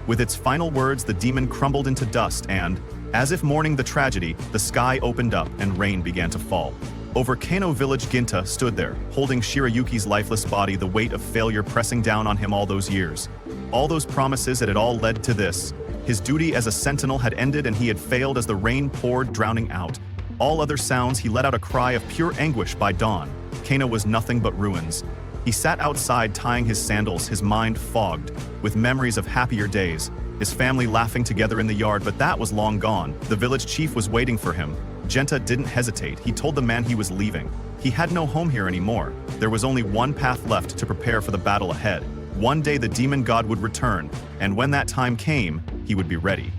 S1: With its final words, the demon crumbled into dust and, as if mourning the tragedy, the sky opened up and rain began to fall. Over Kano village, Ginta stood there, holding Shirayuki's lifeless body, the weight of failure pressing down on him all those years. All those promises that had all led to this. His duty as a sentinel had ended and he had failed as the rain poured, drowning out all other sounds. He let out a cry of pure anguish by dawn. Kano was nothing but ruins. He sat outside tying his sandals, his mind fogged with memories of happier days, his family laughing together in the yard, but that was long gone. The village chief was waiting for him. Genta didn't hesitate. He told the man he was leaving. He had no home here anymore. There was only one path left to prepare for the battle ahead. One day the demon god would return, and when that time came, he would be ready.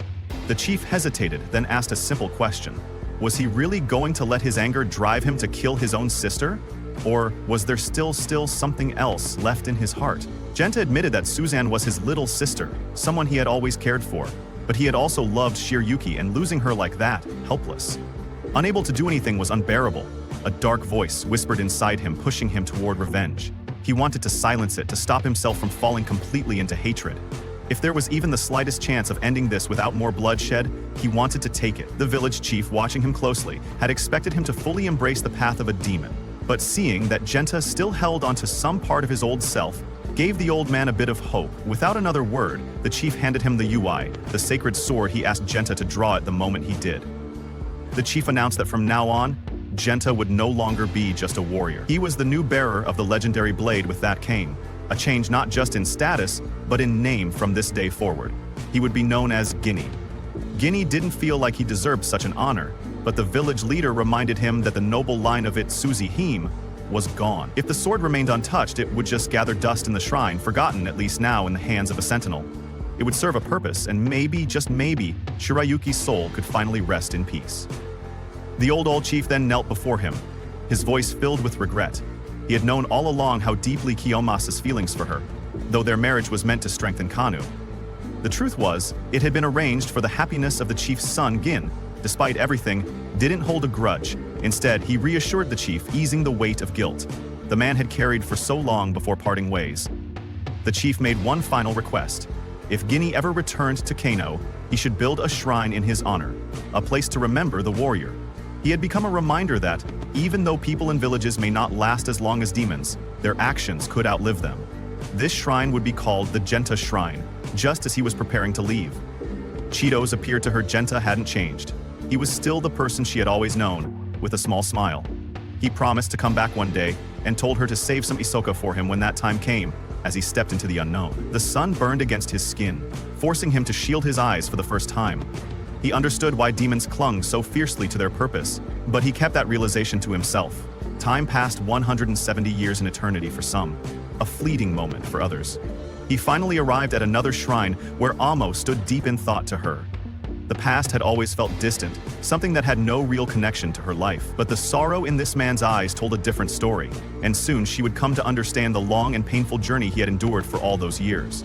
S1: The chief hesitated, then asked a simple question. Was he really going to let his anger drive him to kill his own sister? Or was there still something else left in his heart? Genta admitted that Suzanne was his little sister, someone he had always cared for, but he had also loved Chiryuki, and losing her like that, helpless. Unable to do anything was unbearable. A dark voice whispered inside him, pushing him toward revenge. He wanted to silence it, to stop himself from falling completely into hatred. If there was even the slightest chance of ending this without more bloodshed, he wanted to take it. The village chief, watching him closely, had expected him to fully embrace the path of a demon. But seeing that Genta still held onto some part of his old self, gave the old man a bit of hope. Without another word, the chief handed him the Yui, the sacred sword he asked Genta to draw at the moment he did. The chief announced that from now on, Genta would no longer be just a warrior. He was the new bearer of the legendary blade with that cane. A change not just in status, but in name from this day forward. He would be known as Guinea. Guinea didn't feel like he deserved such an honor, but the village leader reminded him that the noble line of it, Suzy Hime, was gone. If the sword remained untouched, it would just gather dust in the shrine, forgotten at least now in the hands of a sentinel. It would serve a purpose, and maybe, just maybe, Shirayuki's soul could finally rest in peace. The old chief then knelt before him, his voice filled with regret. He had known all along how deeply Kiyomasa's feelings for her, though their marriage was meant to strengthen Kanu. The truth was, it had been arranged for the happiness of the chief's son, Gin. Despite everything, didn't hold a grudge. Instead, he reassured the chief, easing the weight of guilt the man had carried for so long before parting ways. The chief made one final request. If Guinea ever returned to Kano, he should build a shrine in his honor, a place to remember the warrior. He had become a reminder that, even though people in villages may not last as long as demons, their actions could outlive them. This shrine would be called the Genta Shrine, just as he was preparing to leave. Cheetos appeared to her. Genta hadn't changed. He was still the person she had always known, with a small smile. He promised to come back one day and told her to save some isoka for him when that time came, as he stepped into the unknown. The sun burned against his skin, forcing him to shield his eyes for the first time. He understood why demons clung so fiercely to their purpose, but he kept that realization to himself. Time passed 170 years in eternity for some, a fleeting moment for others. He finally arrived at another shrine where Amo stood deep in thought to her. The past had always felt distant, something that had no real connection to her life. But the sorrow in this man's eyes told a different story, and soon she would come to understand the long and painful journey he had endured for all those years.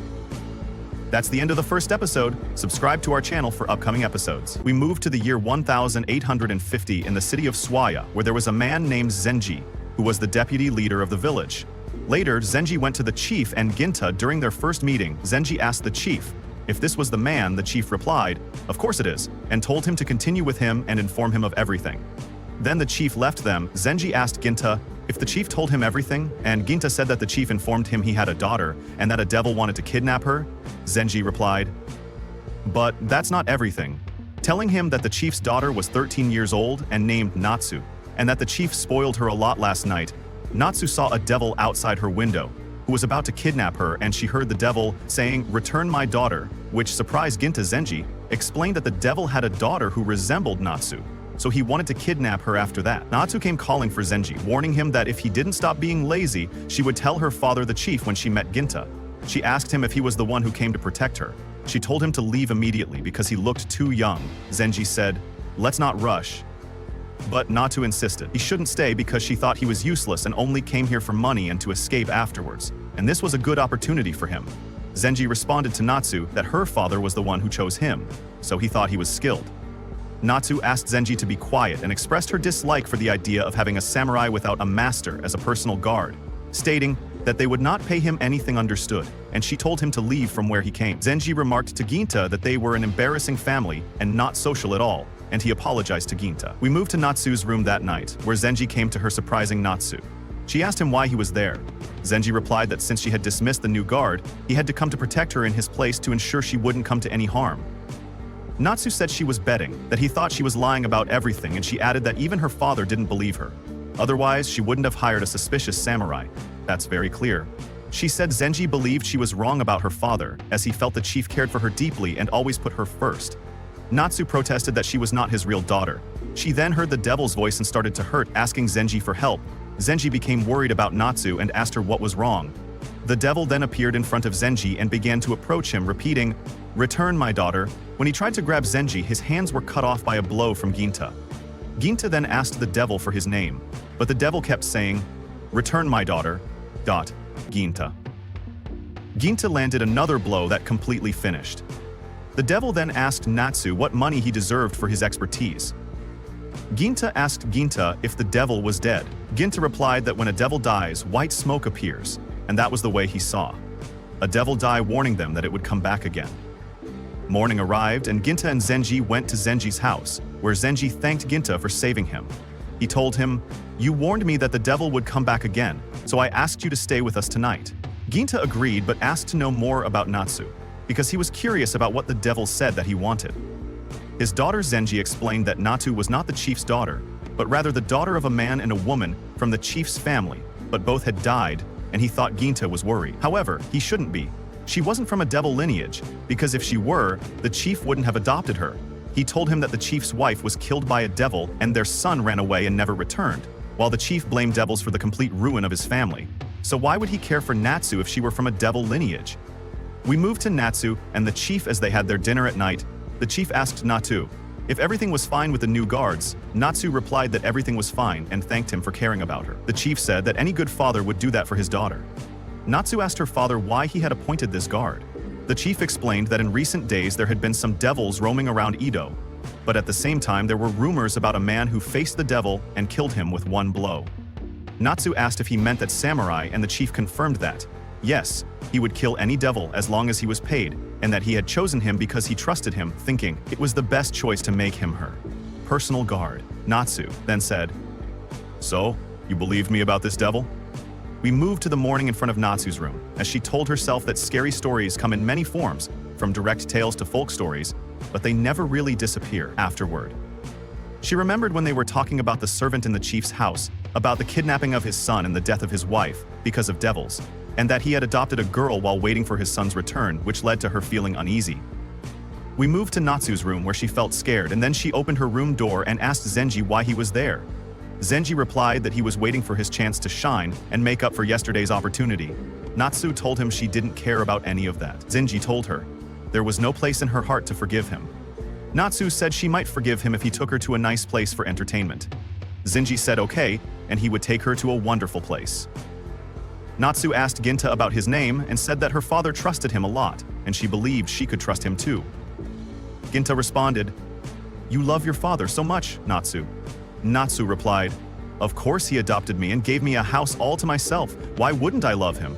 S1: That's the end of the first episode. Subscribe to our channel for upcoming episodes. We moved to the year 1850 in the city of Swaya, where there was a man named Zenji, who was the deputy leader of the village. Later, Zenji went to the chief and Ginta. During their first meeting, Zenji asked the chief if this was the man. The chief replied, "Of course it is," and told him to continue with him and inform him of everything. Then the chief left them. Zenji asked Ginta if the chief told him everything, and Ginta said that the chief informed him he had a daughter and that a devil wanted to kidnap her. Zenji replied, "But that's not everything," telling him that the chief's daughter was 13 years old and named Natsu, and that the chief spoiled her a lot last night. Natsu saw a devil outside her window, who was about to kidnap her, and she heard the devil saying, "Return my daughter," which surprised Ginta. Zenji explained that the devil had a daughter who resembled Natsu, so he wanted to kidnap her after that. Natsu came calling for Zenji, warning him that if he didn't stop being lazy, she would tell her father, the chief, when she met Ginta. She asked him if he was the one who came to protect her. She told him to leave immediately because he looked too young. Zenji said, "Let's not rush." But Natsu insisted he shouldn't stay because she thought he was useless and only came here for money and to escape afterwards, and this was a good opportunity for him. Zenji responded to Natsu that her father was the one who chose him, so he thought he was skilled. Natsu asked Zenji to be quiet and expressed her dislike for the idea of having a samurai without a master as a personal guard, stating that they would not pay him anything. Understood, and she told him to leave from where he came. Zenji remarked to Ginta that they were an embarrassing family and not social at all, and he apologized to Ginta. We moved to Natsu's room that night, where Zenji came to her, surprising Natsu. She asked him why he was there. Zenji replied that since she had dismissed the new guard, he had to come to protect her in his place to ensure she wouldn't come to any harm. Natsu said she was betting, that he thought she was lying about everything, and she added that even her father didn't believe her. Otherwise, she wouldn't have hired a suspicious samurai. That's very clear. She said Zenji believed she was wrong about her father, as he felt the chief cared for her deeply and always put her first. Natsu protested that she was not his real daughter. She then heard the devil's voice and started to hurt, asking Zenji for help. Zenji became worried about Natsu and asked her what was wrong. The devil then appeared in front of Zenji and began to approach him, repeating, "Return, my daughter." When he tried to grab Zenji, his hands were cut off by a blow from Ginta. Ginta then asked the devil for his name, but the devil kept saying, "Return, my daughter." Ginta. Ginta landed another blow that completely finished. The devil then asked Natsu what money he deserved for his expertise. Ginta asked Ginta if the devil was dead. Ginta replied that when a devil dies, white smoke appears, and that was the way he saw a devil die, warning them that it would come back again. Morning arrived, and Ginta and Zenji went to Zenji's house, where Zenji thanked Ginta for saving him. He told him, "You warned me that the devil would come back again, so I asked you to stay with us tonight." Ginta agreed but asked to know more about Natsu, because he was curious about what the devil said that he wanted. His daughter Zenji explained that Natsu was not the chief's daughter, but rather the daughter of a man and a woman from the chief's family, but both had died, and he thought Ginta was worried. However, he shouldn't be. She wasn't from a devil lineage, because if she were, the chief wouldn't have adopted her. He told him that the chief's wife was killed by a devil and their son ran away and never returned, while the chief blamed devils for the complete ruin of his family. So why would he care for Natsu if she were from a devil lineage? We moved to Natsu and the chief as they had their dinner at night. The chief asked Natsu if everything was fine with the new guards. Natsu replied that everything was fine and thanked him for caring about her. The chief said that any good father would do that for his daughter. Natsu asked her father why he had appointed this guard. The chief explained that in recent days there had been some devils roaming around Edo, but at the same time there were rumors about a man who faced the devil and killed him with one blow. Natsu asked if he meant that samurai, and the chief confirmed that, yes, he would kill any devil as long as he was paid, and that he had chosen him because he trusted him, thinking it was the best choice to make him her personal guard. Natsu then said, "So, you believed me about this devil?" We moved to the morning in front of Natsu's room, as she told herself that scary stories come in many forms, from direct tales to folk stories, but they never really disappear afterward. She remembered when they were talking about the servant in the chief's house, about the kidnapping of his son and the death of his wife, because of devils, and that he had adopted a girl while waiting for his son's return, which led to her feeling uneasy. We moved to Natsu's room where she felt scared, and then she opened her room door and asked Zenji why he was there. Zenji replied that he was waiting for his chance to shine and make up for yesterday's opportunity. Natsu told him she didn't care about any of that. Zenji told her there was no place in her heart to forgive him. Natsu said she might forgive him if he took her to a nice place for entertainment. Zenji said okay, and he would take her to a wonderful place. Natsu asked Ginta about his name and said that her father trusted him a lot, and she believed she could trust him too. Ginta responded, "You love your father so much, Natsu." Natsu replied, "Of course he adopted me and gave me a house all to myself. Why wouldn't I love him?"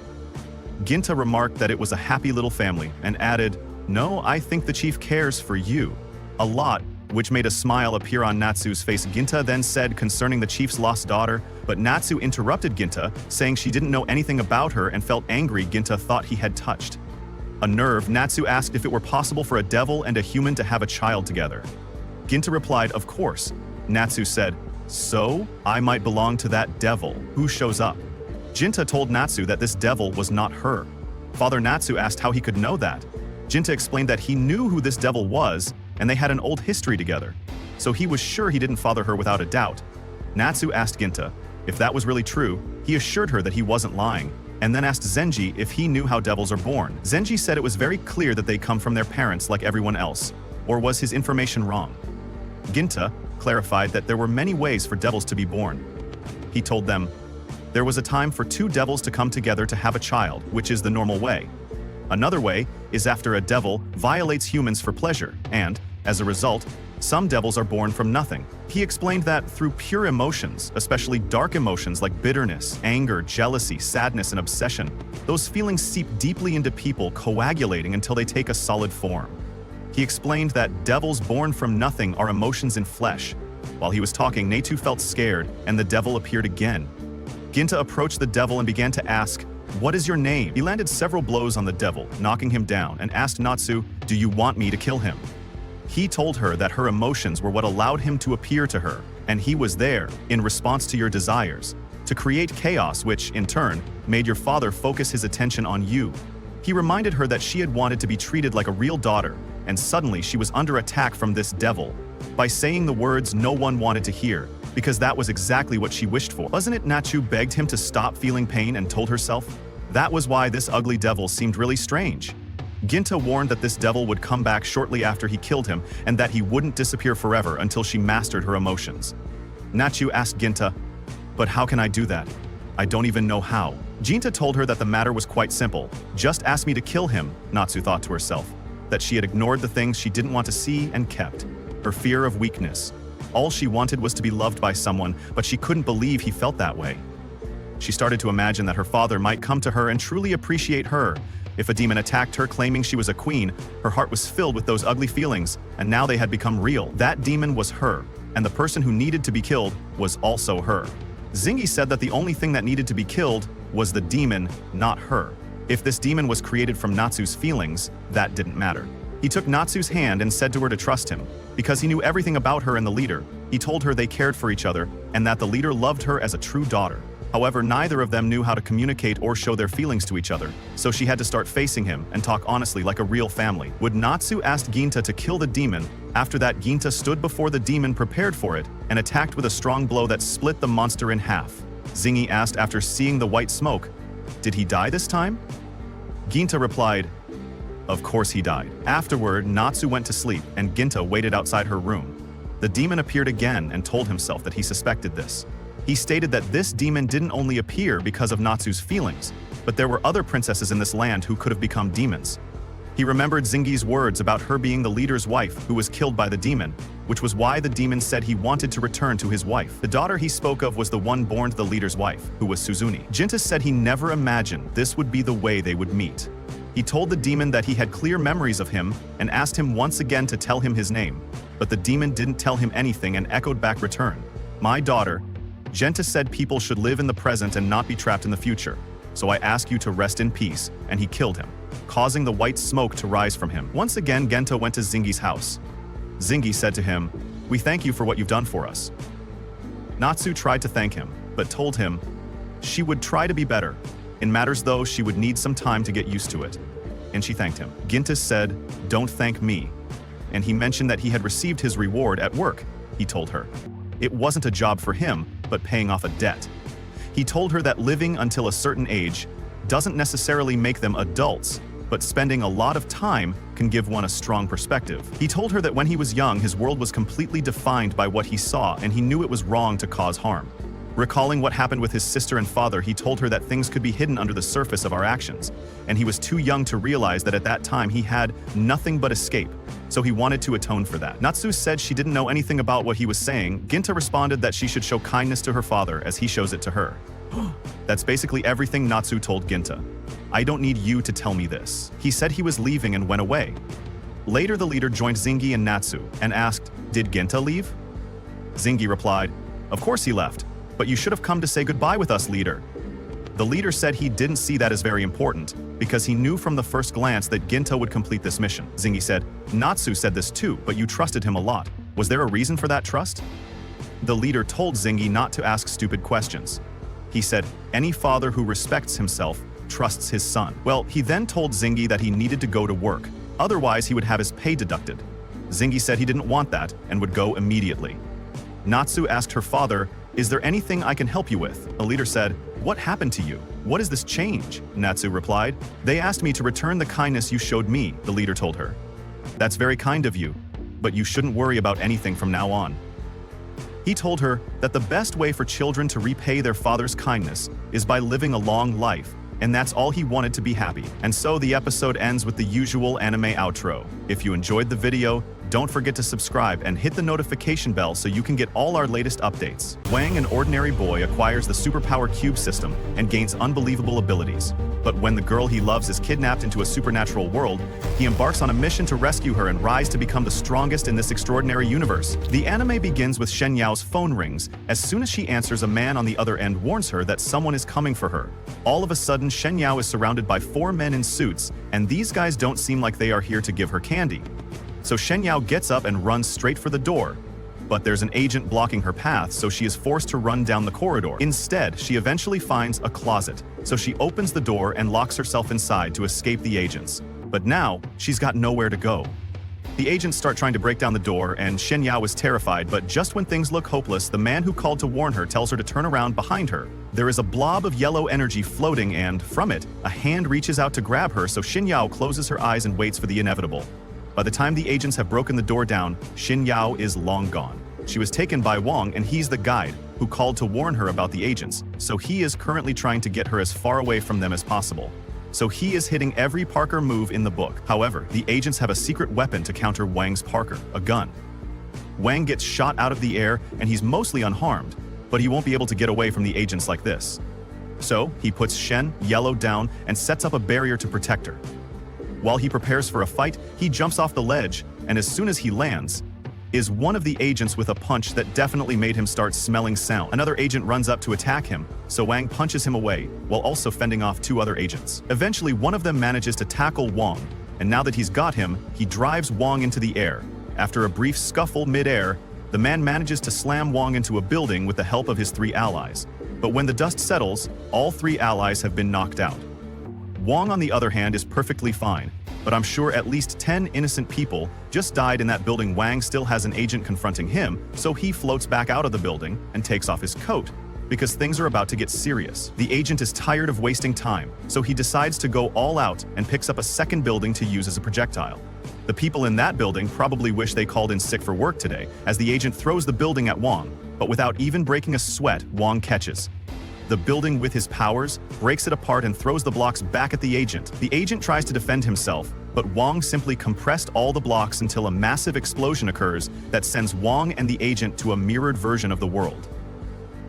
S1: Ginta remarked that it was a happy little family and added, "No, I think the chief cares for you a lot," which made a smile appear on Natsu's face. Ginta then said concerning the chief's lost daughter, but Natsu interrupted Ginta, saying she didn't know anything about her and felt angry Ginta thought he had touched a nerve. Natsu asked if it were possible for a devil and a human to have a child together. Ginta replied, "Of course." Natsu said, "So, I might belong to that devil. Who shows up?" Ginta told Natsu that this devil was not her. Father Natsu asked how he could know that. Ginta explained that he knew who this devil was, and they had an old history together, so he was sure he didn't father her without a doubt. Natsu asked Ginta if that was really true. He assured her that he wasn't lying, and then asked Zenji if he knew how devils are born. Zenji said it was very clear that they come from their parents like everyone else, or was his information wrong? Ginta clarified that there were many ways for devils to be born. He told them, there was a time for two devils to come together to have a child, which is the normal way. Another way is after a devil violates humans for pleasure, and, as a result, some devils are born from nothing. He explained that through pure emotions, especially dark emotions like bitterness, anger, jealousy, sadness, and obsession, those feelings seep deeply into people, coagulating until they take a solid form. He explained that devils born from nothing are emotions in flesh. While he was talking, Natsu felt scared, and the devil appeared again. Ginta approached the devil and began to ask, "What is your name?" He landed several blows on the devil, knocking him down, and asked Natsu, "Do you want me to kill him?" He told her that her emotions were what allowed him to appear to her, and he was there, in response to your desires, to create chaos which, in turn, made your father focus his attention on you. He reminded her that she had wanted to be treated like a real daughter, and suddenly she was under attack from this devil, by saying the words no one wanted to hear, because that was exactly what she wished for. Wasn't it Nacho begged him to stop feeling pain and told herself? That was why this ugly devil seemed really strange. Ginta warned that this devil would come back shortly after he killed him and that he wouldn't disappear forever until she mastered her emotions. Nacho asked Ginta, "But how can I do that? I don't even know how." Ginta told her that the matter was quite simple. "Just ask me to kill him," Natsu thought to herself, that she had ignored the things she didn't want to see and kept. Her fear of weakness. All she wanted was to be loved by someone, but she couldn't believe he felt that way. She started to imagine that her father might come to her and truly appreciate her. If a demon attacked her claiming she was a queen, her heart was filled with those ugly feelings, and now they had become real. That demon was her, and the person who needed to be killed was also her. Zingy said that the only thing that needed to be killed was the demon, not her. If this demon was created from Natsu's feelings, that didn't matter. He took Natsu's hand and said to her to trust him. Because he knew everything about her and the leader, he told her they cared for each other and that the leader loved her as a true daughter. However, neither of them knew how to communicate or show their feelings to each other, so she had to start facing him and talk honestly like a real family. Would Natsu ask Ginta to kill the demon? After that, Ginta stood before the demon prepared for it and attacked with a strong blow that split the monster in half. Zingy asked after seeing the white smoke, "Did he die this time?" Ginta replied, "Of course he died." Afterward, Natsu went to sleep and Ginta waited outside her room. The demon appeared again and told himself that he suspected this. He stated that this demon didn't only appear because of Natsu's feelings, but there were other princesses in this land who could have become demons. He remembered Zingy's words about her being the leader's wife who was killed by the demon, which was why the demon said he wanted to return to his wife. The daughter he spoke of was the one born to the leader's wife, who was Suzune. Ginta said he never imagined this would be the way they would meet. He told the demon that he had clear memories of him and asked him once again to tell him his name, but the demon didn't tell him anything and echoed back return. "My daughter, Ginta said people should live in the present and not be trapped in the future, so I ask you to rest in peace," and he killed him, causing the white smoke to rise from him. Once again, Genta went to Zingy's house. Zingy said to him, "We thank you for what you've done for us." Natsu tried to thank him, but told him she would try to be better. In matters though, she would need some time to get used to it. And she thanked him. Ginta said, "Don't thank me." And he mentioned that he had received his reward at work, he told her. It wasn't a job for him, but paying off a debt. He told her that living until a certain age doesn't necessarily make them adults, but spending a lot of time can give one a strong perspective. He told her that when he was young, his world was completely defined by what he saw, and he knew it was wrong to cause harm. Recalling what happened with his sister and father, he told her that things could be hidden under the surface of our actions, and he was too young to realize that at that time he had nothing but escape, so he wanted to atone for that. Natsu said she didn't know anything about what he was saying. Ginta responded that she should show kindness to her father as he shows it to her. That's basically everything Natsu told Ginta. "I don't need you to tell me this." He said he was leaving and went away. Later, the leader joined Zingy and Natsu and asked, "Did Ginta leave?" Zingy replied, "Of course he left. But you should have come to say goodbye with us, leader." The leader said he didn't see that as very important, because he knew from the first glance that Ginta would complete this mission. Zingy said, "Natsu said this too, but you trusted him a lot. Was there a reason for that trust?" The leader told Zingy not to ask stupid questions. He said, "Any father who respects himself trusts his son." Well, he then told Zingy that he needed to go to work, otherwise he would have his pay deducted. Zingy said he didn't want that and would go immediately. Natsu asked her father, "Is there anything I can help you with?" The leader said, "What happened to you? What is this change?" Natsu replied, "They asked me to return the kindness you showed me," the leader told her. "That's very kind of you, but you shouldn't worry about anything from now on." He told her that the best way for children to repay their father's kindness is by living a long life, and that's all he wanted to be happy. And so the episode ends with the usual anime outro. If you enjoyed the video, don't forget to subscribe and hit the notification bell so you can get all our latest updates. Wang, an ordinary boy, acquires the superpower cube system and gains unbelievable abilities. But when the girl he loves is kidnapped into a supernatural world, he embarks on a mission to rescue her and rise to become the strongest in this extraordinary universe. The anime begins with Shen Yao's phone rings. As soon as she answers, a man on the other end warns her that someone is coming for her. All of a sudden, Shen Yao is surrounded by 4 men in suits, and these guys don't seem like they are here to give her candy. So Shen Yao gets up and runs straight for the door. but there's an agent blocking her path, so she is forced to run down the corridor. Instead, she eventually finds a closet, so she opens the door and locks herself inside to escape the agents. But now, she's got nowhere to go. The agents start trying to break down the door, and Xianyao is terrified, but just when things look hopeless, the man who called to warn her tells her to turn around behind her. There is a blob of yellow energy floating, and from it, a hand reaches out to grab her, so Xianyao closes her eyes and waits for the inevitable. By the time the agents have broken the door down, Xianyao is long gone. She was taken by Wang, and he's the guide who called to warn her about the agents, so he is currently trying to get her as far away from them as possible. So he is hitting every Parker move in the book. However, the agents have a secret weapon to counter Wang's Parker, a gun. Wang gets shot out of the air, and he's mostly unharmed, but he won't be able to get away from the agents like this. So he puts Shen, Yellow down and sets up a barrier to protect her. While he prepares for a fight, he jumps off the ledge, and as soon as he lands, is one of the agents with a punch that definitely made him start smelling sound. Another agent runs up to attack him, so Wang punches him away, while also fending off two other agents. Eventually, one of them manages to tackle Wang, and now that he's got him, he drives Wang into the air. After a brief scuffle mid-air, the man manages to slam Wang into a building with the help of his three allies. But when the dust settles, all three allies have been knocked out. Wang, on the other hand, is perfectly fine, but I'm sure at least 10 innocent people just died in that building. Wang still has an agent confronting him, so he floats back out of the building and takes off his coat, because things are about to get serious. The agent is tired of wasting time, so he decides to go all out and picks up a second building to use as a projectile. The people in that building probably wish they called in sick for work today, as the agent throws the building at Wang, but without even breaking a sweat, Wang catches. The building, with his powers, breaks it apart and throws the blocks back at the agent. The agent tries to defend himself, but Wang simply compressed all the blocks until a massive explosion occurs that sends Wang and the agent to a mirrored version of the world.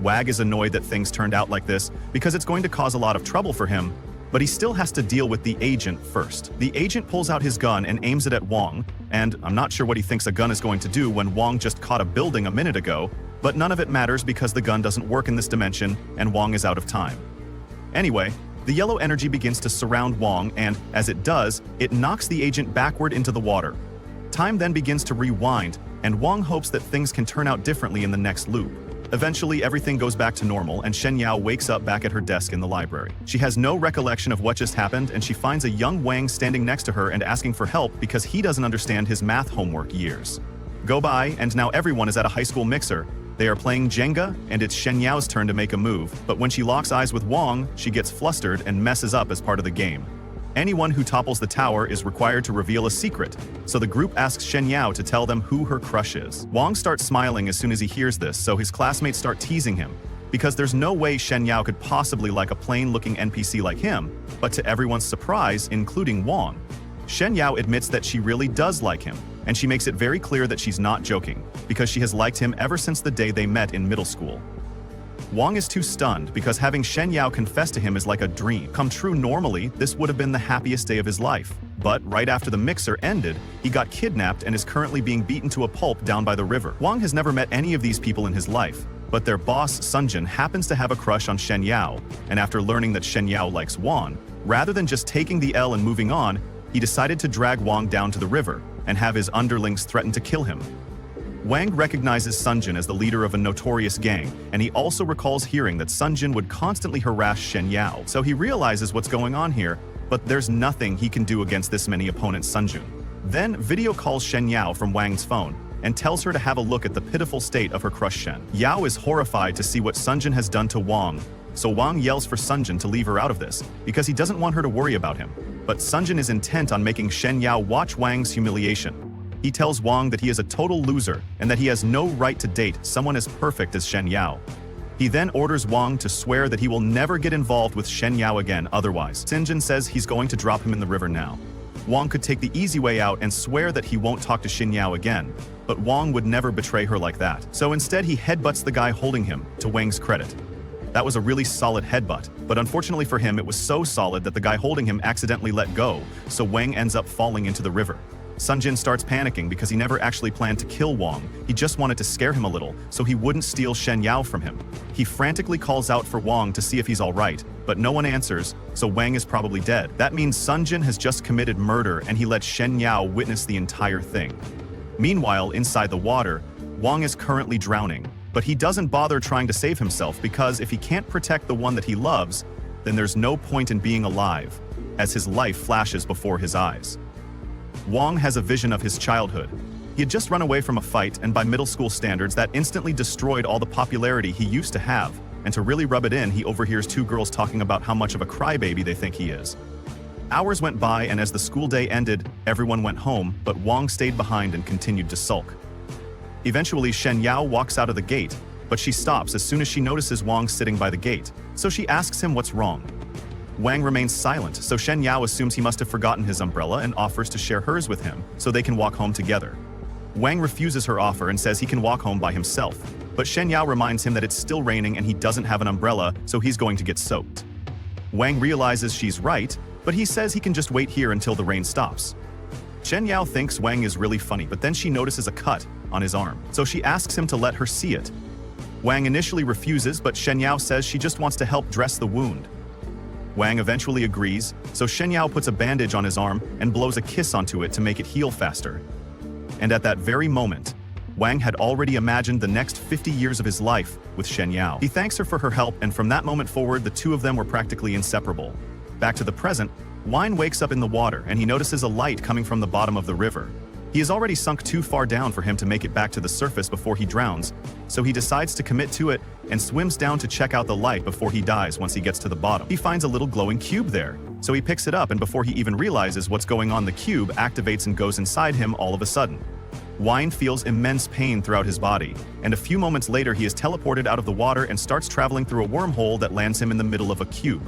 S1: Wag is annoyed that things turned out like this because it's going to cause a lot of trouble for him, but he still has to deal with the agent first. The agent pulls out his gun and aims it at Wang, and I'm not sure what he thinks a gun is going to do when Wang just caught a building a minute ago, but none of it matters because the gun doesn't work in this dimension and Wang is out of time. Anyway, the yellow energy begins to surround Wang, and as it does, it knocks the agent backward into the water. Time then begins to rewind, and Wang hopes that things can turn out differently in the next loop. Eventually, everything goes back to normal, and Xianyao wakes up back at her desk in the library. She has no recollection of what just happened, and she finds a young Wang standing next to her and asking for help because he doesn't understand his math homework. Years go by, and now everyone is at a high school mixer. They are playing Jenga, and it's Shenyao's turn to make a move, but when she locks eyes with Wang, she gets flustered and messes up as part of the game. Anyone who topples the tower is required to reveal a secret, so the group asks Xianyao to tell them who her crush is. Wang starts smiling as soon as he hears this, so his classmates start teasing him, because there's no way Xianyao could possibly like a plain-looking NPC like him, but to everyone's surprise, including Wang, Xianyao admits that she really does like him, and she makes it very clear that she's not joking, because she has liked him ever since the day they met in middle school. Wang is too stunned because having Xianyao confess to him is like a dream come true. Normally, this would have been the happiest day of his life, but right after the mixer ended, he got kidnapped and is currently being beaten to a pulp down by the river. Wang has never met any of these people in his life, but their boss, Sunjin, happens to have a crush on Xianyao, and after learning that Xianyao likes Wang, rather than just taking the L and moving on, he decided to drag Wang down to the river and have his underlings threaten to kill him. Wang recognizes Sunjin as the leader of a notorious gang, and he also recalls hearing that Sunjin would constantly harass Xianyao, so he realizes what's going on here, but there's nothing he can do against this many opponents. Sunjin then video calls Xianyao from Wang's phone and tells her to have a look at the pitiful state of her crush Shen. Yao is horrified to see what Sunjin has done to Wang, so Wang yells for Sunjin to leave her out of this, because he doesn't want her to worry about him. But Sunjin is intent on making Xianyao watch Wang's humiliation. He tells Wang that he is a total loser and that he has no right to date someone as perfect as Xianyao. He then orders Wang to swear that he will never get involved with Xianyao again otherwise. Sunjin says he's going to drop him in the river now. Wang could take the easy way out and swear that he won't talk to Xianyao again, but Wang would never betray her like that. So instead he headbutts the guy holding him, to Wang's credit. That was a really solid headbutt, but unfortunately for him it was so solid that the guy holding him accidentally let go, so Wang ends up falling into the river. Sunjin starts panicking because he never actually planned to kill Wang, he just wanted to scare him a little so he wouldn't steal Xianyao from him. He frantically calls out for Wang to see if he's alright, but no one answers, so Wang is probably dead. That means Sunjin has just committed murder and he let Xianyao witness the entire thing. Meanwhile, inside the water, Wang is currently drowning, but he doesn't bother trying to save himself because if he can't protect the one that he loves, then there's no point in being alive, as his life flashes before his eyes. Wang has a vision of his childhood. He had just run away from a fight, and by middle school standards, that instantly destroyed all the popularity he used to have, and to really rub it in, he overhears two girls talking about how much of a crybaby they think he is. Hours went by, and as the school day ended, everyone went home, but Wang stayed behind and continued to sulk. Eventually, Shen Yao walks out of the gate, but she stops as soon as she notices Wang sitting by the gate, so she asks him what's wrong. Wang remains silent, so Shen Yao assumes he must have forgotten his umbrella and offers to share hers with him, so they can walk home together. Wang refuses her offer and says he can walk home by himself, but Shen Yao reminds him that it's still raining and he doesn't have an umbrella, so he's going to get soaked. Wang realizes she's right, but he says he can just wait here until the rain stops. Shen Yao thinks Wang is really funny, but then she notices a cut on his arm, so she asks him to let her see it. Wang initially refuses, but Shen Yao says she just wants to help dress the wound. Wang eventually agrees, so Shen Yao puts a bandage on his arm and blows a kiss onto it to make it heal faster. And at that very moment, Wang had already imagined the next 50 years of his life with Shen Yao. He thanks her for her help, and from that moment forward, the two of them were practically inseparable. Back to the present, Wang wakes up in the water and he notices a light coming from the bottom of the river. He is already sunk too far down for him to make it back to the surface before he drowns, so he decides to commit to it and swims down to check out the light before he dies. Once he gets to the bottom, he finds a little glowing cube there, so he picks it up, and before he even realizes what's going on, the cube activates and goes inside him all of a sudden. Wang feels immense pain throughout his body, and a few moments later he is teleported out of the water and starts traveling through a wormhole that lands him in the middle of a cube.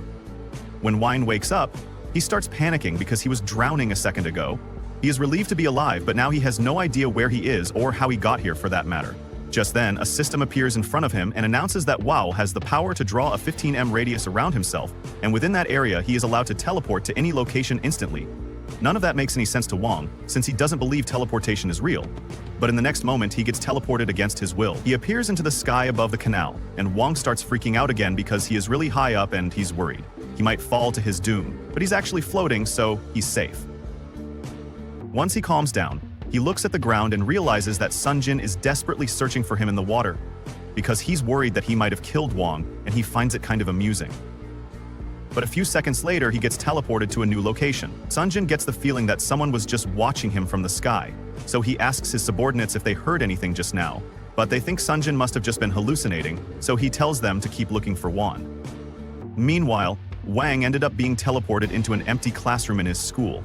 S1: When Wang wakes up, he starts panicking because he was drowning a second ago. He is relieved to be alive, but now he has no idea where he is or how he got here for that matter. Just then, a system appears in front of him and announces that Wao has the power to draw a 15m radius around himself, and within that area he is allowed to teleport to any location instantly. None of that makes any sense to Wang, since he doesn't believe teleportation is real. But in the next moment, he gets teleported against his will. He appears into the sky above the canal, and Wang starts freaking out again because he is really high up and he's worried. He might fall to his doom, but he's actually floating, so he's safe. Once he calms down, he looks at the ground and realizes that Sunjin is desperately searching for him in the water, because he's worried that he might have killed Wang, and he finds it kind of amusing. But a few seconds later, he gets teleported to a new location. Sunjin gets the feeling that someone was just watching him from the sky, so he asks his subordinates if they heard anything just now, but they think Sunjin must have just been hallucinating, so he tells them to keep looking for Wang. Meanwhile, Wang ended up being teleported into an empty classroom in his school.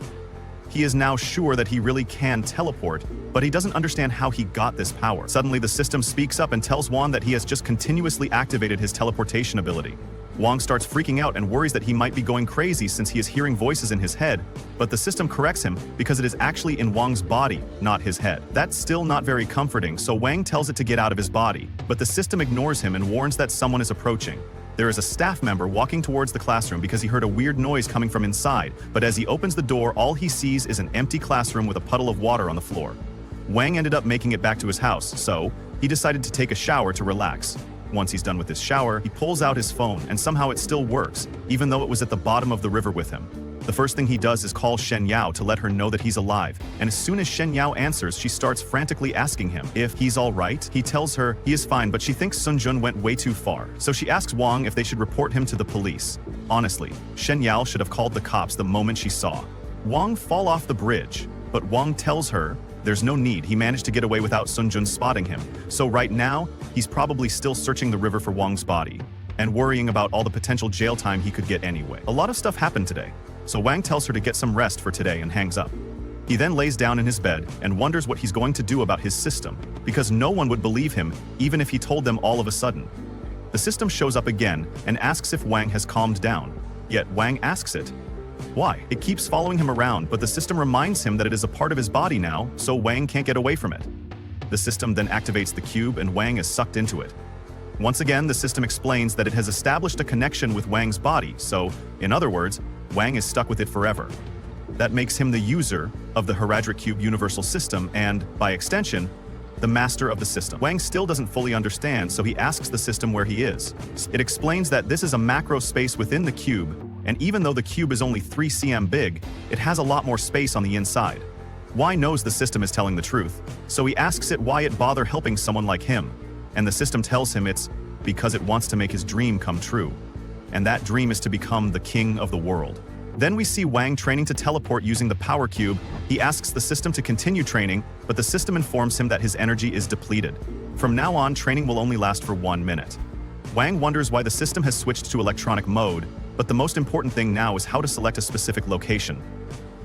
S1: He is now sure that he really can teleport, but he doesn't understand how he got this power. Suddenly, the system speaks up and tells Wang that he has just continuously activated his teleportation ability. Wang starts freaking out and worries that he might be going crazy since he is hearing voices in his head, but the system corrects him because it is actually in Wang's body, not his head. That's still not very comforting, so Wang tells it to get out of his body, but the system ignores him and warns that someone is approaching. There is a staff member walking towards the classroom because he heard a weird noise coming from inside, but as he opens the door, all he sees is an empty classroom with a puddle of water on the floor. Wang ended up making it back to his house, so he decided to take a shower to relax. Once he's done with his shower, he pulls out his phone, and somehow it still works, even though it was at the bottom of the river with him. The first thing he does is call Shen Yao to let her know that he's alive, and as soon as Shen Yao answers, she starts frantically asking him if he's all right. He tells her he is fine, but she thinks Sunjun went way too far, so she asks Wang if they should report him to the police. Honestly, Shen Yao should have called the cops the moment she saw Wang fall off the bridge, but Wang tells her there's no need. He managed to get away without Sunjun spotting him, so right now, he's probably still searching the river for Wang's body, and worrying about all the potential jail time he could get anyway. A lot of stuff happened today, so Wang tells her to get some rest for today and hangs up. He then lays down in his bed and wonders what he's going to do about his system, because no one would believe him even if he told them all of a sudden. The system shows up again and asks if Wang has calmed down, yet Wang asks it. Why? It keeps following him around, but the system reminds him that it is a part of his body now, so Wang can't get away from it. The system then activates the cube and Wang is sucked into it. Once again, the system explains that it has established a connection with Wang's body, so, in other words, Wang is stuck with it forever. That makes him the user of the Heradric Cube Universal System and, by extension, the master of the system. Wang still doesn't fully understand, so he asks the system where he is. It explains that this is a macro space within the cube, and even though the cube is only 3 cm big, it has a lot more space on the inside. Wang knows the system is telling the truth, so he asks it why it bother helping someone like him, and the system tells him it's because it wants to make his dream come true, and that dream is to become the king of the world. Then we see Wang training to teleport using the power cube. He asks the system to continue training, but the system informs him that his energy is depleted. From now on, training will only last for 1 minute. Wang wonders why the system has switched to electronic mode, but the most important thing now is how to select a specific location.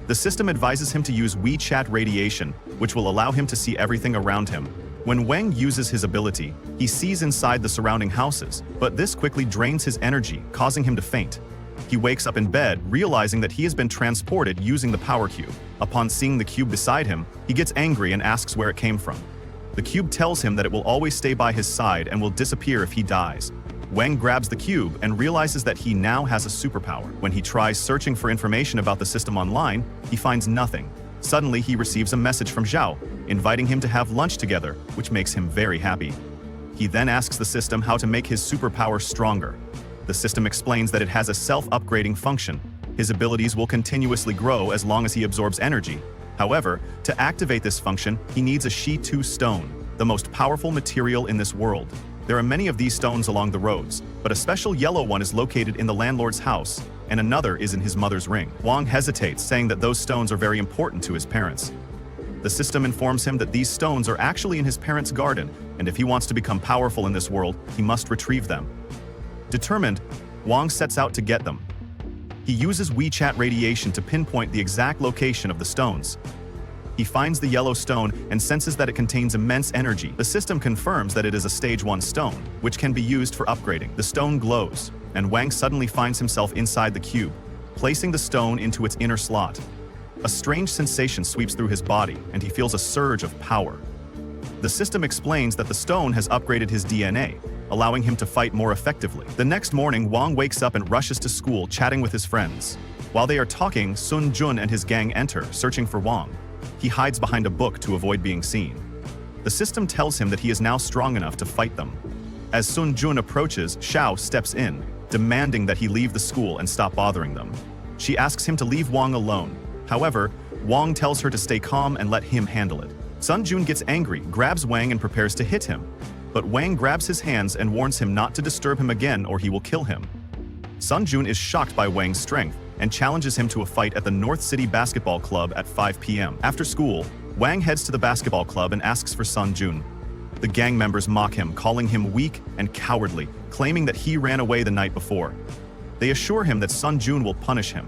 S1: The system advises him to use WeChat radiation, which will allow him to see everything around him. When Wang uses his ability, he sees inside the surrounding houses, but this quickly drains his energy, causing him to faint. He wakes up in bed, realizing that he has been transported using the power cube. Upon seeing the cube beside him, he gets angry and asks where it came from. The cube tells him that it will always stay by his side and will disappear if he dies. Wang grabs the cube and realizes that he now has a superpower. When he tries searching for information about the system online, he finds nothing. Suddenly, he receives a message from Chao, inviting him to have lunch together, which makes him very happy. He then asks the system how to make his superpower stronger. The system explains that it has a self-upgrading function. His abilities will continuously grow as long as he absorbs energy. However, to activate this function, he needs a shiteita stone, the most powerful material in this world. There are many of these stones along the roads, but a special yellow one is located in the landlord's house, and another is in his mother's ring. Wang hesitates, saying that those stones are very important to his parents. The system informs him that these stones are actually in his parents' garden, and if he wants to become powerful in this world, he must retrieve them. Determined, Wang sets out to get them. He uses WeChat radiation to pinpoint the exact location of the stones. He finds the yellow stone and senses that it contains immense energy. The system confirms that it is a Stage 1 stone, which can be used for upgrading. The stone glows, and Wang suddenly finds himself inside the cube, placing the stone into its inner slot. A strange sensation sweeps through his body, and he feels a surge of power. The system explains that the stone has upgraded his DNA, allowing him to fight more effectively. The next morning, Wang wakes up and rushes to school, chatting with his friends. While they are talking, Sun Jun and his gang enter, searching for Wang. He hides behind a book to avoid being seen. The system tells him that he is now strong enough to fight them. As Sun Jun approaches, Chao steps in, demanding that he leave the school and stop bothering them. She asks him to leave Wang alone. However, Wang tells her to stay calm and let him handle it. Sun Jun gets angry, grabs Wang and prepares to hit him. But Wang grabs his hands and warns him not to disturb him again or he will kill him. Sun Jun is shocked by Wang's strength and challenges him to a fight at the North City Basketball Club at 5 p.m. After school, Wang heads to the basketball club and asks for Sun Jun. The gang members mock him, calling him weak and cowardly, claiming that he ran away the night before. They assure him that Sun Jun will punish him.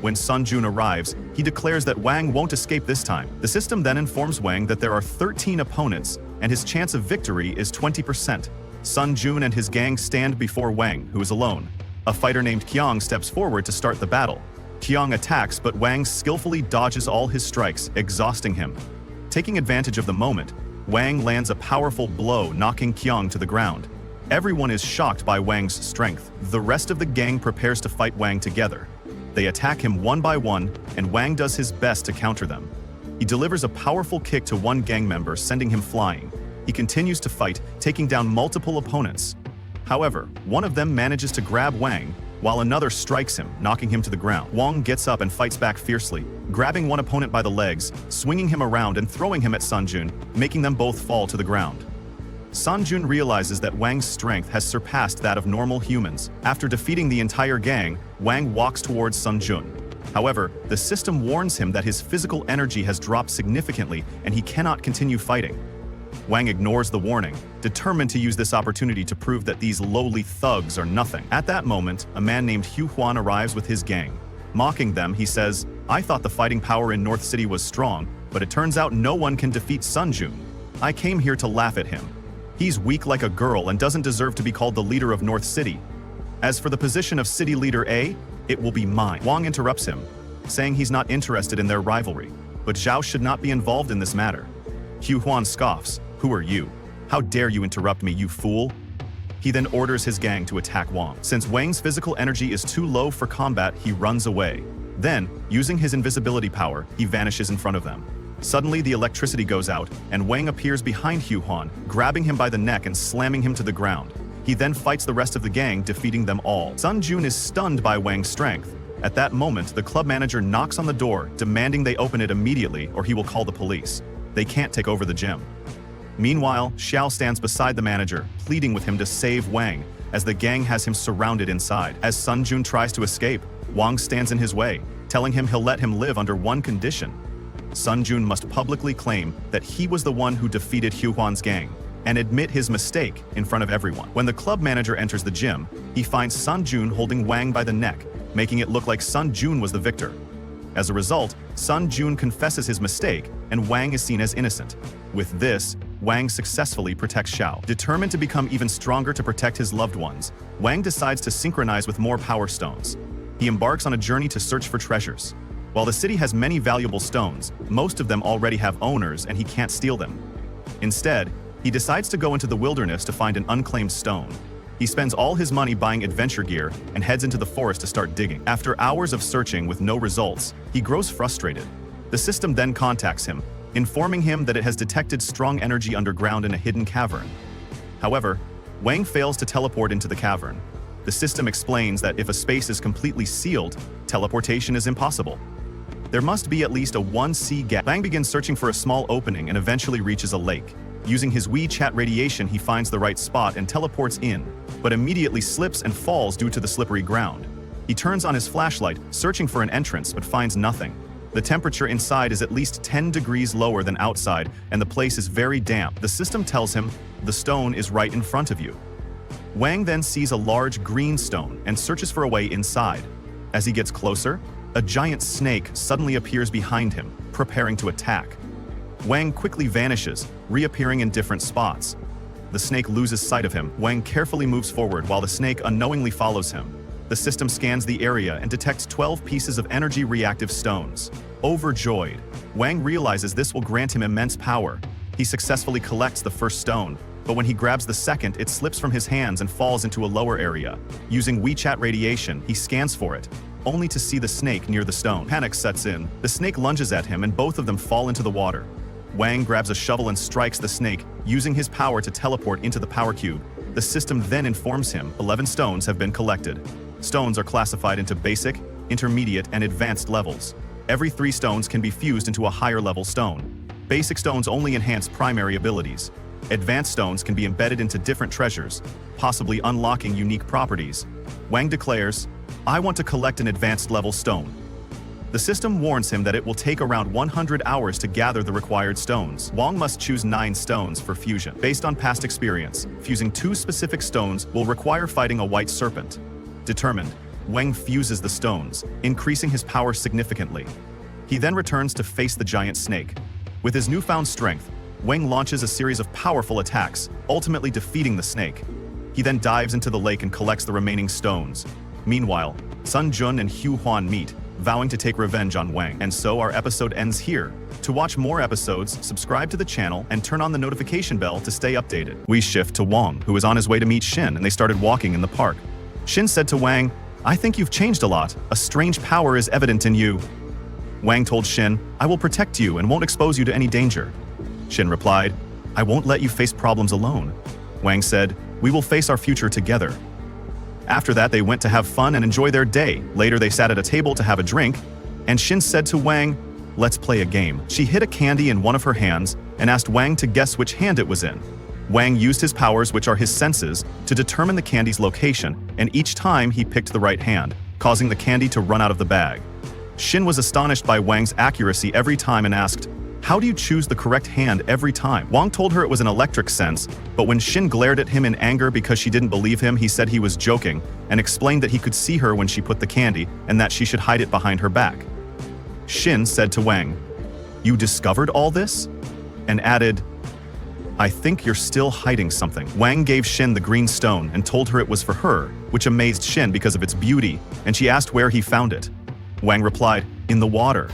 S1: When Sun Jun arrives, he declares that Wang won't escape this time. The system then informs Wang that there are 13 opponents, and his chance of victory is 20%. Sun Jun and his gang stand before Wang, who is alone. A fighter named Qiang steps forward to start the battle. Qiang attacks, but Wang skillfully dodges all his strikes, exhausting him. Taking advantage of the moment, Wang lands a powerful blow, knocking Qiang to the ground. Everyone is shocked by Wang's strength. The rest of the gang prepares to fight Wang together. They attack him one by one, and Wang does his best to counter them. He delivers a powerful kick to one gang member, sending him flying. He continues to fight, taking down multiple opponents. However, one of them manages to grab Wang, while another strikes him, knocking him to the ground. Wang gets up and fights back fiercely, grabbing one opponent by the legs, swinging him around and throwing him at Sun Jun, making them both fall to the ground. Sun Jun realizes that Wang's strength has surpassed that of normal humans. After defeating the entire gang, Wang walks towards Sun Jun. However, the system warns him that his physical energy has dropped significantly and he cannot continue fighting. Wang ignores the warning, determined to use this opportunity to prove that these lowly thugs are nothing. At that moment, a man named Hu Huan arrives with his gang. Mocking them, he says, "I thought the fighting power in North City was strong, but it turns out no one can defeat Sun Jun. I came here to laugh at him. He's weak like a girl and doesn't deserve to be called the leader of North City. As for the position of City Leader A, it will be mine." Wang interrupts him, saying he's not interested in their rivalry, but Zhao should not be involved in this matter. Hu Huan scoffs, "Who are you? How dare you interrupt me, you fool?" He then orders his gang to attack Wang. Since Wang's physical energy is too low for combat, he runs away. Then, using his invisibility power, he vanishes in front of them. Suddenly, the electricity goes out, and Wang appears behind Hu Huan, grabbing him by the neck and slamming him to the ground. He then fights the rest of the gang, defeating them all. Sun Jun is stunned by Wang's strength. At that moment, the club manager knocks on the door, demanding they open it immediately or he will call the police. They can't take over the gym. Meanwhile, Xiao stands beside the manager, pleading with him to save Wang, as the gang has him surrounded inside. As Sun Jun tries to escape, Wang stands in his way, telling him he'll let him live under one condition. Sun Jun must publicly claim that he was the one who defeated Hu Huan's gang, and admit his mistake in front of everyone. When the club manager enters the gym, he finds Sun Jun holding Wang by the neck, making it look like Sun Jun was the victor. As a result, Sun Jun confesses his mistake, and Wang is seen as innocent. With this, Wang successfully protects Chao. Determined to become even stronger to protect his loved ones, Wang decides to synchronize with more power stones. He embarks on a journey to search for treasures. While the city has many valuable stones, most of them already have owners and he can't steal them. Instead, he decides to go into the wilderness to find an unclaimed stone. He spends all his money buying adventure gear and heads into the forest to start digging. After hours of searching with no results, he grows frustrated. The system then contacts him, informing him that it has detected strong energy underground in a hidden cavern. However, Wang fails to teleport into the cavern. The system explains that if a space is completely sealed, teleportation is impossible. There must be at least a 1C gap. Wang begins searching for a small opening and eventually reaches a lake. Using his WeChat radiation, he finds the right spot and teleports in, but immediately slips and falls due to the slippery ground. He turns on his flashlight, searching for an entrance, but finds nothing. The temperature inside is at least 10 degrees lower than outside, and the place is very damp. The system tells him, the stone is right in front of you. Wang then sees a large green stone and searches for a way inside. As he gets closer, a giant snake suddenly appears behind him, preparing to attack. Wang quickly vanishes, reappearing in different spots. The snake loses sight of him. Wang carefully moves forward while the snake unknowingly follows him. The system scans the area and detects 12 pieces of energy-reactive stones. Overjoyed, Wang realizes this will grant him immense power. He successfully collects the first stone, but when he grabs the second, it slips from his hands and falls into a lower area. Using WeChat radiation, he scans for it, only to see the snake near the stone. Panic sets in. The snake lunges at him and both of them fall into the water. Wang grabs a shovel and strikes the snake, using his power to teleport into the power cube. The system then informs him 11 stones have been collected. Stones are classified into basic, intermediate, and advanced levels. Every 3 stones can be fused into a higher level stone. Basic stones only enhance primary abilities. Advanced stones can be embedded into different treasures, possibly unlocking unique properties. Wang declares, I want to collect an advanced level stone. The system warns him that it will take around 100 hours to gather the required stones. Wang must choose 9 stones for fusion. Based on past experience, fusing 2 specific stones will require fighting a white serpent. Determined, Wang fuses the stones, increasing his power significantly. He then returns to face the giant snake. With his newfound strength, Wang launches a series of powerful attacks, ultimately defeating the snake. He then dives into the lake and collects the remaining stones. Meanwhile, Sun Jun and Hu Huan meet, vowing to take revenge on Wang. And so our episode ends here. To watch more episodes, subscribe to the channel and turn on the notification bell to stay updated. We shift to Wang, who was on his way to meet Shin, and they started walking in the park. Shin said to Wang, I think you've changed a lot. A strange power is evident in you. Wang told Shin, I will protect you and won't expose you to any danger. Shin replied, I won't let you face problems alone. Wang said, we will face our future together. After that, they went to have fun and enjoy their day. Later, they sat at a table to have a drink, and Shin said to Wang, let's play a game. She hid a candy in one of her hands and asked Wang to guess which hand it was in. Wang used his powers, which are his senses, to determine the candy's location, and each time he picked the right hand, causing the candy to run out of the bag. Shin was astonished by Wang's accuracy every time and asked, how do you choose the correct hand every time? Wang told her it was an electric sense, but when Shin glared at him in anger because she didn't believe him, he said he was joking and explained that he could see her when she put the candy and that she should hide it behind her back. Shin said to Wang, you discovered all this? And added, I think you're still hiding something. Wang gave Shin the green stone and told her it was for her, which amazed Shin because of its beauty, and she asked where he found it. Wang replied, in the water.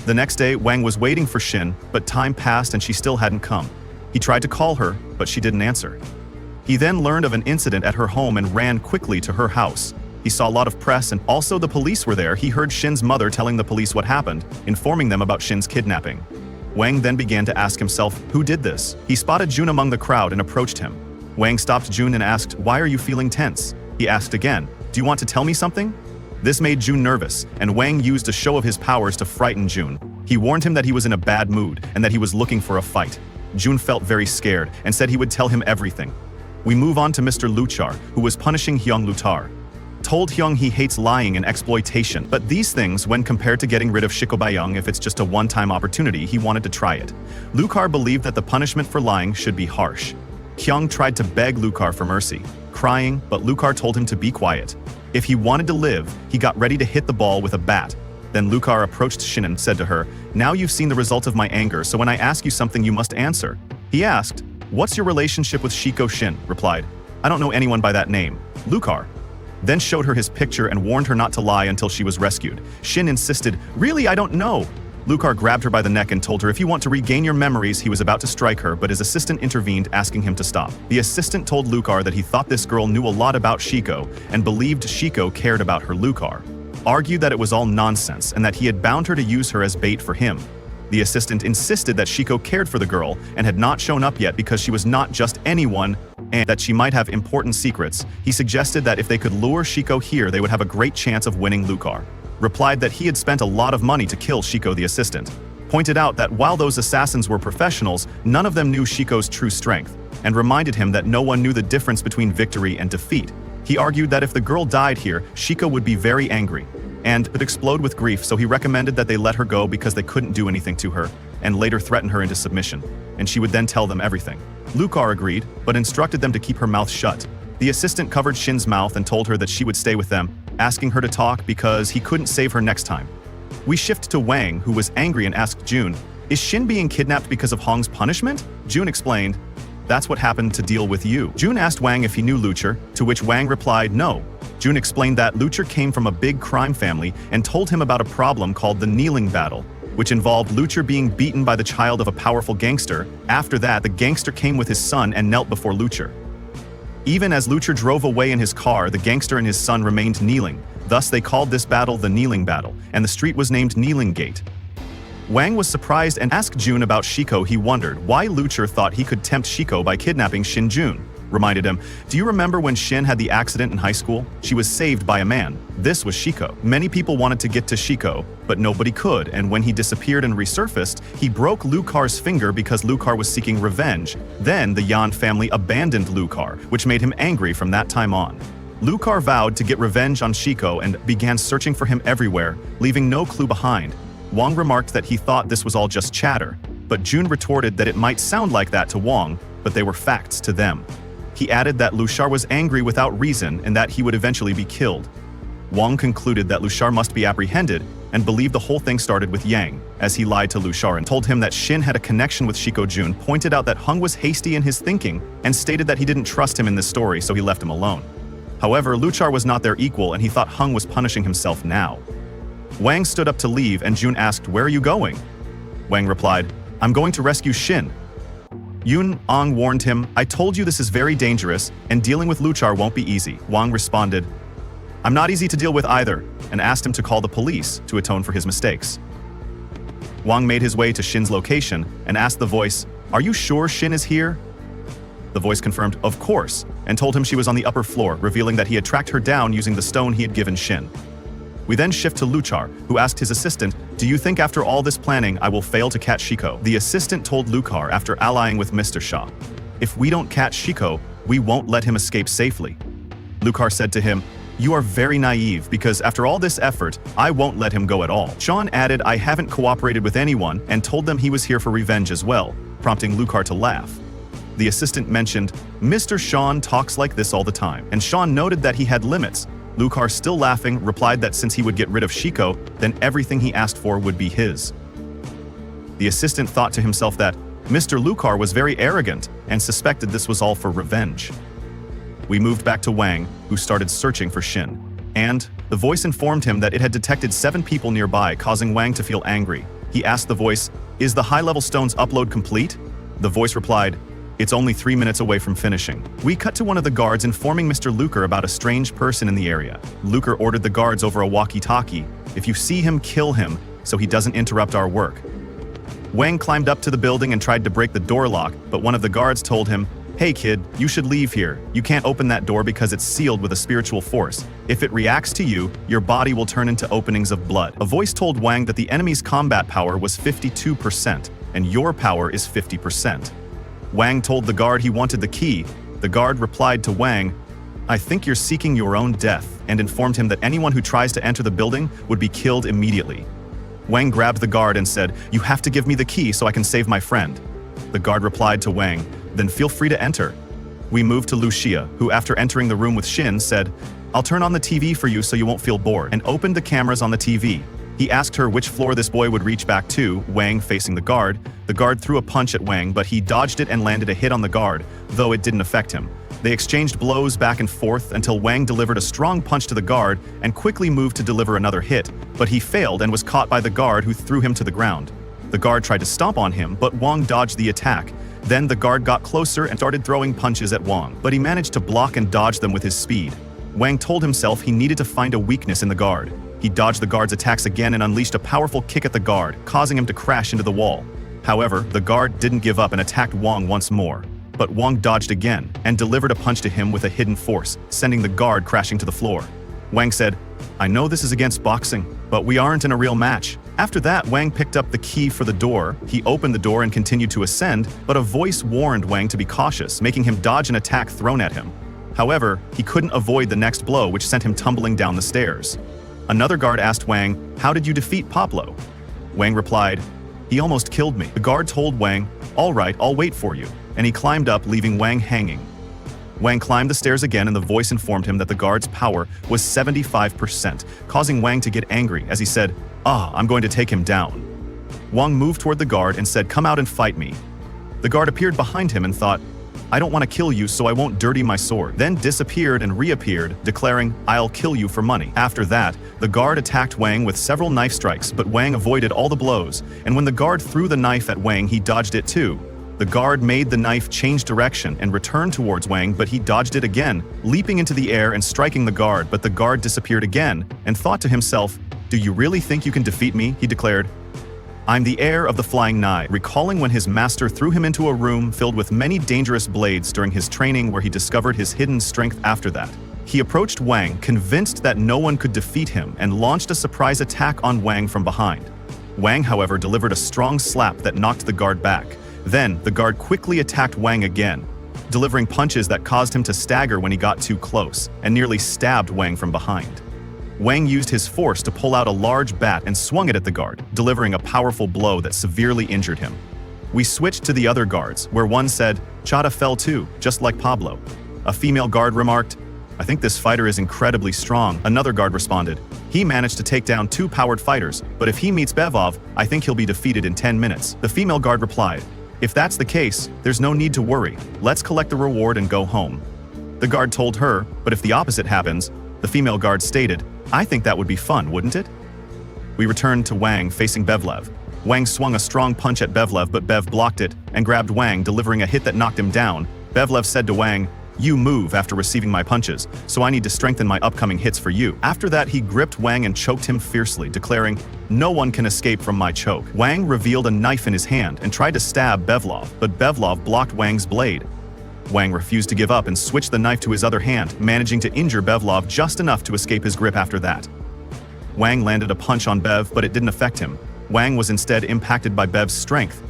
S1: The next day, Wang was waiting for Shin, but time passed and she still hadn't come. He tried to call her, but she didn't answer. He then learned of an incident at her home and ran quickly to her house. He saw a lot of press and also the police were there. He heard Shin's mother telling the police what happened, informing them about Shin's kidnapping. Wang then began to ask himself, who did this? He spotted Jun among the crowd and approached him. Wang stopped Jun and asked, why are you feeling tense? He asked again, do you want to tell me something? This made Jun nervous, and Wang used a show of his powers to frighten Jun. He warned him that he was in a bad mood and that he was looking for a fight. Jun felt very scared and said he would tell him everything. We move on to Mr. Luchar, who was punishing Hyung Lutar. Told Hyung he hates lying and exploitation, but these things, when compared to getting rid of Shikobayung if it's just a one-time opportunity, he wanted to try it. Lucar believed that the punishment for lying should be harsh. Hyung tried to beg Lucar for mercy, crying, but Lucar told him to be quiet. If he wanted to live, he got ready to hit the ball with a bat. Then Lucar approached Shin and said to her, "Now you've seen the result of my anger, so when I ask you something you must answer." He asked, "What's your relationship with Shiko?" Shin replied, "I don't know anyone by that name." Lucar then showed her his picture and warned her not to lie until she was rescued. Shin insisted, "Really, I don't know." Lucar grabbed her by the neck and told her if you want to regain your memories, he was about to strike her, but his assistant intervened, asking him to stop. The assistant told Lucar that he thought this girl knew a lot about Shiko and believed Shiko cared about her. Lucar argued that it was all nonsense and that he had bound her to use her as bait for him. The assistant insisted that Shiko cared for the girl and had not shown up yet because she was not just anyone and that she might have important secrets. He suggested that if they could lure Shiko here, they would have a great chance of winning. Lucar replied that he had spent a lot of money to kill Shiko. The assistant pointed out that while those assassins were professionals, none of them knew Shiko's true strength, and reminded him that no one knew the difference between victory and defeat. He argued that if the girl died here, Shiko would be very angry and would explode with grief, so he recommended that they let her go because they couldn't do anything to her, and later threaten her into submission, and she would then tell them everything. Lucar agreed, but instructed them to keep her mouth shut. The assistant covered Shin's mouth and told her that she would stay with them, asking her to talk because he couldn't save her next time. We shift to Wang, who was angry and asked Jun, "Is Shin being kidnapped because of Hong's punishment?" Jun explained, "That's what happened to deal with you." Jun asked Wang if he knew Luchar, to which Wang replied no. Jun explained that Luchar came from a big crime family and told him about a problem called the kneeling battle, which involved Luchar being beaten by the child of a powerful gangster. After that, the gangster came with his son and knelt before Luchar. Even as Luchar drove away in his car, the gangster and his son remained kneeling. Thus they called this battle the Kneeling Battle, and the street was named Kneeling Gate. Wang was surprised and asked Jun about Shiko. He wondered why Luchar thought he could tempt Shiko by kidnapping Shin. Jun reminded him, "Do you remember when Shin had the accident in high school? She was saved by a man. This was Shiko. Many people wanted to get to Shiko, but nobody could, and when he disappeared and resurfaced, he broke Lucar's finger because Lucar was seeking revenge. Then the Yan family abandoned Lucar, which made him angry from that time on. Lucar vowed to get revenge on Shiko and began searching for him everywhere, leaving no clue behind." Wang remarked that he thought this was all just chatter, but Jun retorted that it might sound like that to Wang, but they were facts to them. He added that Luchar was angry without reason and that he would eventually be killed. Wang concluded that Luchar must be apprehended and believed the whole thing started with Yang, as he lied to Luchar and told him that Shin had a connection with Shiko. Jun pointed out that Hung was hasty in his thinking and stated that he didn't trust him in this story, so he left him alone. However, Luchar was not their equal and he thought Hung was punishing himself now. Wang stood up to leave and Jun asked, "Where are you going?" Wang replied, "I'm going to rescue Shin." Yun Ong warned him, "I told you this is very dangerous and dealing with Luchar won't be easy." Wang responded, "I'm not easy to deal with either," and asked him to call the police to atone for his mistakes. Wang made his way to Shin's location and asked the voice, "Are you sure Shin is here?" The voice confirmed, "Of course," and told him she was on the upper floor, revealing that he had tracked her down using the stone he had given Shin. We then shift to Luchar, who asked his assistant, "Do you think after all this planning I will fail to catch Shiko?" The assistant told Luchar after allying with Mr. Shah, "If we don't catch Shiko, we won't let him escape safely." Luchar said to him, "You are very naive because after all this effort, I won't let him go at all." Sean added, "I haven't cooperated with anyone," and told them he was here for revenge as well, prompting Luchar to laugh. The assistant mentioned, "Mr. Sean talks like this all the time," and Sean noted that he had limits. Luchar, still laughing, replied that since he would get rid of Shiko, then everything he asked for would be his. The assistant thought to himself that Mr. Luchar was very arrogant and suspected this was all for revenge. We moved back to Wang, who started searching for Shin. And the voice informed him that it had detected 7 people nearby, causing Wang to feel angry. He asked the voice, "Is the high-level stones upload complete?" The voice replied, "It's only 3 minutes away from finishing." We cut to one of the guards informing Mr. Luchar about a strange person in the area. Luchar ordered the guards over a walkie-talkie, "If you see him, kill him, so he doesn't interrupt our work." Wang climbed up to the building and tried to break the door lock, but one of the guards told him, "Hey kid, you should leave here. You can't open that door because it's sealed with a spiritual force. If it reacts to you, your body will turn into openings of blood." A voice told Wang that the enemy's combat power was 52%, and your power is 50%. Wang told the guard he wanted the key. The guard replied to Wang, "I think you're seeking your own death," and informed him that anyone who tries to enter the building would be killed immediately. Wang grabbed the guard and said, "You have to give me the key so I can save my friend." The guard replied to Wang, "Then feel free to enter." We moved to Lucia, who after entering the room with Shin said, "I'll turn on the TV for you so you won't feel bored," and opened the cameras on the TV. He asked her which floor this boy would reach back to, Wang facing the guard. The guard threw a punch at Wang, but he dodged it and landed a hit on the guard, though it didn't affect him. They exchanged blows back and forth until Wang delivered a strong punch to the guard and quickly moved to deliver another hit, but he failed and was caught by the guard who threw him to the ground. The guard tried to stomp on him, but Wang dodged the attack. Then the guard got closer and started throwing punches at Wang, but he managed to block and dodge them with his speed. Wang told himself he needed to find a weakness in the guard. He dodged the guard's attacks again and unleashed a powerful kick at the guard, causing him to crash into the wall. However, the guard didn't give up and attacked Wang once more. But Wang dodged again and delivered a punch to him with a hidden force, sending the guard crashing to the floor. Wang said, "I know this is against boxing, but we aren't in a real match." After that, Wang picked up the key for the door. He opened the door and continued to ascend, but a voice warned Wang to be cautious, making him dodge an attack thrown at him. However, he couldn't avoid the next blow, which sent him tumbling down the stairs. Another guard asked Wang, "How did you defeat Pablo?" Wang replied, "He almost killed me." The guard told Wang, "All right, I'll wait for you," and he climbed up, leaving Wang hanging. Wang climbed the stairs again and the voice informed him that the guard's power was 75%, causing Wang to get angry as he said, "I'm going to take him down." Wang moved toward the guard and said, "Come out and fight me." The guard appeared behind him and thought, "I don't want to kill you, so I won't dirty my sword," then disappeared and reappeared, declaring, "I'll kill you for money." After that, the guard attacked Wang with several knife strikes, but Wang avoided all the blows, and when the guard threw the knife at Wang, he dodged it too. The guard made the knife change direction and return towards Wang, but he dodged it again, leaping into the air and striking the guard, but the guard disappeared again, and thought to himself, "Do you really think you can defeat me?" he declared. "I'm the heir of the flying knife," recalling when his master threw him into a room filled with many dangerous blades during his training where he discovered his hidden strength after that. He approached Wang, convinced that no one could defeat him, and launched a surprise attack on Wang from behind. Wang, however, delivered a strong slap that knocked the guard back. Then, the guard quickly attacked Wang again, delivering punches that caused him to stagger when he got too close, and nearly stabbed Wang from behind. Wang used his force to pull out a large bat and swung it at the guard, delivering a powerful blow that severely injured him. We switched to the other guards, where one said, "Chata fell too, just like Pablo." A female guard remarked, "I think this fighter is incredibly strong." Another guard responded, "He managed to take down 2 powered fighters, but if he meets Bevov, I think he'll be defeated in 10 minutes. The female guard replied, "If that's the case, there's no need to worry. Let's collect the reward and go home." The guard told her, "But if the opposite happens," the female guard stated, "I think that would be fun, wouldn't it?" We returned to Wang facing Bevlev. Wang swung a strong punch at Bevlev, but Bev blocked it and grabbed Wang, delivering a hit that knocked him down. Bevlev said to Wang, "You move after receiving my punches, so I need to strengthen my upcoming hits for you." After that, he gripped Wang and choked him fiercely, declaring, "No one can escape from my choke." Wang revealed a knife in his hand and tried to stab Bevlov, but Bevlov blocked Wang's blade. Wang refused to give up and switched the knife to his other hand, managing to injure Bevlov just enough to escape his grip after that. Wang landed a punch on Bev, but it didn't affect him. Wang was instead impacted by Bev's strength.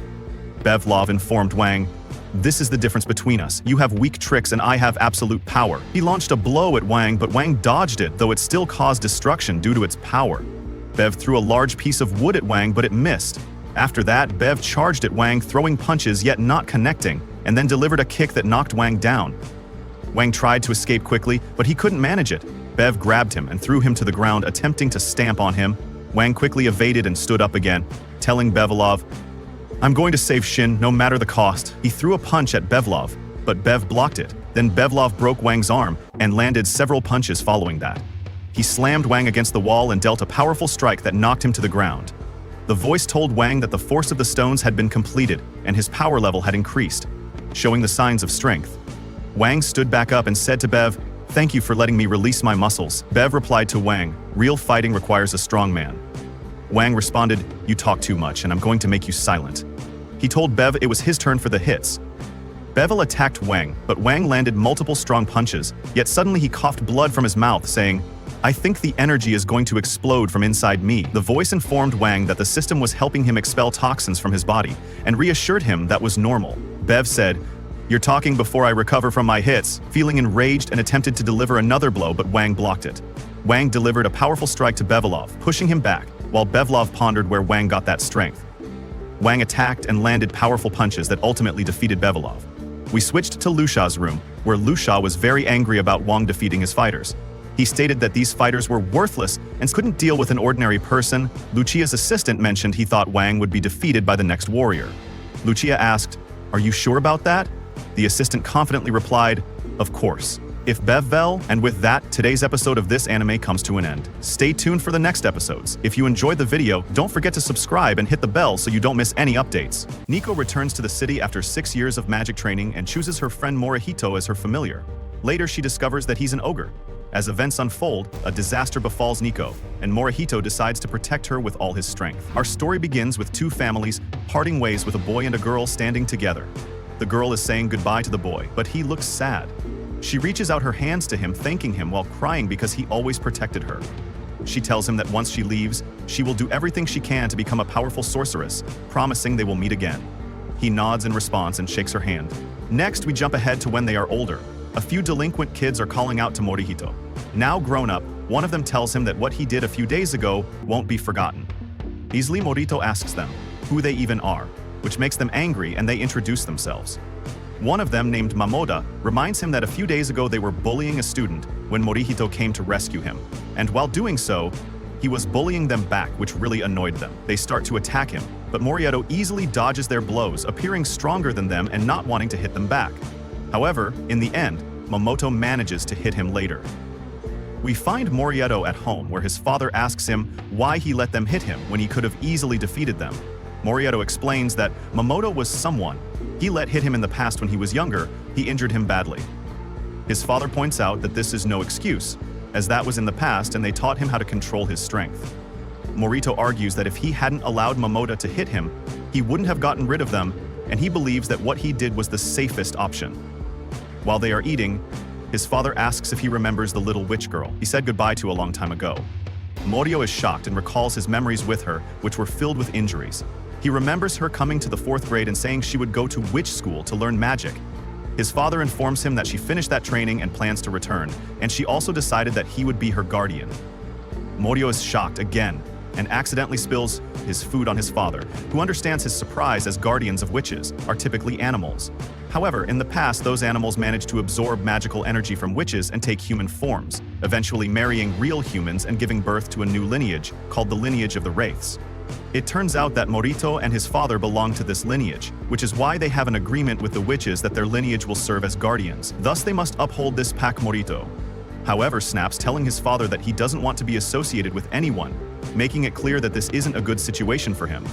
S1: Bevlov informed Wang, "This is the difference between us. You have weak tricks and I have absolute power." He launched a blow at Wang, but Wang dodged it, though it still caused destruction due to its power. Bev threw a large piece of wood at Wang, but it missed. After that, Bev charged at Wang, throwing punches yet not connecting, and then delivered a kick that knocked Wang down. Wang tried to escape quickly, but he couldn't manage it. Bev grabbed him and threw him to the ground, attempting to stamp on him. Wang quickly evaded and stood up again, telling Bevlov, "I'm going to save Shin, no matter the cost." He threw a punch at Bevlov, but Bev blocked it. Then Bevlov broke Wang's arm and landed several punches following that. He slammed Wang against the wall and dealt a powerful strike that knocked him to the ground. The voice told Wang that the force of the stones had been completed and his power level had increased, showing the signs of strength. Wang stood back up and said to Bev, "Thank you for letting me release my muscles." Bev replied to Wang, "Real fighting requires a strong man." Wang responded, "You talk too much and I'm going to make you silent." He told Bev it was his turn for the hits. Bevel attacked Wang, but Wang landed multiple strong punches, yet suddenly he coughed blood from his mouth, saying, "I think the energy is going to explode from inside me." The voice informed Wang that the system was helping him expel toxins from his body, and reassured him that was normal. Bev said, "You're talking before I recover from my hits," feeling enraged and attempted to deliver another blow, but Wang blocked it. Wang delivered a powerful strike to Bevelov, pushing him back, while Bevlov pondered where Wang got that strength. Wang attacked and landed powerful punches that ultimately defeated Bevelov. We switched to Lu Sha's room, where Lu Sha was very angry about Wang defeating his fighters. He stated that these fighters were worthless and couldn't deal with an ordinary person. Lucia's assistant mentioned he thought Wang would be defeated by the next warrior. Lucia asked, "Are you sure about that?" The assistant confidently replied, "Of course." If Bevvel, and with that, today's episode of this anime comes to an end. Stay tuned for the next episodes. If you enjoyed the video, don't forget to subscribe and hit the bell so you don't miss any updates. Nico returns to the city after 6 years of magic training and chooses her friend Morihito as her familiar. Later, she discovers that he's an ogre. As events unfold, a disaster befalls Nico, and Morihito decides to protect her with all his strength. Our story begins with two families parting ways with a boy and a girl standing together. The girl is saying goodbye to the boy, but he looks sad. She reaches out her hands to him, thanking him while crying because he always protected her. She tells him that once she leaves, she will do everything she can to become a powerful sorceress, promising they will meet again. He nods in response and shakes her hand. Next, we jump ahead to when they are older. A few delinquent kids are calling out to Morihito. Now grown up, one of them tells him that what he did a few days ago won't be forgotten. Easily, Morihito asks them who they even are, which makes them angry, and they introduce themselves. One of them, named Mamoda, reminds him that a few days ago they were bullying a student when Morihito came to rescue him. And while doing so, he was bullying them back, which really annoyed them. They start to attack him, but Morihito easily dodges their blows, appearing stronger than them and not wanting to hit them back. However, in the end, Mamoto manages to hit him later. We find Morihito at home, where his father asks him why he let them hit him when he could have easily defeated them. Morihito explains that Mamoto was someone he let hit him in the past when he was younger. He injured him badly. His father points out that this is no excuse, as that was in the past and they taught him how to control his strength. Morihito argues that if he hadn't allowed Mamoto to hit him, he wouldn't have gotten rid of them, and he believes that what he did was the safest option. While they are eating, his father asks if he remembers the little witch girl he said goodbye to a long time ago. Morihito is shocked and recalls his memories with her, which were filled with injuries. He remembers her coming to the 4th grade and saying she would go to witch school to learn magic. His father informs him that she finished that training and plans to return, and she also decided that he would be her guardian. Morihito is shocked again and accidentally spills his food on his father, who understands his surprise, as guardians of witches are typically animals. However, in the past, those animals managed to absorb magical energy from witches and take human forms, eventually marrying real humans and giving birth to a new lineage called the lineage of the Wraiths. It turns out that Morihito and his father belong to this lineage, which is why they have an agreement with the witches that their lineage will serve as guardians. Thus, they must uphold this pact. Morihito, however, snaps, telling his father that he doesn't want to be associated with anyone, making it clear that this isn't a good situation for him.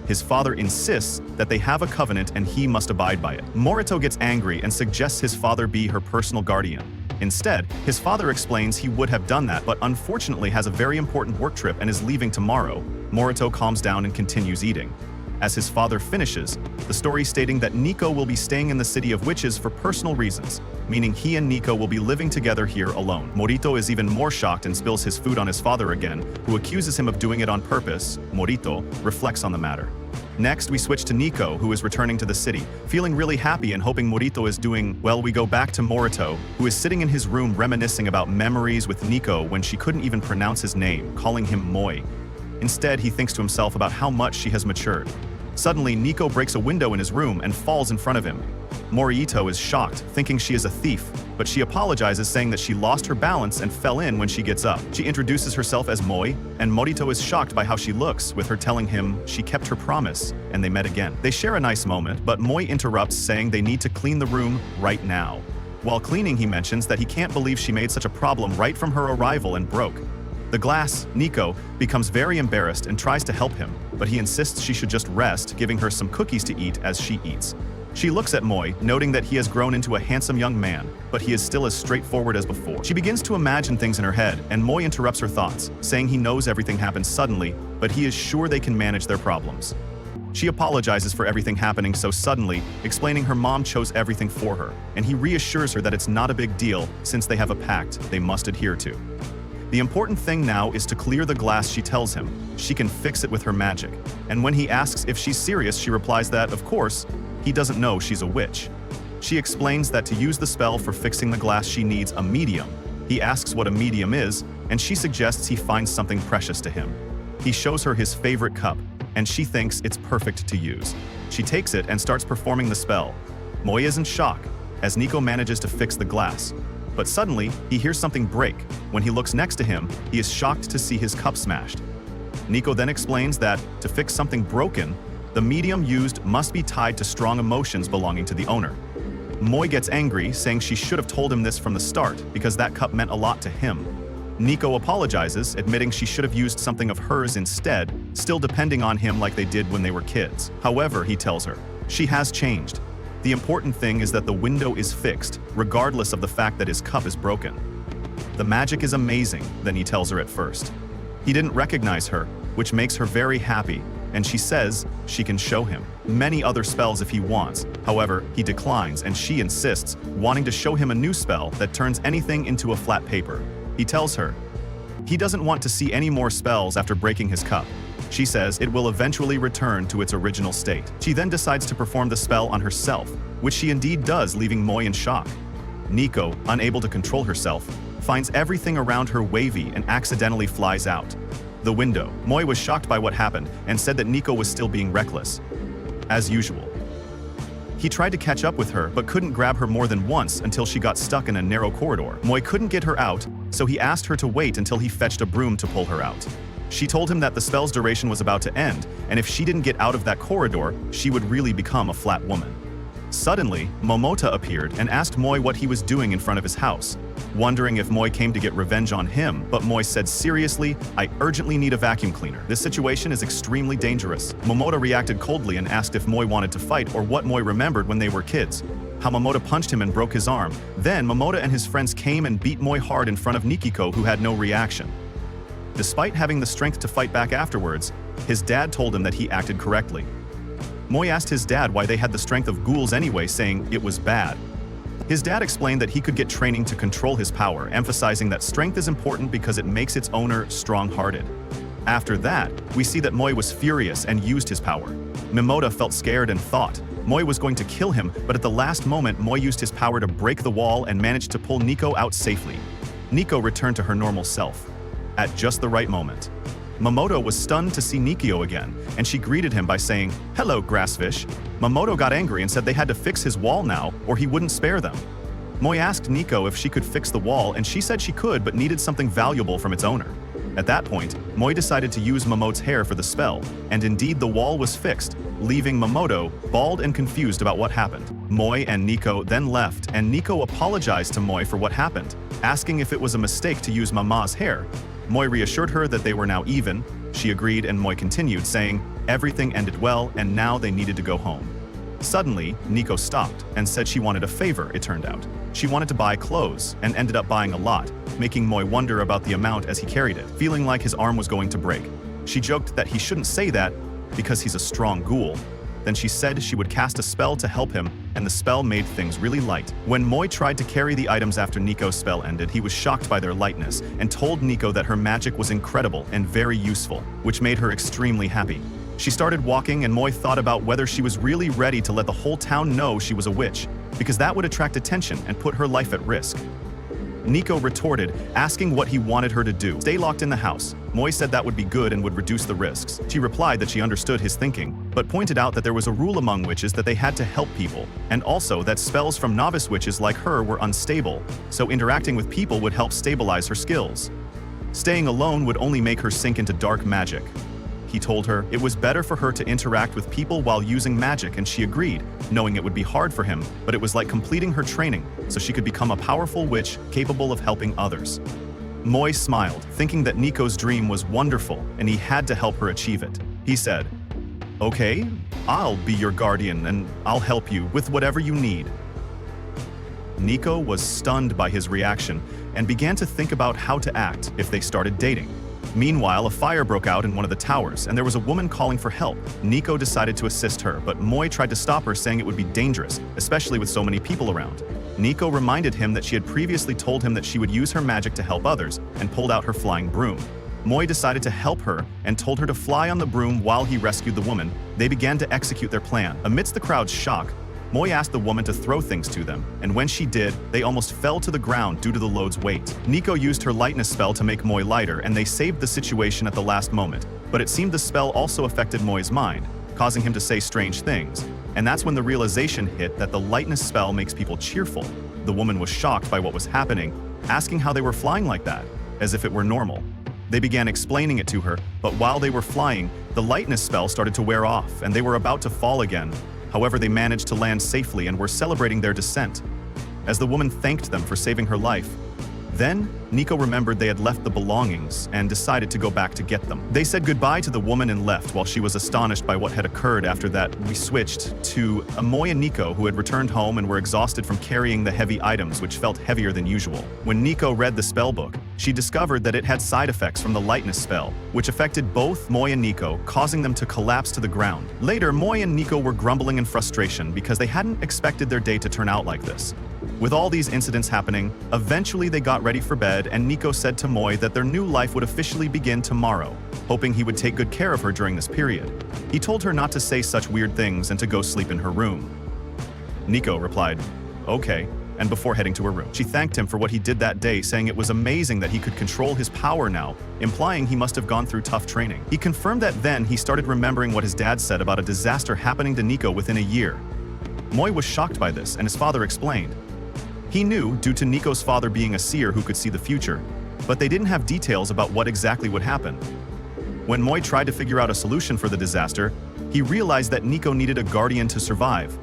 S1: His father insists that they have a covenant and he must abide by it. Morihito gets angry and suggests his father be her personal guardian. Instead, his father explains he would have done that, but unfortunately has a very important work trip and is leaving tomorrow. Morihito calms down and continues eating. As his father finishes, the story stating that Nico will be staying in the City of Witches for personal reasons, meaning he and Nico will be living together here alone. Morihito is even more shocked and spills his food on his father again, who accuses him of doing it on purpose. Morihito reflects on the matter. Next, we switch to Nico, who is returning to the city, feeling really happy and hoping Morihito is doing well. We go back to Morihito, who is sitting in his room reminiscing about memories with Nico when she couldn't even pronounce his name, calling him Moi. Instead, he thinks to himself about how much she has matured. Suddenly, Nico breaks a window in his room and falls in front of him. Morihito is shocked, thinking she is a thief, but she apologizes, saying that she lost her balance and fell in when she gets up. She introduces herself as Moi, and Morihito is shocked by how she looks, with her telling him she kept her promise, and they met again. They share a nice moment, but Moi interrupts, saying they need to clean the room right now. While cleaning, he mentions that he can't believe she made such a problem right from her arrival and broke the glass. Nico becomes very embarrassed and tries to help him, but he insists she should just rest, giving her some cookies to eat as she eats. She looks at Moi, noting that he has grown into a handsome young man, but he is still as straightforward as before. She begins to imagine things in her head, and Moi interrupts her thoughts, saying he knows everything happened suddenly, but he is sure they can manage their problems. She apologizes for everything happening so suddenly, explaining her mom chose everything for her, and he reassures her that it's not a big deal since they have a pact they must adhere to. The important thing now is to clear the glass, she tells him. She can fix it with her magic. And when he asks if she's serious, she replies that, of course, he doesn't know she's a witch. She explains that to use the spell for fixing the glass she needs a medium. He asks what a medium is, and she suggests he finds something precious to him. He shows her his favorite cup, and she thinks it's perfect to use. She takes it and starts performing the spell. Moi is in shock, as Nico manages to fix the glass. But suddenly, he hears something break. When he looks next to him, he is shocked to see his cup smashed. Nico then explains that, to fix something broken, the medium used must be tied to strong emotions belonging to the owner. Moi gets angry, saying she should have told him this from the start, because that cup meant a lot to him. Nico apologizes, admitting she should have used something of hers instead, still depending on him like they did when they were kids. However, he tells her, she has changed. The important thing is that the window is fixed, regardless of the fact that his cup is broken. The magic is amazing, then he tells her at first. He didn't recognize her, which makes her very happy, and she says she can show him many other spells if he wants. However, he declines and she insists, wanting to show him a new spell that turns anything into a flat paper. He tells her he doesn't want to see any more spells after breaking his cup. She says it will eventually return to its original state. She then decides to perform the spell on herself, which she indeed does, leaving Moi in shock. Nico, unable to control herself, finds everything around her wavy and accidentally flies out the window. Moi was shocked by what happened and said that Nico was still being reckless. As usual. He tried to catch up with her but couldn't grab her more than once until she got stuck in a narrow corridor. Moi couldn't get her out, so he asked her to wait until he fetched a broom to pull her out. She told him that the spell's duration was about to end, and if she didn't get out of that corridor, she would really become a flat woman. Suddenly, Momota appeared and asked Moi what he was doing in front of his house, wondering if Moi came to get revenge on him, but Moi said seriously, I urgently need a vacuum cleaner. This situation is extremely dangerous. Momota reacted coldly and asked if Moi wanted to fight or what Moi remembered when they were kids. How Momota punched him and broke his arm. Then Momota and his friends came and beat Moi hard in front of Nikiko, who had no reaction. Despite having the strength to fight back afterwards, his dad told him that he acted correctly. Moi asked his dad why they had the strength of ghouls anyway, saying it was bad. His dad explained that he could get training to control his power, emphasizing that strength is important because it makes its owner strong-hearted. After that, we see that Moi was furious and used his power. Momota felt scared and thought Moi was going to kill him, but at the last moment Moi used his power to break the wall and managed to pull Nico out safely. Nico returned to her normal self at just the right moment. Momota was stunned to see Nikio again, and she greeted him by saying, "Hello, Grassfish." Momota got angry and said they had to fix his wall now, or he wouldn't spare them. Moi asked Nico if she could fix the wall, and she said she could but needed something valuable from its owner. At that point, Moi decided to use Momota's hair for the spell, and indeed the wall was fixed, leaving Momoto bald and confused about what happened. Moi and Nico then left, and Nico apologized to Moi for what happened, asking if it was a mistake to use Mama's hair. Moi reassured her that they were now even. She agreed, and Moi continued, saying everything ended well and now they needed to go home. Suddenly, Nico stopped and said she wanted a favor, it turned out. She wanted to buy clothes and ended up buying a lot, making Moi wonder about the amount as he carried it, feeling like his arm was going to break. She joked that he shouldn't say that because he's a strong ghoul. Then she said she would cast a spell to help him, and the spell made things really light. When Moi tried to carry the items after Nico's spell ended, he was shocked by their lightness and told Nico that her magic was incredible and very useful, which made her extremely happy. She started walking, and Moi thought about whether she was really ready to let the whole town know she was a witch, because that would attract attention and put her life at risk. Nico retorted, asking what he wanted her to do. Stay locked in the house. Moi said that would be good and would reduce the risks. She replied that she understood his thinking, but pointed out that there was a rule among witches that they had to help people, and also that spells from novice witches like her were unstable, so interacting with people would help stabilize her skills. Staying alone would only make her sink into dark magic. He told her it was better for her to interact with people while using magic, and she agreed, knowing it would be hard for him, but it was like completing her training, so she could become a powerful witch capable of helping others. Moi smiled, thinking that Nico's dream was wonderful and he had to help her achieve it. He said, "Okay, I'll be your guardian and I'll help you with whatever you need." Nico was stunned by his reaction and began to think about how to act if they started dating. Meanwhile, a fire broke out in one of the towers, and there was a woman calling for help. Nico decided to assist her, but Moi tried to stop her, saying it would be dangerous, especially with so many people around. Nico reminded him that she had previously told him that she would use her magic to help others, and pulled out her flying broom. Moi decided to help her and told her to fly on the broom while he rescued the woman. They began to execute their plan. Amidst the crowd's shock, Moi asked the woman to throw things to them, and when she did, they almost fell to the ground due to the load's weight. Nico used her lightness spell to make Moi lighter, and they saved the situation at the last moment. But it seemed the spell also affected Moi's mind, causing him to say strange things. And that's when the realization hit that the lightness spell makes people cheerful. The woman was shocked by what was happening, asking how they were flying like that, as if it were normal. They began explaining it to her, but while they were flying, the lightness spell started to wear off, and they were about to fall again. However, they managed to land safely and were celebrating their descent. As the woman thanked them for saving her life, then Nico remembered they had left the belongings and decided to go back to get them. They said goodbye to the woman and left while she was astonished by what had occurred. After that, we switched to Moi and Nico, who had returned home and were exhausted from carrying the heavy items, which felt heavier than usual. When Nico read the spellbook, she discovered that it had side effects from the lightness spell, which affected both Moi and Nico, causing them to collapse to the ground. Later, Moi and Nico were grumbling in frustration because they hadn't expected their day to turn out like this. With all these incidents happening, eventually they got ready for bed, and Nico said to Moi that their new life would officially begin tomorrow, hoping he would take good care of her during this period. He told her not to say such weird things and to go sleep in her room. Nico replied, "Okay," and before heading to her room, she thanked him for what he did that day, saying it was amazing that he could control his power now, implying he must have gone through tough training. He confirmed that then he started remembering what his dad said about a disaster happening to Nico within a year. Moi was shocked by this, and his father explained. He knew, due to Nico's father being a seer who could see the future, but they didn't have details about what exactly would happen. When Moi tried to figure out a solution for the disaster, he realized that Nico needed a guardian to survive.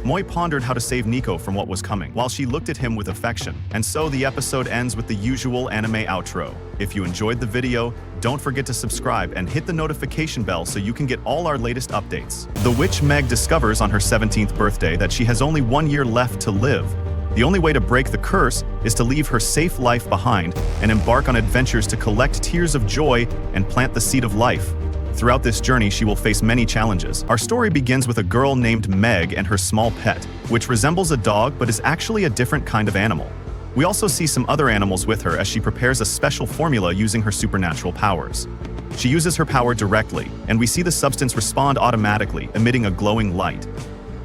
S1: Moi pondered how to save Nico from what was coming, while she looked at him with affection. And so the episode ends with the usual anime outro. If you enjoyed the video, don't forget to subscribe and hit the notification bell so you can get all our latest updates. The witch Meg discovers on her 17th birthday that she has only 1 year left to live. The only way to break the curse is to leave her safe life behind and embark on adventures to collect tears of joy and plant the seed of life. Throughout this journey, she will face many challenges. Our story begins with a girl named Meg and her small pet, which resembles a dog but is actually a different kind of animal. We also see some other animals with her as she prepares a special formula using her supernatural powers. She uses her power directly, and we see the substance respond automatically, emitting a glowing light.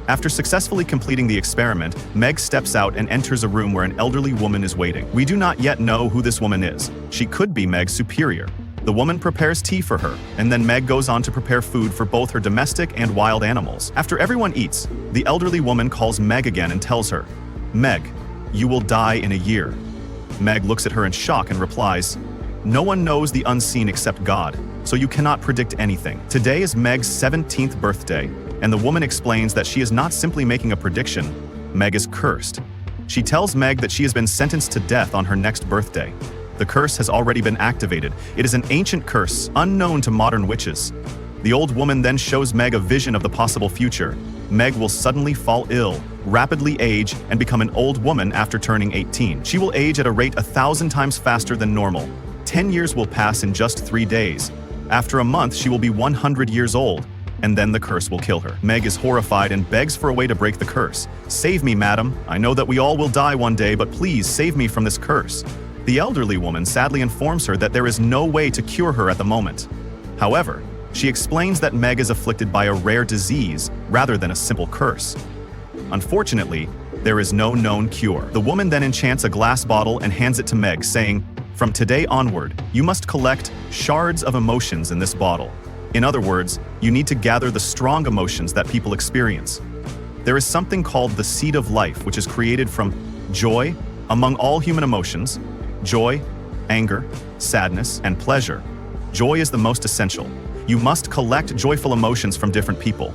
S1: After successfully completing the experiment, Meg steps out and enters a room where an elderly woman is waiting. We do not yet know who this woman is. She could be Meg's superior. The woman prepares tea for her, and then Meg goes on to prepare food for both her domestic and wild animals. After everyone eats, the elderly woman calls Meg again and tells her, "Meg, you will die in a year." Meg looks at her in shock and replies, "No one knows the unseen except God, so you cannot predict anything." Today is Meg's 17th birthday, and the woman explains that she is not simply making a prediction. Meg is cursed. She tells Meg that she has been sentenced to death on her next birthday. The curse has already been activated. It is an ancient curse, unknown to modern witches. The old woman then shows Meg a vision of the possible future. Meg will suddenly fall ill, rapidly age, and become an old woman after turning 18. She will age at a rate 1,000 times faster than normal. 10 years will pass in just 3 days. After a month, she will be 100 years old, and then the curse will kill her. Meg is horrified and begs for a way to break the curse. "Save me, madam. I know that we all will die one day, but please save me from this curse." The elderly woman sadly informs her that there is no way to cure her at the moment. However, she explains that Meg is afflicted by a rare disease rather than a simple curse. Unfortunately, there is no known cure. The woman then enchants a glass bottle and hands it to Meg, saying, "From today onward, you must collect shards of emotions in this bottle. In other words, you need to gather the strong emotions that people experience. There is something called the seed of life, which is created from joy among all human emotions, joy, anger, sadness, and pleasure. Joy is the most essential. You must collect joyful emotions from different people.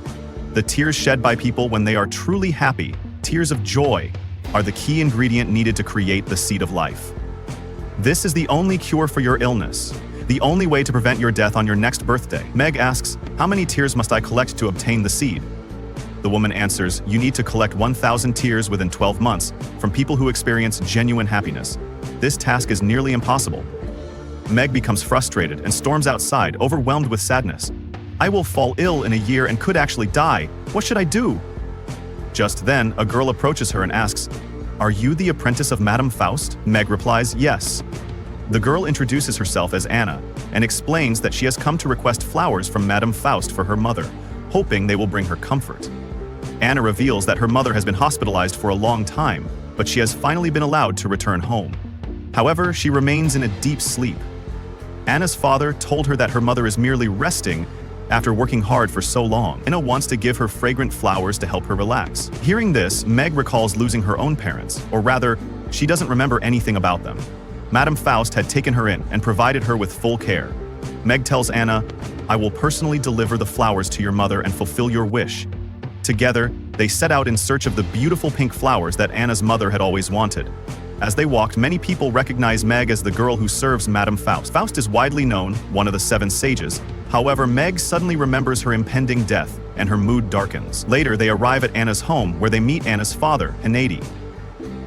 S1: The tears shed by people when they are truly happy, tears of joy, are the key ingredient needed to create the seed of life. This is the only cure for your illness, the only way to prevent your death on your next birthday." Meg asks, "How many tears must I collect to obtain the seed?" The woman answers, "You need to collect 1,000 tears within 12 months from people who experience genuine happiness. This task is nearly impossible." Meg becomes frustrated and storms outside, overwhelmed with sadness. I will fall ill in a year and could actually die. What should I do? Just then, a girl approaches her and asks, "Are you the apprentice of Madame Faust?" Meg replies, "Yes." The girl introduces herself as Anna and explains that she has come to request flowers from Madame Faust for her mother, hoping they will bring her comfort. Anna reveals that her mother has been hospitalized for a long time, but she has finally been allowed to return home. However, she remains in a deep sleep. Anna's father told her that her mother is merely resting after working hard for so long. Anna wants to give her fragrant flowers to help her relax. Hearing this, Meg recalls losing her own parents, or rather, she doesn't remember anything about them. Madame Faust had taken her in and provided her with full care. Meg tells Anna, "I will personally deliver the flowers to your mother and fulfill your wish." Together, they set out in search of the beautiful pink flowers that Anna's mother had always wanted. As they walked, many people recognize Meg as the girl who serves Madame Faust. Faust is widely known, one of the 7 sages. However, Meg suddenly remembers her impending death, and her mood darkens. Later, they arrive at Anna's home, where they meet Anna's father, Hinedi.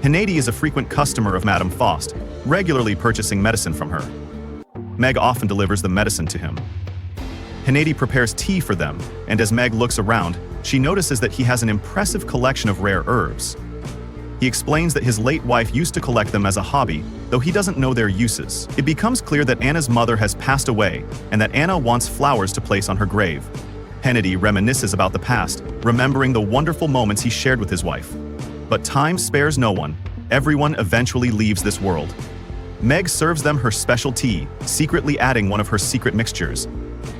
S1: Hinedi is a frequent customer of Madame Faust, regularly purchasing medicine from her. Meg often delivers the medicine to him. Hinedi prepares tea for them, and as Meg looks around, she notices that he has an impressive collection of rare herbs. He explains that his late wife used to collect them as a hobby, though he doesn't know their uses. It becomes clear that Anna's mother has passed away, and that Anna wants flowers to place on her grave. Hinedi reminisces about the past, remembering the wonderful moments he shared with his wife. But time spares no one. Everyone eventually leaves this world. Meg serves them her special tea, secretly adding one of her secret mixtures.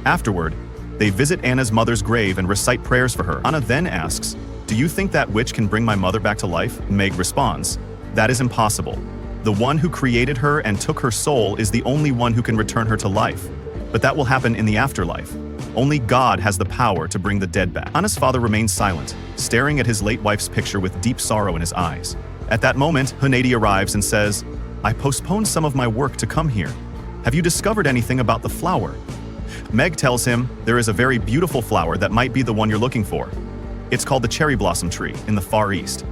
S1: Afterward, they visit Anna's mother's grave and recite prayers for her. Anna then asks, "Do you think that witch can bring my mother back to life?" Meg responds, "That is impossible. The one who created her and took her soul is the only one who can return her to life. But that will happen in the afterlife. Only God has the power to bring the dead back." Anna's father remains silent, staring at his late wife's picture with deep sorrow in his eyes. At that moment, Hinedi arrives and says, "I postponed some of my work to come here. Have you discovered anything about the flower?" Meg tells him there is a very beautiful flower that might be the one you're looking for. It's called the cherry blossom tree in the Far East.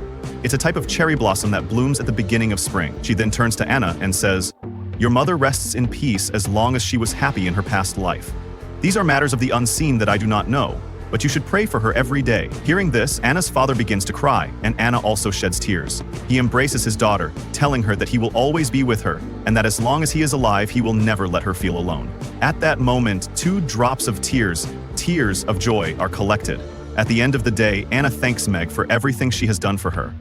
S1: It's a type of cherry blossom that blooms at the beginning of spring. She then turns to Anna and says, "Your mother rests in peace as long as she was happy in her past life. These are matters of the unseen that I do not know, but you should pray for her every day." Hearing this, Anna's father begins to cry, and Anna also sheds tears. He embraces his daughter, telling her that he will always be with her, and that as long as he is alive, he will never let her feel alone. At that moment, 2 drops of tears of joy, are collected. At the end of the day, Anna thanks Meg for everything she has done for her.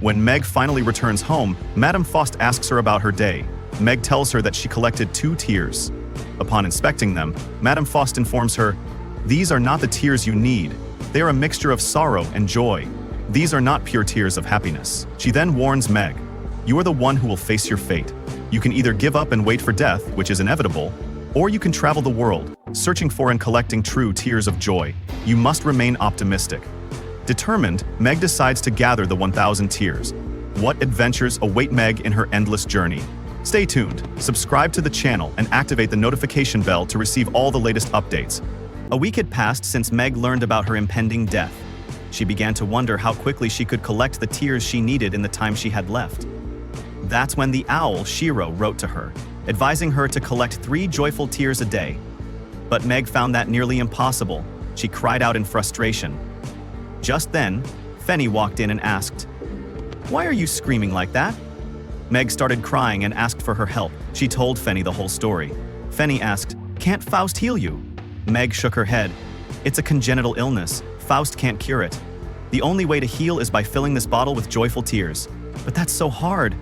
S1: When Meg finally returns home, Madame Faust asks her about her day. Meg tells her that she collected 2 tears. Upon inspecting them, Madame Faust informs her, "These are not the tears you need. They are a mixture of sorrow and joy. These are not pure tears of happiness." She then warns Meg, "You are the one who will face your fate. You can either give up and wait for death, which is inevitable, or you can travel the world, searching for and collecting true tears of joy. You must remain optimistic." Determined, Meg decides to gather the 1,000 tears. What adventures await Meg in her endless journey? Stay tuned, subscribe to the channel, and activate the notification bell to receive all the latest updates. A week had passed since Meg learned about her impending death. She began to wonder how quickly she could collect the tears she needed in the time she had left. That's when the owl, Shiro, wrote to her, advising her to collect 3 joyful tears a day. But Meg found that nearly impossible. She cried out in frustration. Just then, Fenny walked in and asked, "Why are you screaming like that?" Meg started crying and asked for her help. She told Fenny the whole story. Fenny asked, "Can't Faust heal you?" Meg shook her head. "It's a congenital illness. Faust can't cure it. The only way to heal is by filling this bottle with joyful tears. But that's so hard.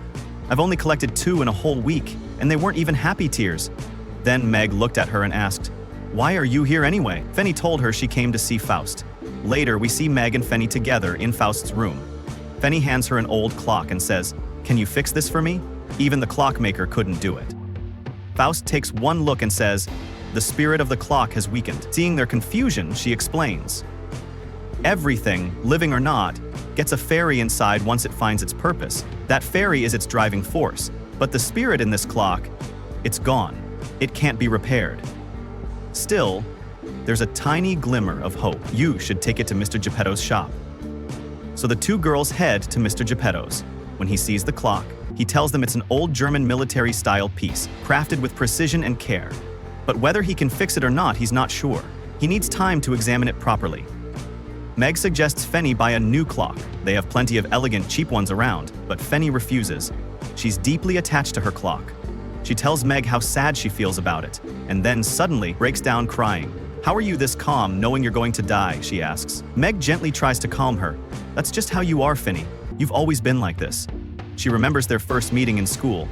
S1: I've only collected 2 in a whole week, and they weren't even happy tears." Then Meg looked at her and asked, "Why are you here anyway?" Fenny told her she came to see Faust. Later, we see Meg and Fenny together in Faust's room. Fenny hands her an old clock and says, "Can you fix this for me?" Even the clockmaker couldn't do it. Faust takes one look and says, "The spirit of the clock has weakened." Seeing their confusion, she explains, "Everything, living or not, gets a fairy inside once it finds its purpose. That fairy is its driving force. But the spirit in this clock, it's gone. It can't be repaired. Still, there's a tiny glimmer of hope. You should take it to Mr. Geppetto's shop." So the 2 girls head to Mr. Geppetto's. When he sees the clock, He tells them it's an old German military-style piece, crafted with precision and care. But whether he can fix it or not, he's not sure. He needs time to examine it properly. Meg suggests Fenny buy a new clock. They have plenty of elegant, cheap ones around, but Fenny refuses. She's deeply attached to her clock. She tells Meg how sad she feels about it, and then suddenly breaks down crying. "How are you this calm, knowing you're going to die?" she asks. Meg gently tries to calm her. "That's just how you are, Fenny. You've always been like this." She remembers their first meeting in school.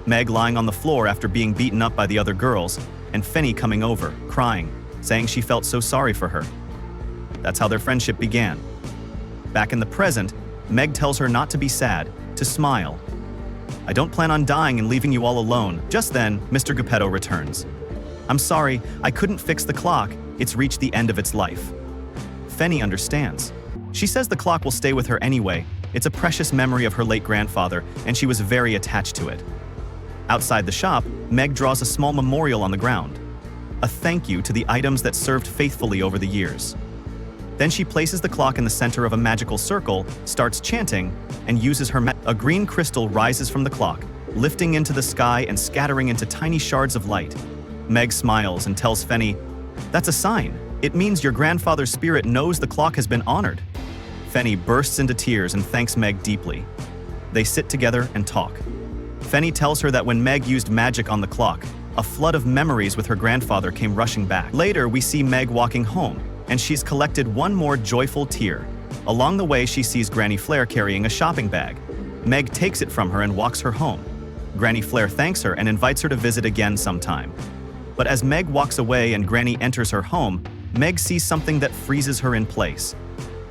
S1: Meg lying on the floor after being beaten up by the other girls, and Fenny coming over, crying, saying she felt so sorry for her. That's how their friendship began. Back in the present, Meg tells her not to be sad, to smile. "I don't plan on dying and leaving you all alone." Just then, Mr. Geppetto returns. "I'm sorry, I couldn't fix the clock. It's reached the end of its life." Fenny understands. She says the clock will stay with her anyway. It's a precious memory of her late grandfather, and she was very attached to it. Outside the shop, Meg draws a small memorial on the ground. A thank you to the items that served faithfully over the years. Then she places the clock in the center of a magical circle, starts chanting, and uses her A green crystal rises from the clock, lifting into the sky and scattering into tiny shards of light. Meg smiles and tells Fenny, "That's a sign. It means your grandfather's spirit knows the clock has been honored." Fenny bursts into tears and thanks Meg deeply. They sit together and talk. Fenny tells her that when Meg used magic on the clock, a flood of memories with her grandfather came rushing back. Later, we see Meg walking home, and she's collected one more joyful tear. Along the way, she sees Granny Flair carrying a shopping bag. Meg takes it from her and walks her home. Granny Flair thanks her and invites her to visit again sometime. But as Meg walks away and Granny enters her home, Meg sees something that freezes her in place.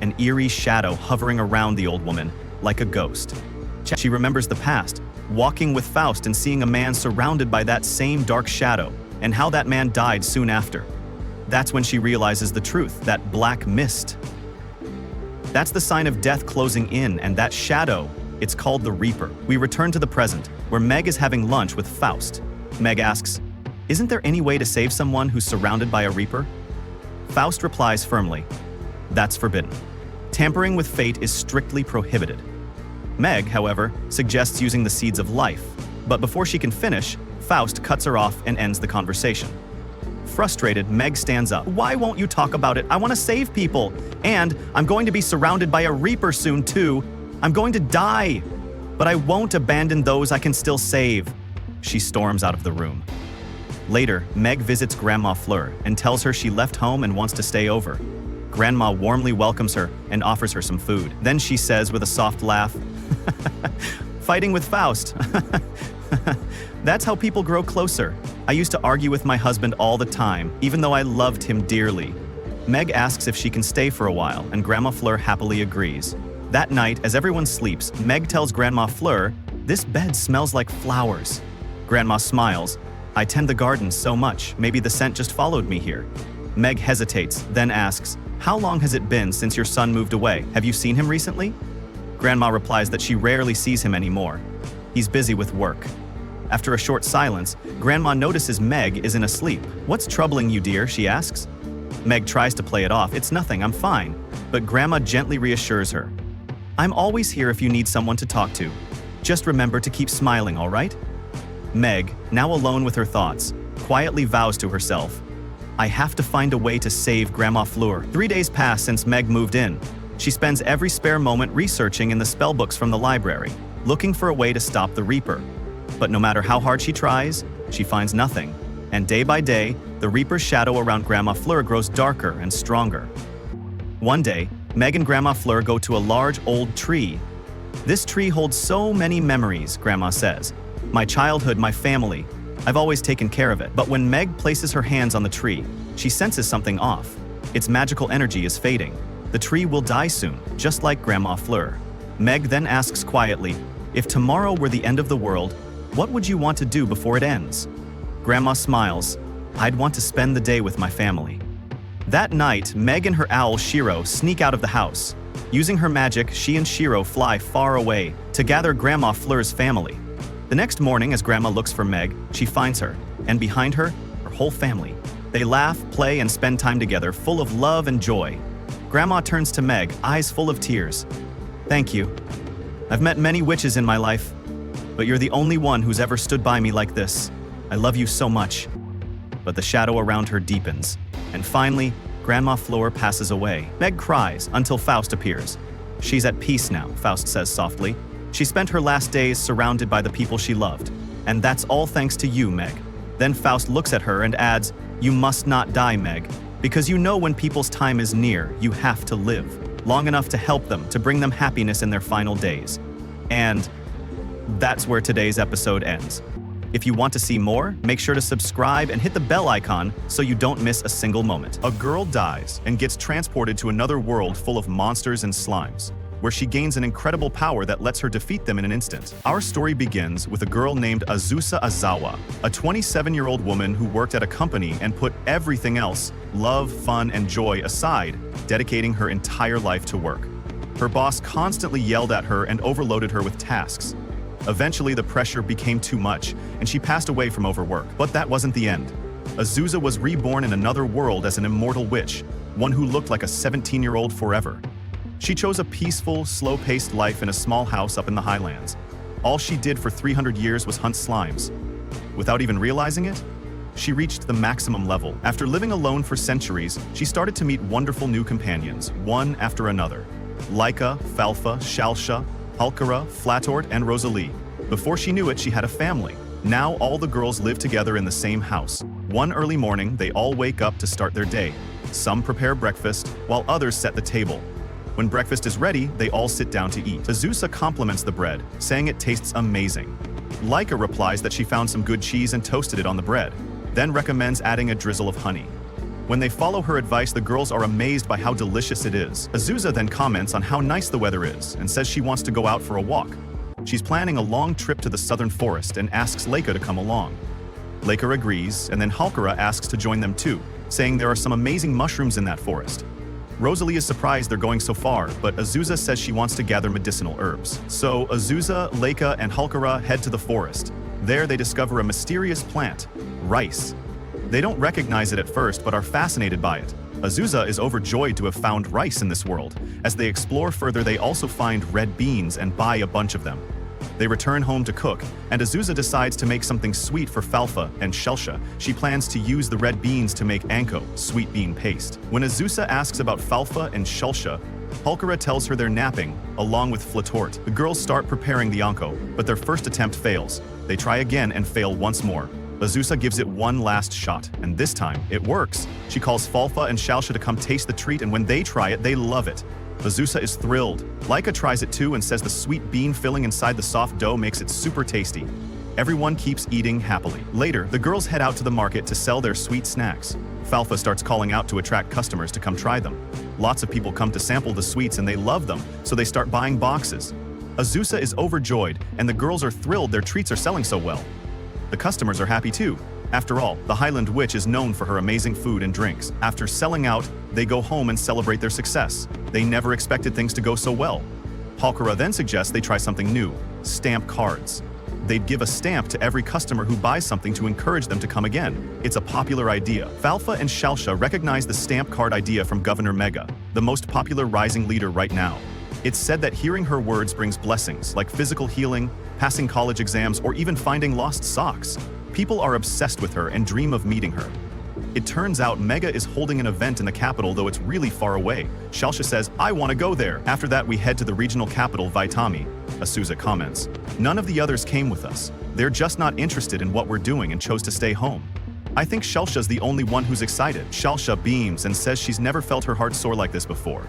S1: An eerie shadow hovering around the old woman, like a ghost. She remembers the past, walking with Faust and seeing a man surrounded by that same dark shadow, and how that man died soon after. That's when she realizes the truth, that black mist. That's the sign of death closing in, and that shadow, it's called the Reaper. We return to the present, where Meg is having lunch with Faust. Meg asks, "Isn't there any way to save someone who's surrounded by a Reaper?" Faust replies firmly, "That's forbidden. Tampering with fate is strictly prohibited." Meg, however, suggests using the seeds of life, but before she can finish, Faust cuts her off and ends the conversation. Frustrated, Meg stands up. "Why won't you talk about it? I want to save people. And I'm going to be surrounded by a Reaper soon too. I'm going to die. But I won't abandon those I can still save." She storms out of the room. Later, Meg visits Grandma Fleur and tells her she left home and wants to stay over. Grandma warmly welcomes her and offers her some food. Then she says with a soft laugh, "Fighting with Faust. That's how people grow closer. I used to argue with my husband all the time, even though I loved him dearly." Meg asks if she can stay for a while, and Grandma Fleur happily agrees. That night, as everyone sleeps, Meg tells Grandma Fleur, "This bed smells like flowers." Grandma smiles. "I tend the garden so much, maybe the scent just followed me here." Meg hesitates, then asks, "How long has it been since your son moved away? Have you seen him recently?" Grandma replies that she rarely sees him anymore. He's busy with work. After a short silence, Grandma notices Meg isn't asleep. "What's troubling you, dear?" she asks. Meg tries to play it off. "It's nothing, I'm fine." But Grandma gently reassures her. "I'm always here if you need someone to talk to. Just remember to keep smiling, all right?" Meg, now alone with her thoughts, quietly vows to herself, "I have to find a way to save Grandma Fleur." 3 days pass since Meg moved in. She spends every spare moment researching in the spellbooks from the library, looking for a way to stop the Reaper. But no matter how hard she tries, she finds nothing. And day by day, the Reaper's shadow around Grandma Fleur grows darker and stronger. One day, Meg and Grandma Fleur go to a large old tree. "This tree holds so many memories," Grandma says. "My childhood, my family. I've always taken care of it." But when Meg places her hands on the tree, she senses something off. Its magical energy is fading. The tree will die soon, just like Grandma Fleur. Meg then asks quietly, "If tomorrow were the end of the world, what would you want to do before it ends?" Grandma smiles. "I'd want to spend the day with my family." That night, Meg and her owl Shiro sneak out of the house. Using her magic, she and Shiro fly far away to gather Grandma Fleur's family. The next morning, as Grandma looks for Meg, she finds her, and behind her, her whole family. They laugh, play, and spend time together, full of love and joy. Grandma turns to Meg, eyes full of tears. "Thank you. I've met many witches in my life, but you're the only one who's ever stood by me like this. I love you so much." But the shadow around her deepens. And finally, Grandma Fleur passes away. Meg cries until Faust appears. "She's at peace now," Faust says softly. "She spent her last days surrounded by the people she loved. And that's all thanks to you, Meg." Then Faust looks at her and adds, "You must not die, Meg, because you know when people's time is near, you have to live long enough to help them, to bring them happiness in their final days." And that's where today's episode ends. If you want to see more, make sure to subscribe and hit the bell icon so you don't miss a single moment. A girl dies and gets transported to another world full of monsters and slimes, where she gains an incredible power that lets her defeat them in an instant. Our story begins with a girl named Azusa Azawa, a 27-year-old woman who worked at a company and put everything else, love, fun, and joy aside, dedicating her entire life to work. Her boss constantly yelled at her and overloaded her with tasks. Eventually, the pressure became too much, and she passed away from overwork. But that wasn't the end. Azusa was reborn in another world as an immortal witch, one who looked like a 17-year-old forever. She chose a peaceful, slow-paced life in a small house up in the highlands. All she did for 300 years was hunt slimes. Without even realizing it, she reached the maximum level. After living alone for centuries, she started to meet wonderful new companions, one after another. Laika, Falfa, Shalsha, Halkara, Flatort, and Rosalie. Before she knew it, she had a family. Now all the girls live together in the same house. One early morning, they all wake up to start their day. Some prepare breakfast, while others set the table. When breakfast is ready, they all sit down to eat. Azusa compliments the bread, saying it tastes amazing. Laika replies that she found some good cheese and toasted it on the bread, then recommends adding a drizzle of honey. When they follow her advice, the girls are amazed by how delicious it is. Azusa then comments on how nice the weather is and says she wants to go out for a walk. She's planning a long trip to the southern forest and asks Laika to come along. Laika agrees, and then Halkara asks to join them too, saying there are some amazing mushrooms in that forest. Rosalie is surprised they're going so far, but Azusa says she wants to gather medicinal herbs. So Azusa, Laika, and Halkara head to the forest. There they discover a mysterious plant, rice. They don't recognize it at first, but are fascinated by it. Azusa is overjoyed to have found rice in this world. As they explore further, they also find red beans and buy a bunch of them. They return home to cook, and Azusa decides to make something sweet for Falfa and Shelsha. She plans to use the red beans to make anko, sweet bean paste. When Azusa asks about Falfa and Shelsha, Halkara tells her they're napping, along with Flatort. The girls start preparing the anko, but their first attempt fails. They try again and fail once more. Azusa gives it one last shot, and this time, it works. She calls Falfa and Shelsha to come taste the treat, and when they try it, they love it. Azusa is thrilled. Laika tries it too and says the sweet bean filling inside the soft dough makes it super tasty. Everyone keeps eating happily. Later, the girls head out to the market to sell their sweet snacks. Falfa starts calling out to attract customers to come try them. Lots of people come to sample the sweets and they love them, so they start buying boxes. Azusa is overjoyed, and the girls are thrilled their treats are selling so well. The customers are happy too. After all, the Highland Witch is known for her amazing food and drinks. After selling out, they go home and celebrate their success. They never expected things to go so well. Halkara then suggests they try something new, stamp cards. They'd give a stamp to every customer who buys something to encourage them to come again. It's a popular idea. Falfa and Shelsha recognize the stamp card idea from Governor Mega, the most popular rising leader right now. It's said that hearing her words brings blessings, like physical healing, passing college exams, or even finding lost socks. People are obsessed with her and dream of meeting her. It turns out Mega is holding an event in the capital, though it's really far away. Shelsha says, "I want to go there." After that, we head to the regional capital, Vaitami. Azusa comments, "None of the others came with us. They're just not interested in what we're doing and chose to stay home." I think Shelsha's the only one who's excited. Shelsha beams and says she's never felt her heart soar like this before.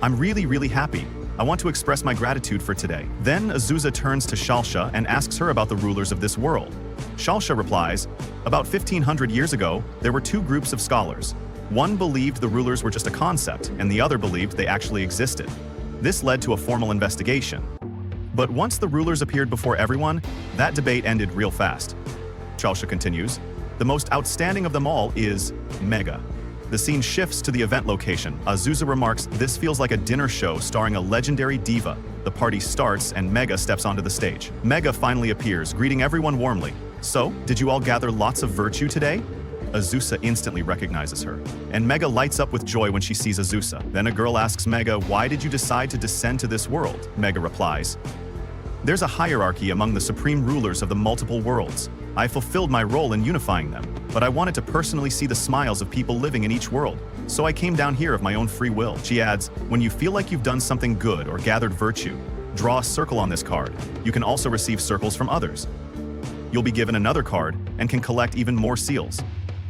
S1: "I'm really happy. I want to express my gratitude for today." Then Azusa turns to Shelsha and asks her about the rulers of this world. Shelsha replies, "About 1500 years ago, there were two groups of scholars. One believed the rulers were just a concept, and the other believed they actually existed. This led to a formal investigation. But once the rulers appeared before everyone, that debate ended real fast." Shelsha continues, "The most outstanding of them all is Mega." The scene shifts to the event location. Azusa remarks, "This feels like a dinner show starring a legendary diva." The party starts and Mega steps onto the stage. Mega finally appears, greeting everyone warmly. "So, did you all gather lots of virtue today?" Azusa instantly recognizes her, and Mega lights up with joy when she sees Azusa. Then a girl asks Mega, "Why did you decide to descend to this world?" Mega replies, There's a hierarchy among the supreme rulers of the multiple worlds. I fulfilled my role in unifying them, but I wanted to personally see the smiles of people living in each world, so I came down here of my own free will. She adds, when you feel like you've done something good or gathered virtue, draw a circle on this card. You can also receive circles from others. You'll be given another card and can collect even more seals.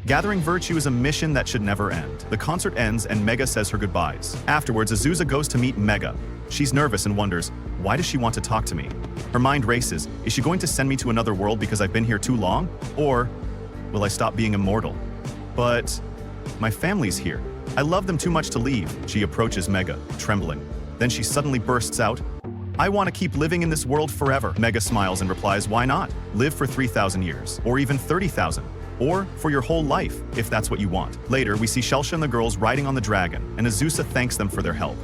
S1: Gathering virtue is a mission that should never end. The concert ends and Mega says her goodbyes. Afterwards, Azusa goes to meet Mega. She's nervous and wonders, why does she want to talk to me? Her mind races, is she going to send me to another world because I've been here too long? Or will I stop being immortal? But my family's here. I love them too much to leave. She approaches Mega, trembling. Then she suddenly bursts out, I want to keep living in this world forever. Mega smiles and replies, why not? Live for 3,000 years, or even 30,000. Or for your whole life, if that's what you want. Later, we see Shelsha and the girls riding on the dragon, and Azusa thanks them for their help.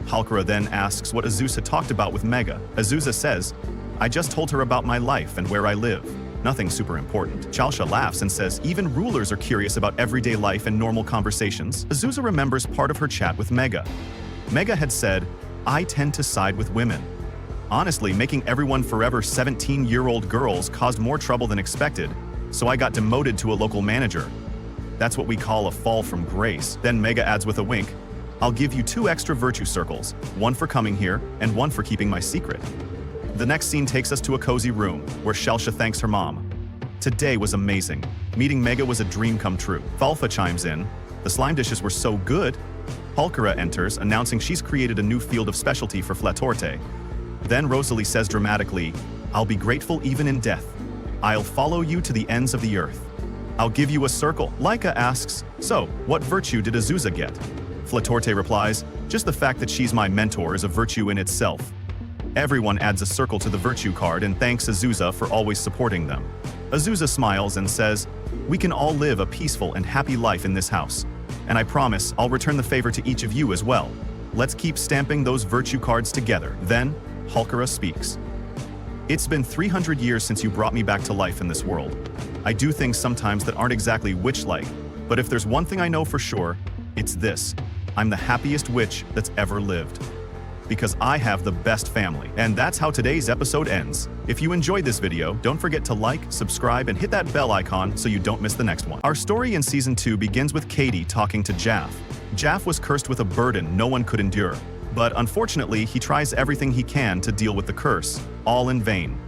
S1: Halkara then asks what Azusa talked about with Mega. Azusa says, I just told her about my life and where I live. Nothing super important. Shelsha laughs and says, even rulers are curious about everyday life and normal conversations. Azusa remembers part of her chat with Mega. Mega had said, I tend to side with women. Honestly, making everyone forever 17-year-old girls caused more trouble than expected, so I got demoted to a local manager. That's what we call a fall from grace. Then Mega adds with a wink, I'll give you 2 extra virtue circles, 1 for coming here and 1 for keeping my secret. The next scene takes us to a cozy room, where Shelsha thanks her mom. Today was amazing. Meeting Mega was a dream come true. Falfa chimes in, the slime dishes were so good. Halkara enters, announcing she's created a new field of specialty for Flatorte. Then Rosalie says dramatically, I'll be grateful even in death. I'll follow you to the ends of the earth. I'll give you a circle. Laika asks, so, what virtue did Azusa get? Flatorte replies, just the fact that she's my mentor is a virtue in itself. Everyone adds a circle to the virtue card and thanks Azusa for always supporting them. Azusa smiles and says, we can all live a peaceful and happy life in this house. And I promise I'll return the favor to each of you as well. Let's keep stamping those virtue cards together. Then, Halkara speaks. It's been 300 years since you brought me back to life in this world. I do things sometimes that aren't exactly witch-like, but if there's one thing I know for sure, it's this. I'm the happiest witch that's ever lived. Because I have the best family. And that's how today's episode ends. If you enjoyed this video, don't forget to like, subscribe, and hit that bell icon so you don't miss the next one. Our story in Season 2 begins with Katie talking to Jaff. Jaff was cursed with a burden no one could endure. But unfortunately, he tries everything he can to deal with the curse, all in vain.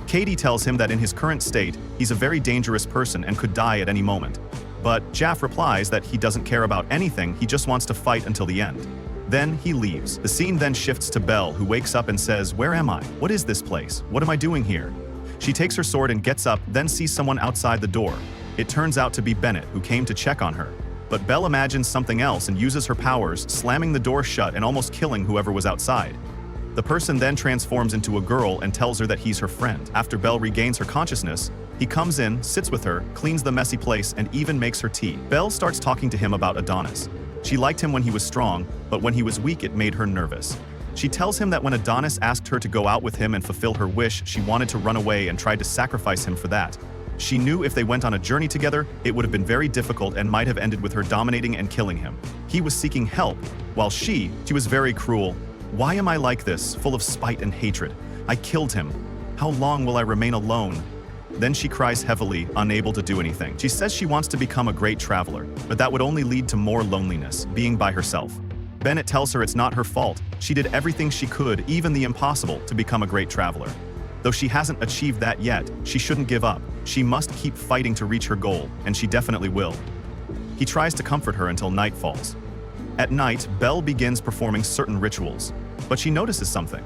S1: Katie tells him that in his current state, he's a very dangerous person and could die at any moment. But Jaff replies that he doesn't care about anything, he just wants to fight until the end. Then he leaves. The scene then shifts to Belle, who wakes up and says, where am I? What is this place? What am I doing here? She takes her sword and gets up, then sees someone outside the door. It turns out to be Bennett, who came to check on her. But Belle imagines something else and uses her powers, slamming the door shut and almost killing whoever was outside. The person then transforms into a girl and tells her that he's her friend. After Belle regains her consciousness, he comes in, sits with her, cleans the messy place, and even makes her tea. Belle starts talking to him about Adonis. She liked him when he was strong, but when he was weak it made her nervous. She tells him that when Adonis asked her to go out with him and fulfill her wish, she wanted to run away and tried to sacrifice him for that. She knew if they went on a journey together, it would have been very difficult and might have ended with her dominating and killing him. He was seeking help, while she was very cruel. Why am I like this, full of spite and hatred? I killed him. How long will I remain alone? Then she cries heavily, unable to do anything. She says she wants to become a great traveler, but that would only lead to more loneliness, being by herself. Bennett tells her it's not her fault. She did everything she could, even the impossible, to become a great traveler. Though she hasn't achieved that yet, she shouldn't give up. She must keep fighting to reach her goal, and she definitely will. He tries to comfort her until night falls. At night, Belle begins performing certain rituals, but she notices something.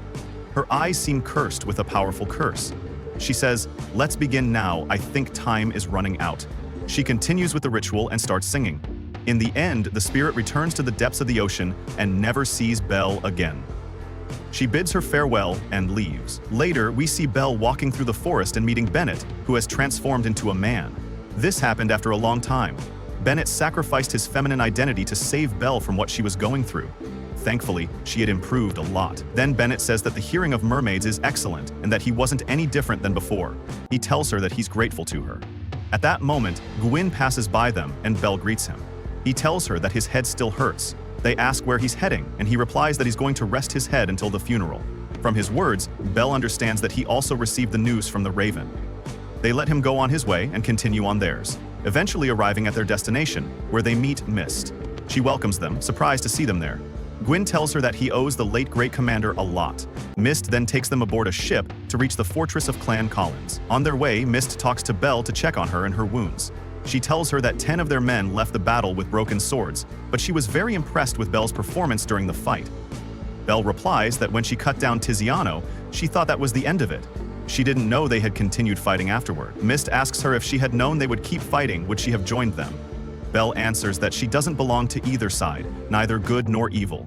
S1: Her eyes seem cursed with a powerful curse. She says, let's begin now, I think time is running out. She continues with the ritual and starts singing. In the end, the spirit returns to the depths of the ocean and never sees Belle again. She bids her farewell and leaves. Later, we see Belle walking through the forest and meeting Bennett, who has transformed into a man. This happened after a long time. Bennett sacrificed his feminine identity to save Belle from what she was going through. Thankfully, she had improved a lot. Then Bennett says that the hearing of mermaids is excellent and that he wasn't any different than before. He tells her that he's grateful to her. At that moment, Gwyn passes by them and Belle greets him. He tells her that his head still hurts. They ask where he's heading, and he replies that he's going to rest his head until the funeral. From his words, Bell understands that he also received the news from the Raven. They let him go on his way and continue on theirs, eventually arriving at their destination, where they meet Mist. She welcomes them, surprised to see them there. Gwyn tells her that he owes the late great commander a lot. Mist then takes them aboard a ship to reach the fortress of Clan Collins. On their way, Mist talks to Bell to check on her and her wounds. She tells her that 10 of their men left the battle with broken swords, but she was very impressed with Bell's performance during the fight. Bell replies that when she cut down Tiziano, she thought that was the end of it. She didn't know they had continued fighting afterward. Mist asks her if she had known they would keep fighting, would she have joined them? Bell answers that she doesn't belong to either side, neither good nor evil.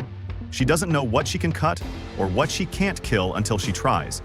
S1: She doesn't know what she can cut or what she can't kill until she tries.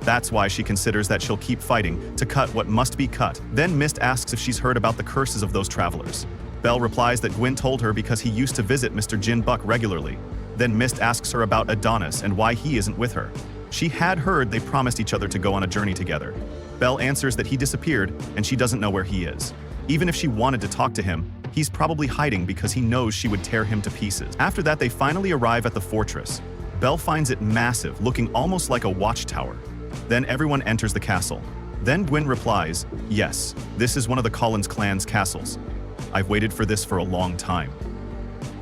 S1: That's why she considers that she'll keep fighting to cut what must be cut. Then Mist asks if she's heard about the curses of those travelers. Bell replies that Gwyn told her because he used to visit Mr. Jin Buck regularly. Then Mist asks her about Adonis and why he isn't with her. She had heard they promised each other to go on a journey together. Bell answers that he disappeared and she doesn't know where he is. Even if she wanted to talk to him, he's probably hiding because he knows she would tear him to pieces. After that, they finally arrive at the fortress. Bell finds it massive, looking almost like a watchtower. Then everyone enters the castle. Then Gwyn replies, "Yes, this is one of the Collins clan's castles. I've waited for this for a long time."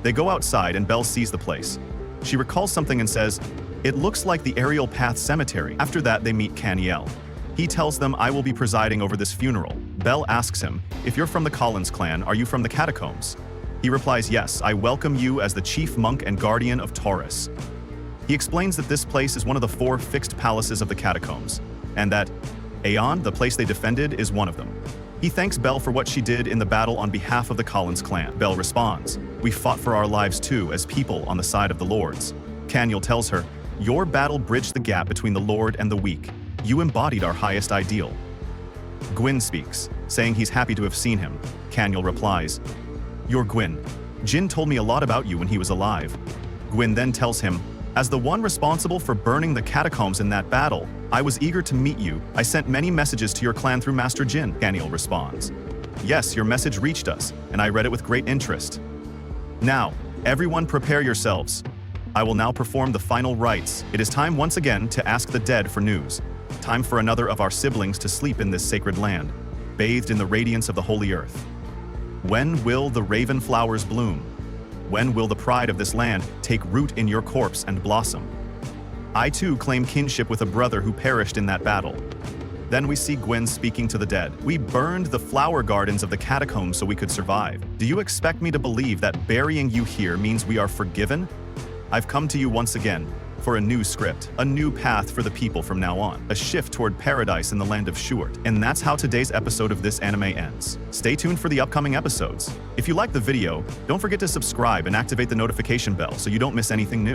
S1: They go outside and Bell sees the place. She recalls something and says, "It looks like the Aerial Path Cemetery." After that, they meet Caniel. He tells them, "I will be presiding over this funeral." Bell asks him, "If you're from the Collins clan, are you from the catacombs?" He replies, "Yes, I welcome you as the chief monk and guardian of Taurus." He explains that this place is one of the 4 fixed palaces of the catacombs, and that Aeon, the place they defended, is one of them. He thanks Bell for what she did in the battle on behalf of the Collins clan. Bell responds, "We fought for our lives too, as people on the side of the lords." Caniel tells her, "Your battle bridged the gap between the lord and the weak. You embodied our highest ideal." Gwyn speaks, saying he's happy to have seen him. Caniel replies, "You're Gwyn. Jin told me a lot about you when he was alive." Gwyn then tells him, "As the one responsible for burning the catacombs in that battle, I was eager to meet you. I sent many messages to your clan through Master Jin." Caniel responds, "Yes, your message reached us, and I read it with great interest. Now, everyone prepare yourselves. I will now perform the final rites. It is time once again to ask the dead for news. Time for another of our siblings to sleep in this sacred land, bathed in the radiance of the holy earth. When will the raven flowers bloom? When will the pride of this land take root in your corpse and blossom? I too claim kinship with a brother who perished in that battle." Then we see Gwyn speaking to the dead. "We burned the flower gardens of the catacombs so we could survive. Do you expect me to believe that burying you here means we are forgiven? I've come to you once again for a new script, a new path for the people from now on, a shift toward paradise in the land of Shuart." And that's how today's episode of this anime ends. Stay tuned for the upcoming episodes. If you liked the video, don't forget to subscribe and activate the notification bell so you don't miss anything new.